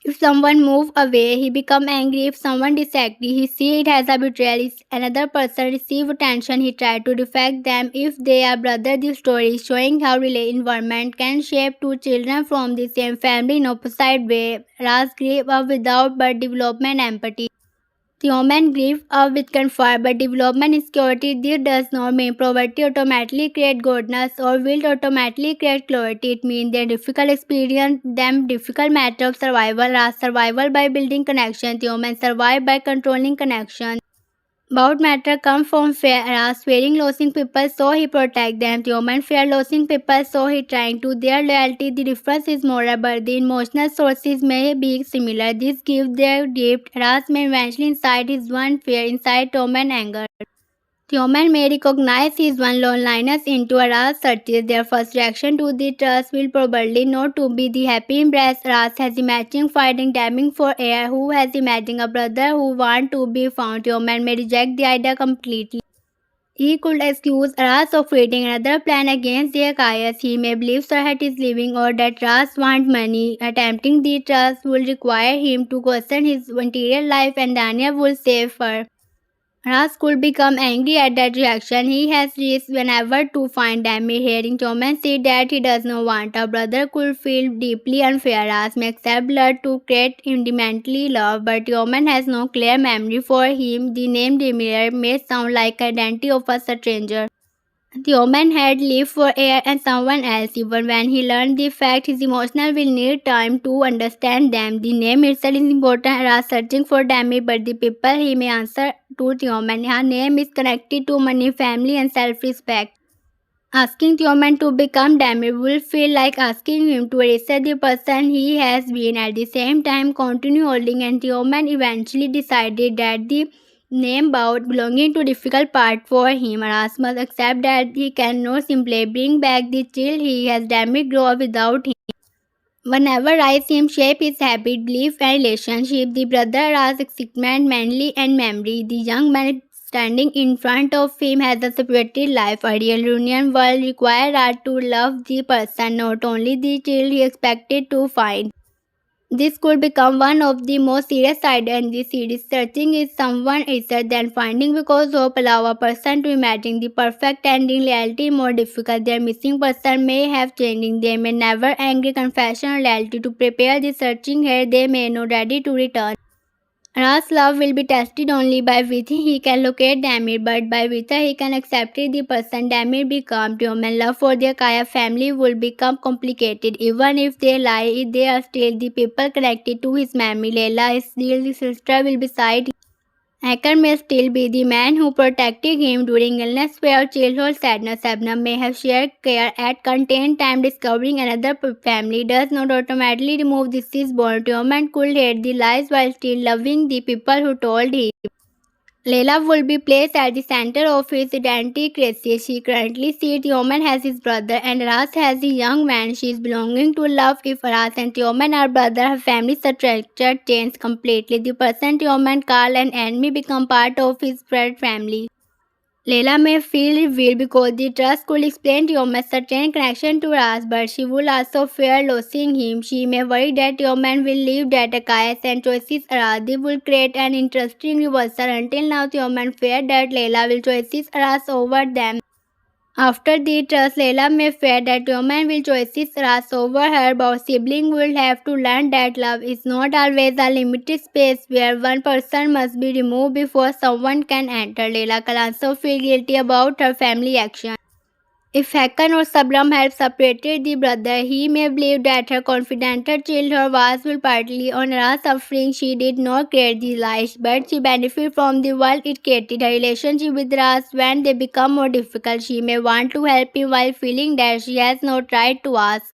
If someone moves away, he becomes angry. If someone disagrees, he sees it as a betrayal. If another person receives attention, he tries to defect them. If they are brothers, the story is showing how environment can shape two children from the same family in opposite way. Ras grew up without but development empathy. The woman grew up with comfort but development insecurity. This does not mean poverty automatically creates goodness or will automatically create clarity. It means their difficult experience, them difficult matter of survival. As survival by building connection, the woman survive by controlling connection. Bout matter come from fear. Ras fearing losing people, so he protect them. Human fear losing people, so he trying to their loyalty. The difference is moral, but the emotional sources may be similar. This gives their depth. Ras may eventually incite his one fear, inside Toman anger. Human may recognize his one loneliness into Ras searches. Their first reaction to the trust will probably not to be the happy embrace. Ras has imagined finding damning for air, who has imagined a brother who want to be found. Human may reject the idea completely. He could accuse Ras of creating another plan against their Caius. He may believe Sarhat is living or that Ras want money. Attempting the trust will require him to question his interior life and Dania will save her. Ras could become angry at that reaction. He has reached whenever to find Damir. Hearing Toman say that he does not want a brother could feel deeply unfair. Ras may accept blood to create intimately love, but Toman has no clear memory for him. The name Demir may sound like identity of a stranger. The omen had lived for air and someone else. Even when he learned the fact, his emotional will need time to understand them. The name itself is important. Ras searching for Demi, but the people he may answer to the omen. Her name is connected to money, family, and self-respect. Asking Tioman to become Damir will feel like asking him to erase the person he has been. At the same time, continue holding, and Tioman eventually decided that the name bout belonging to difficult part for him. Erasmus accept that he cannot simply bring back the child he has Damir grow up without him. Whenever I see him shape his habit, belief, and relationship, the brother has excitement, manly, and memory. The young man standing in front of him has a separated life. A real union world requires us to love the person, not only the child he expected to find. This could become one of the most serious sides in the series. Searching is someone easier than finding because hope allows a person to imagine the perfect ending. Reality more difficult. Their missing person may have changed. They may never angry confession reality to prepare the searching here. They may not ready to return. Ra's love will be tested only by which he can locate Damir, but by which he can accept the person Damir become. Human love for their Kaya family will become complicated. Even if they lie, they are still the people connected to his memory. Leila is still the sister will beside him. Hacker may still be the man who protected him during illness, fear, childhood sadness. Sabnam may have shared care at contained time. Discovering another family does not automatically remove this is born. Human could hate the lies while still loving the people who told him. Leila will be placed at the center of his identity crisis. She currently sees Tioman as his brother and Ras as a young man. She is belonging to love. If Ras and Tioman are brother, her family structure changes completely. The person Tioman called an enemy become part of his spread family. Leila may feel revealed because the trust could explain Tioman's certain connection to Ras, but she will also fear losing him. She may worry that Tioman will leave that Akayas and choices Aradi will create an interesting reversal. Until now, Tioman feared that Leila will choices Ras over them. After the trust, Leila may fear that Tioman will choices Ras over her, but sibling will have to learn that love is not always a limited space where one person must be removed before someone can enter. Leila can also feel guilty about her family action. If Hakan or Sabram had separated the brother, he may believe that her confidential child her was will partly on her suffering. She did not create the lies, but she benefited from the world it created. Her relationship with Ras, when they become more difficult, she may want to help him while feeling that she has no right to ask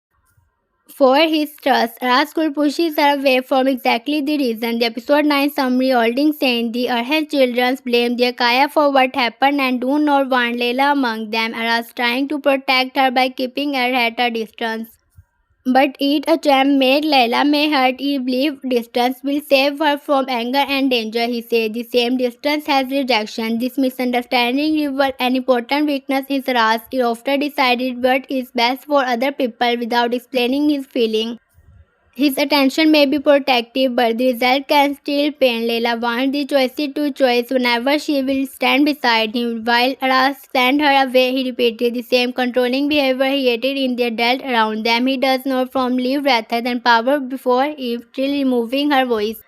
for his trust. Raskul pushes her away from exactly the reason. The episode 9 summary holding saying the Arhan children blame their Kaya for what happened and do not want Leila among them. Aras trying to protect her by keeping her at a distance. But each attempt made Leila may hurt. He believed distance will save her from anger and danger. He said the same distance has rejection. This misunderstanding revealed an important weakness in Ras. He often decided what is best for other people without explaining his feeling. His attention may be protective, but the result can still pain. Leila wants the choices to choice whenever she will stand beside him. While Ras sent her away, he repeated the same controlling behavior he hated in the adult around them. He does not from leave rather than power before Eve, still removing her voice.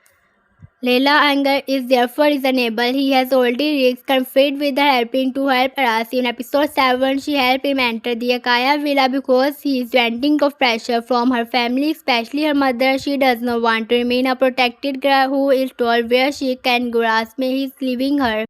Leila anger is therefore reasonable. He has already reached conflict with her helping to help Aras. In episode 7, she helped him enter the Akaya villa because he is venting of pressure from her family, especially her mother. She does not want to remain a protected girl who is told where she can go. Aras may he is leaving her.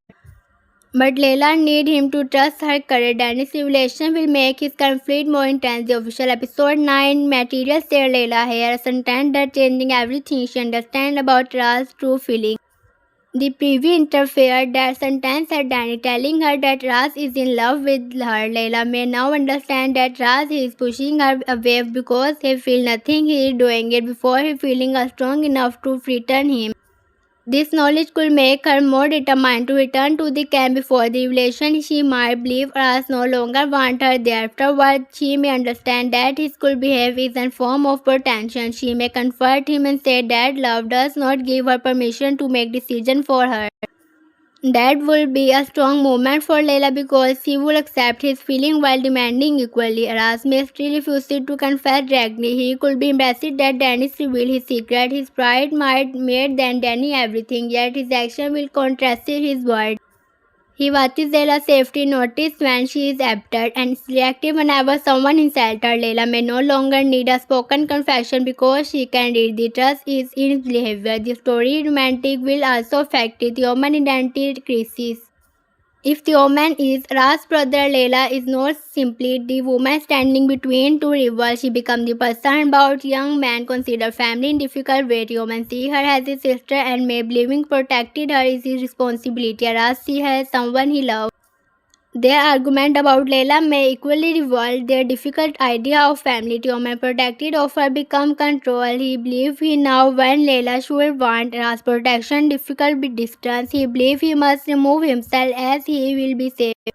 But Layla need him to trust her courage. Danny's revelation will make his conflict more intense. The official episode 9 material said Layla here a sentence that changing everything she understands about Raz's true feelings. The preview interfered that sentence at Danny, telling her that Raz is in love with her. Layla may now understand that Raz is pushing her away because he feels nothing. He is doing it before he feeling strong enough to return him. This knowledge could make her more determined to return to the camp before the revelation. She might believe Raz no longer wants her there. Afterward, she may understand that his cool behavior is a form of protection. She may comfort him and say that love does not give her permission to make decisions for her. That would be a strong moment for Layla because he would accept his feeling while demanding equally. Aras may still refuse to confess directly. He could be embarrassed that Dennis revealed his secret. His pride might make Danny everything, yet his action will contrast his word. He watches Layla's safety notice when she is abducted and is reactive whenever someone insults her. Layla may no longer need a spoken confession because she can read the trust is in his behavior. The story romantic will also affect the human identity crisis. If the woman is Raz's brother, Layla is not simply the woman standing between two rivals. She becomes the person about young man consider family in difficult way. The woman see her as his sister and may believing protected her is his responsibility. Raz see her as someone he loves. Their argument about Layla may equally revolve their difficult idea of family. Tioman protected offer become control. He believes he now when Layla should want Raz protection difficult with distance. He believes he must remove himself as he will be safe.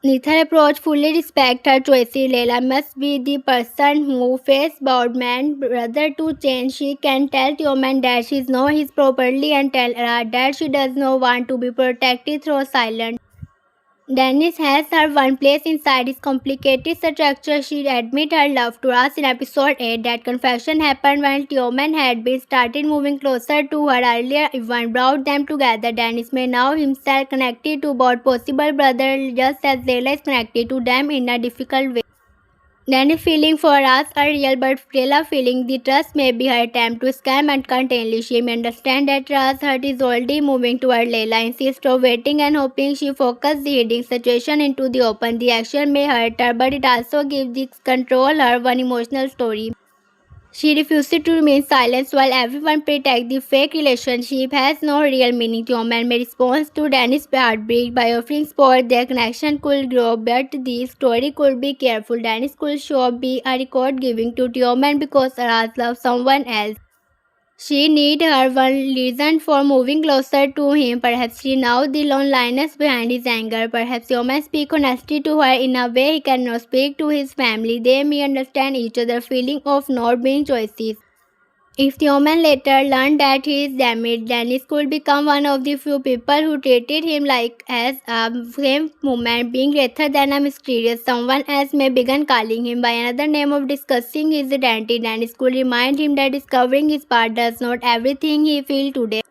Neither approach fully respects her choices. Layla must be the person who faces Boudman brother to change. She can tell Tioman that she knows his properly and tell Raz that she does not want to be protected through silence. Dennis has her one place inside his complicated structure. She admits her love to us in episode 8. That confession happened when Tioman had been started moving closer to her earlier event brought them together. Dennis may now himself connected to both possible brothers just as Layla is connected to them in a difficult way. Danny's feeling for us are real, but Layla feeling the trust may be her attempt to scam uncontainedly. She may understand that Raz's heart is already moving toward Layla, insists of waiting and hoping she focuses the hidden situation into the open. The action may hurt her, but it also gives the control her one emotional story. She refuses to remain silent while everyone pretends the fake relationship has no real meaning. Tioman may respond to Danny's heartbreak by offering support. Their connection could grow, but the story could be careful. Dennis could show up be a record giving to Tioman because Araz loves someone else. She needs her one reason for moving closer to him. Perhaps she knows the loneliness behind his anger. Perhaps Tioman speaks honesty to her in a way he cannot speak to his family. They may understand each other's feeling of not being choices. If Tioman later learned that he is damaged, Dennis could become one of the few people who treated him like as a same moment being rather than a mysterious someone else may begin calling him by another name of discussing his identity. Dennis could remind him that discovering his part does not everything he feels today.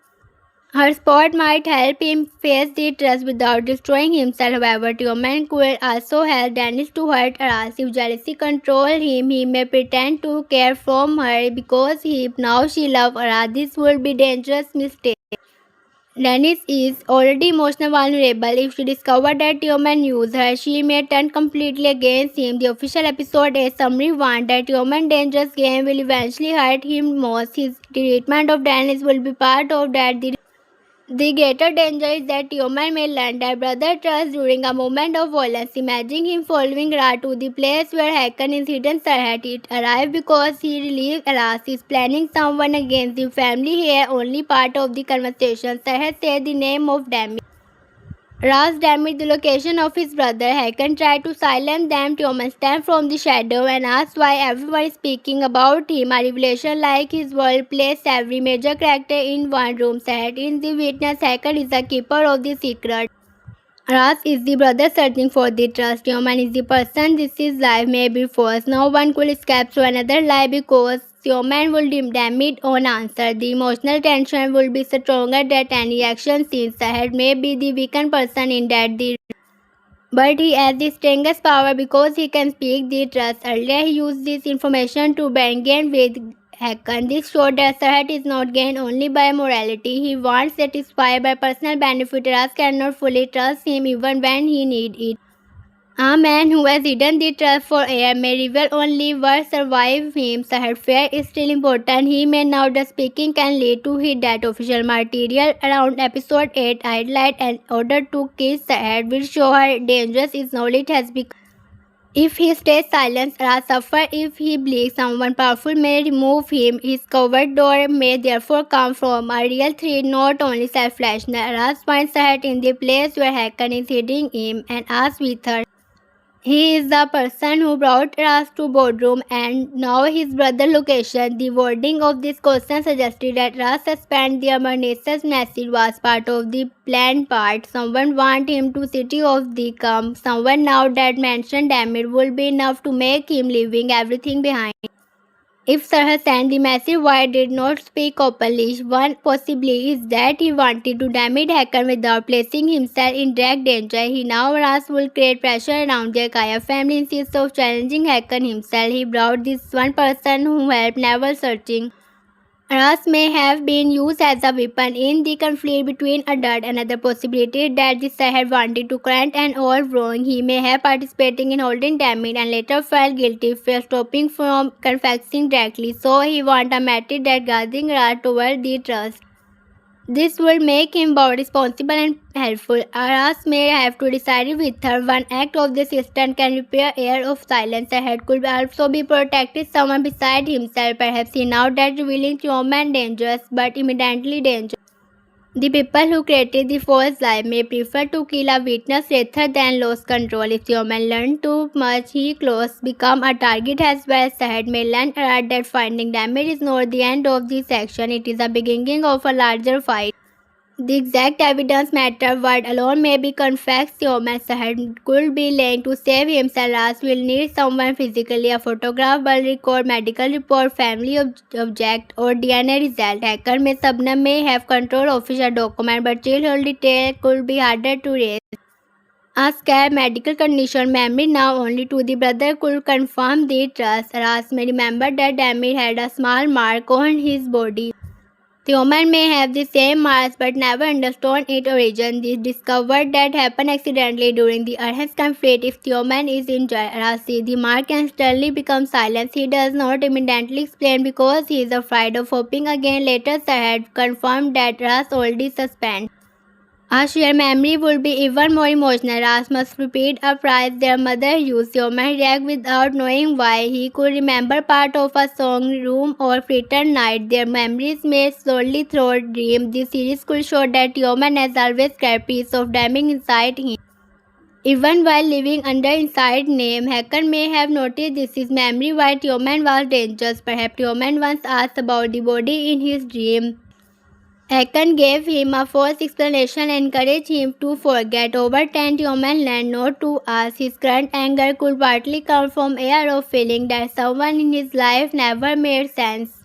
Her spot might help him face the trust without destroying himself. However, Tioman could also help Dennis to hurt Aras. If jealousy controls him, he may pretend to care from her because now she loves Aras. This would be a dangerous mistake. Dennis is already emotionally vulnerable. If she discovers that Tioman used her, she may turn completely against him. The official episode 8 summary warned that Tioman's dangerous game will eventually hurt him most. His treatment of Dennis will be part of that. The greater danger is that Tioman may learn that brother trust during a moment of violence. Imagine him following Ra to the place where Hakan is hidden. Sarhat it arrived because he believes Aras is planning someone against the family. Here, only part of the conversation. Sarhat said the name of Demi. Raz damaged the location of his brother. Hakan tried to silence them. Tioman stepped from the shadow and asked why everyone is speaking about him. A revelation like his world placed every major character in one room. Said in the witness, Hakan is the keeper of the secret. Raz is the brother searching for the trust. Tioman is the person this is life may be false. No one could escape to another life because Tioman will damage on answer. The emotional tension will be stronger than any action scenes ahead may be the weakened person in that but he has the strongest power because he can speak the trust. Earlier he used this information to bargain with Hakan. This showed that Sarhat is not gained only by morality. He wants satisfied by personal benefit. Ras cannot fully trust him even when he needs it. A man who has hidden the trust for years may reveal only what survives him. Sahar fear is still important. He may now the speaking can lead to his death. Official material around episode 8 highlight an order to kiss Sahar will show how dangerous his knowledge has become. If he stays silent, Ras suffers. If he believes someone powerful may remove him, his covert door may therefore come from a real threat, not only self-rational. Ras finds Sahar in the place where Hakan is hiding him and asks with her. He is the person who brought Ras to boardroom and now his brother location. The wording of this question suggested that Ras suspend the Amarnace's message was part of the planned part. Someone want him to city of the camp. Someone now that mentioned damage would be enough to make him leaving everything behind. If Sarha sent the message, why did not speak openly? One possibility is that he wanted to damage Hakan without placing himself in direct danger. He now Ras will create pressure around the Kaya family instead of challenging Hakan himself. He brought this one person who helped never searching. Ras may have been used as a weapon in the conflict between adults. Another possibility is that the Sahar wanted to correct an old wrong. He may have participated in holding damage and later felt guilty for stopping from confessing directly. So he wanted a method that gathering Ras toward the trust. This would make him both responsible and helpful. Ras may have to decide with her. One act of the assistant can repair air of silence. A head could also be protected someone beside himself. Perhaps he now that revealing human dangerous but immediately dangerous. The people who created the false life may prefer to kill a witness rather than lose control. If human learn too much, he close become a target as well. Sahad may learn that finding damage is not the end of the section. It is the beginning of a larger fight. The exact evidence matter word alone may be confessed. Human Sahad could be lying to save himself. Ras will need someone physically, a photograph, birth record, medical report, family object, or DNA result. Hacker may Sabnam may have control official document, but childhood detail could be harder to raise. A scare medical condition memory now only to the brother could confirm the trust. Ras may remember that damage had a small mark on his body. The woman may have the same marks but never understood its origin. This discovered that happened accidentally during the Arhan's conflict. If the woman is injured, Rasi, the mark can suddenly become silent. He does not immediately explain because he is afraid of hoping again. Later, Sahad confirmed that Ras already suspended. A shared memory would be even more emotional. Ras must repeat a phrase their mother used. Yoman react without knowing why. He could remember part of a song, room, or frittered night. Their memories may slowly through dream. This series could show that Yoman has always carried piece of damage inside him. Even while living under inside name, Hacker may have noticed this is memory while Yoman was dangerous. Perhaps Yoman once asked about the body in his dream. Hakan gave him a false explanation and encouraged him to forget. Over time, Tioman learned not to ask. His current anger could partly come from air of feeling that someone in his life never made sense.